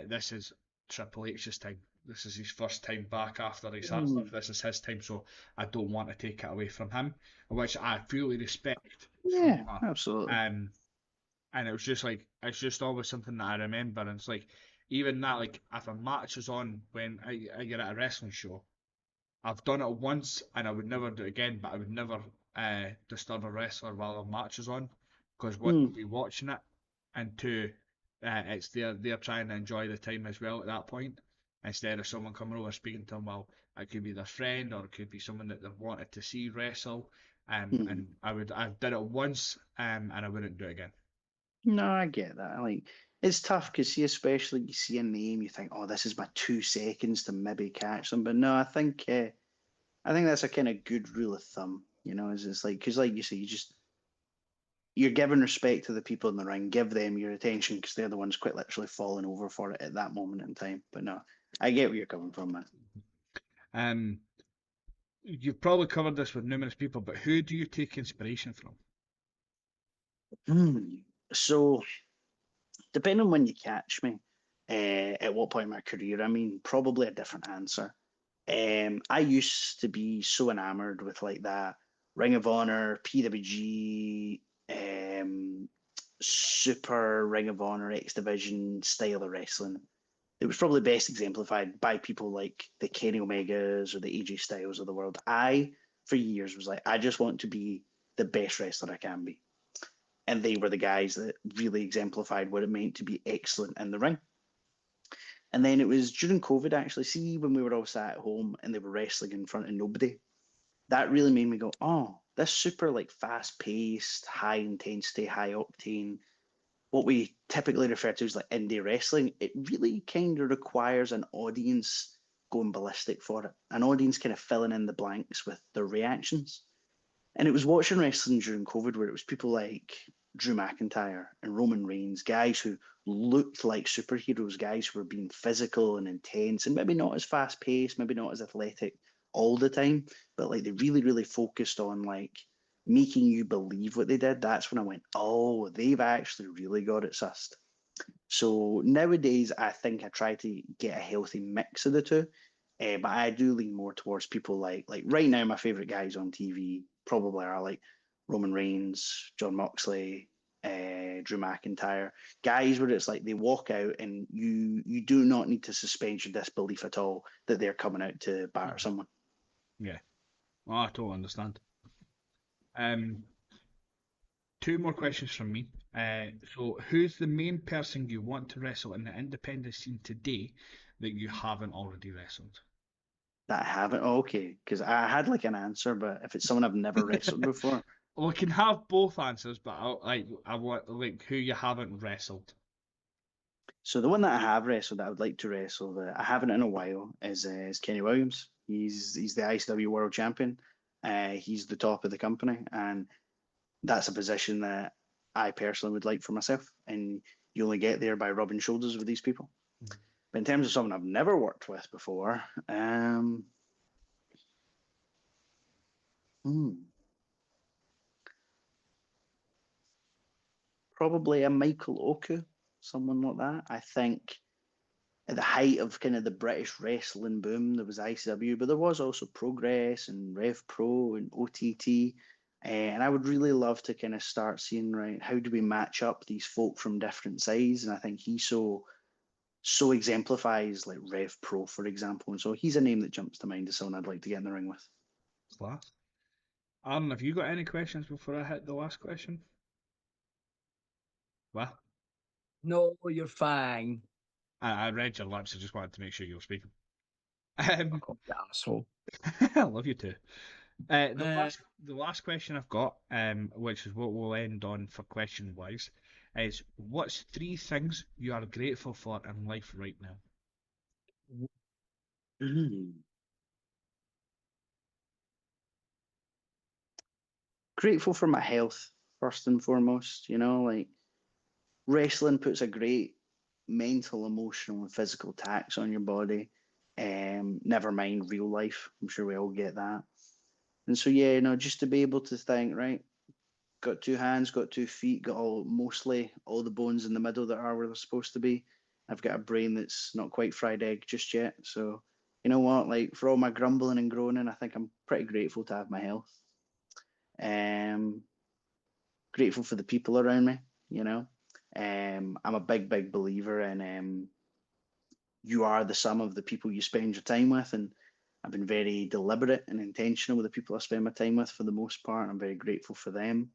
This is Triple H's time. This is his first time back after his heart stuff. Mm. This is his time, so I don't want to take it away from him," which I fully respect from Yeah, her. absolutely. And it was just like it's just always something that I remember, and it's like even that, like if a match is on when I get at a wrestling show, I've done it once and I would never do it again, but I would never disturb a wrestler while a match is on, because one, they'll Mm. be watching it, and two, it's they're trying to enjoy the time as well at that point, instead of someone coming over speaking to them. Well, it could be their friend or it could be someone that they've wanted to see wrestle, Mm. and I've done it once, and I wouldn't do it again. No, I get that. Like, it's tough because see, especially you see a name, you think, "Oh, this is my 2 seconds to maybe catch them." But no, I think that's a kind of good rule of thumb. You know, is it's like because, like you say, you're giving respect to the people in the ring, give them your attention because they're the ones quite literally falling over for it at that moment in time. But no, I get where you're coming from, man. Um, you've probably covered this with numerous people, but who do you take inspiration from? Hmm. So, depending on when you catch me, at what point in my career, I mean, probably a different answer. I used to be so enamored with like that Ring of Honor, PWG, Super Ring of Honor, X Division style of wrestling. It was probably best exemplified by people like the Kenny Omegas or the AJ Styles of the world. I, for years, was like, I just want to be the best wrestler I can be. And they were the guys that really exemplified what it meant to be excellent in the ring. And then it was during COVID, actually, see, when we were all sat at home and they were wrestling in front of nobody, that really made me go, oh, this super like fast paced, high intensity, high octane, what we typically refer to as like indie wrestling, it really kind of requires an audience going ballistic for it, an audience kind of filling in the blanks with their reactions. And it was watching wrestling during COVID where it was people like Drew McIntyre and Roman Reigns, guys who looked like superheroes, guys who were being physical and intense and maybe not as fast paced, maybe not as athletic all the time, but like they really, really focused on like making you believe what they did. That's when I went, oh, they've actually really got it sussed. So nowadays, I think I try to get a healthy mix of the two. But I do lean more towards people like right now, my favorite guys on TV probably are like Roman Reigns, John Moxley, Drew McIntyre, guys where it's like they walk out and you do not need to suspend your disbelief at all that they're coming out to batter Mhm. someone. Yeah, well, I totally understand. Um, Two more questions from me. So, who's the main person you want to wrestle in the independent scene today that you haven't already wrestled? That I haven't. Oh, okay, because I had like an answer, but if it's someone I've never wrestled before, We can have both answers, but I want like who you haven't wrestled. so the one that I have wrestled that I would like to wrestle that I haven't in a while is Kenny Williams. He's the ICW World Champion. He's the top of the company, and that's a position that I personally would like for myself. And you only get there by rubbing shoulders with these people. Mhm. But in terms of someone I've never worked with before, hmm, probably a Michael Oku, someone like that. I think at the height of kind of the British wrestling boom, there was ICW, but there was also Progress and Rev Pro and OTT. And I would really love to kind of start seeing, right, how do we match up these folk from different sides? And I think he so exemplifies like Rev Pro, for example. And so he's a name that jumps to mind as someone I'd like to get in the ring with. Class. Aaron, have you got any questions before I hit the last question? Well, No, you're fine. I read your lips. I just wanted to make sure you were speaking. Um, Fuck off, you asshole. I love you too. The Uh, last question I've got, which is what we'll end on for question wise, is what's three things you are grateful for in life right now? Grateful for my health, first and foremost. You know, like wrestling puts a great mental, emotional, and physical tax on your body. Never mind real life. I'm sure we all get that. And so, yeah, you know, just to be able to think, right, got two hands, got 2 feet, got all mostly all the bones in the middle that are where they're supposed to be. I've got a brain that's not quite fried egg just yet. So, you know what, like for all my grumbling and groaning, I think I'm pretty grateful to have my health. Um, Grateful for the people around me, you know. I'm a big, big believer in you are the sum of the people you spend your time with. And I've been very deliberate and intentional with the people I spend my time with for the most part. I'm very grateful for them.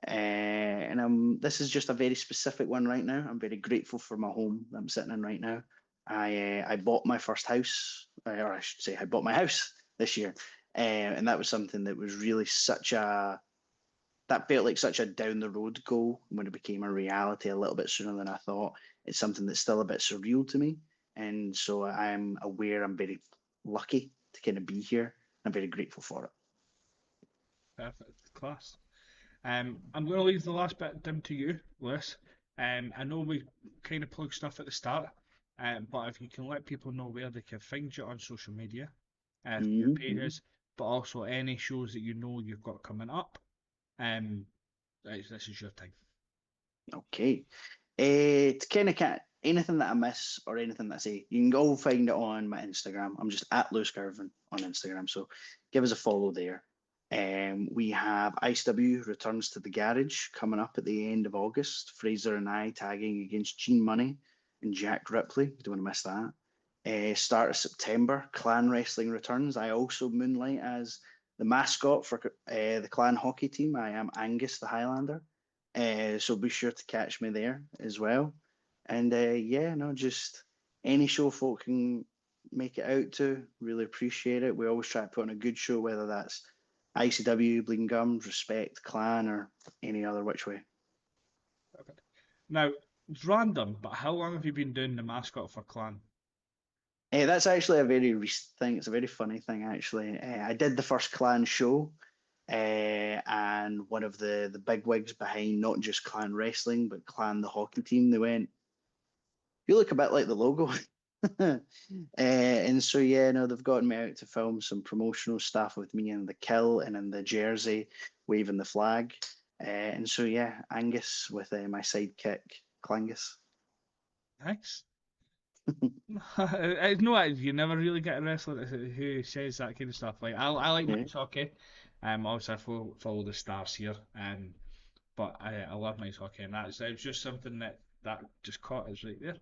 And this is just a very specific one right now. I'm very grateful for my home that I'm sitting in right now. I bought my first house, or I should say, I bought my house this year, and that was something that was really such a that felt like such a down the road goal when it became a reality a little bit sooner than I thought. It's something that's still a bit surreal to me. And so I'm aware I'm very lucky to kind of be here. I'm very grateful for it. Perfect, class. I'm going to leave the last bit down to you, Lewis. I know we kind of plug stuff at the start, but if you can let people know where they can find you on social media, your Mm-hmm. pages, but also any shows that you know you've got coming up. This is your time. Okay. To kind of anything that I miss or anything that I say, you can go find it on my Instagram. I'm just at Lewis Girvan on Instagram. So give us a follow there. We have ICW returns to the garage coming up at the end of August. Fraser and I tagging against Gene Money and Jack Ripley. You don't want to miss that. Start of September, Clan Wrestling returns. I also moonlight as the mascot for the Clan hockey team. I am Angus the Highlander. So be sure to catch me there as well. And yeah, no, just any show folk can make it out to. Really appreciate it. We always try to put on a good show, whether that's ICW, Bleeding Gums, Respect, Clan, or any other which way. Now, it's random, but how long have you been doing the mascot for Clan? That's actually a very recent thing. It's a very funny thing, actually. I did the first Clan show, and one of the big wigs behind not just Clan Wrestling, but Clan the hockey team, they went, "You look a bit like the logo." And so, yeah, no, they've gotten me out to film some promotional stuff with me in the kill and in the jersey, waving the flag. And so, yeah, Angus with my sidekick, Clangus. Nice. I know you never really get a wrestler who says that kind of stuff. Like I like Yeah. men's hockey. Obviously I follow the stars here. But I love men's hockey, and it's just something that just caught us right there.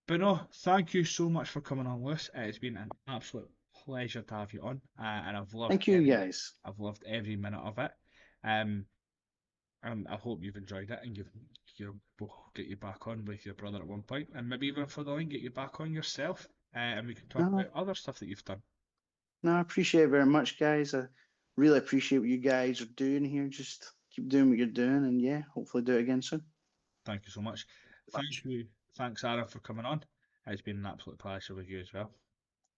But no, thank you so much for coming on, Lewis. It's been an absolute pleasure to have you on, and Thank you, guys. I've loved every minute of it. Um, and I hope you've enjoyed it, and we'll get you back on with your brother at one point, and maybe even for the line, get you back on yourself, and we can talk No, about other stuff that you've done. no, I appreciate it very much, guys. I really appreciate what you guys are doing here. Just keep doing what you're doing, and yeah, hopefully do it again soon. Thank you so much. Much. Thanks, Aaron, for coming on. It's been an absolute pleasure with you as well,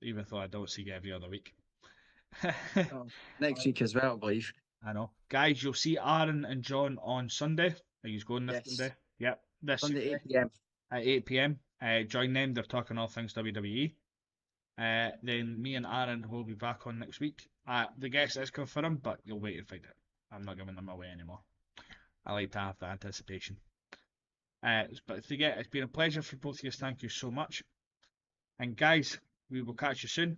even though I don't see you every other week. Oh, next week as well, I believe. I know. Guys, you'll see Aaron and John on Sunday. Are you going this Yes. Sunday? Yep, this Sunday, Sunday 8 p.m. at 8 p.m. Join them. They're talking all things WWE. Then me and Aaron will be back on next week. The guest is confirmed, but you'll wait and find out. I'm not giving them away anymore. I like to have the anticipation. But it's been a pleasure for both of you. Thank you so much. And guys, we will catch you soon.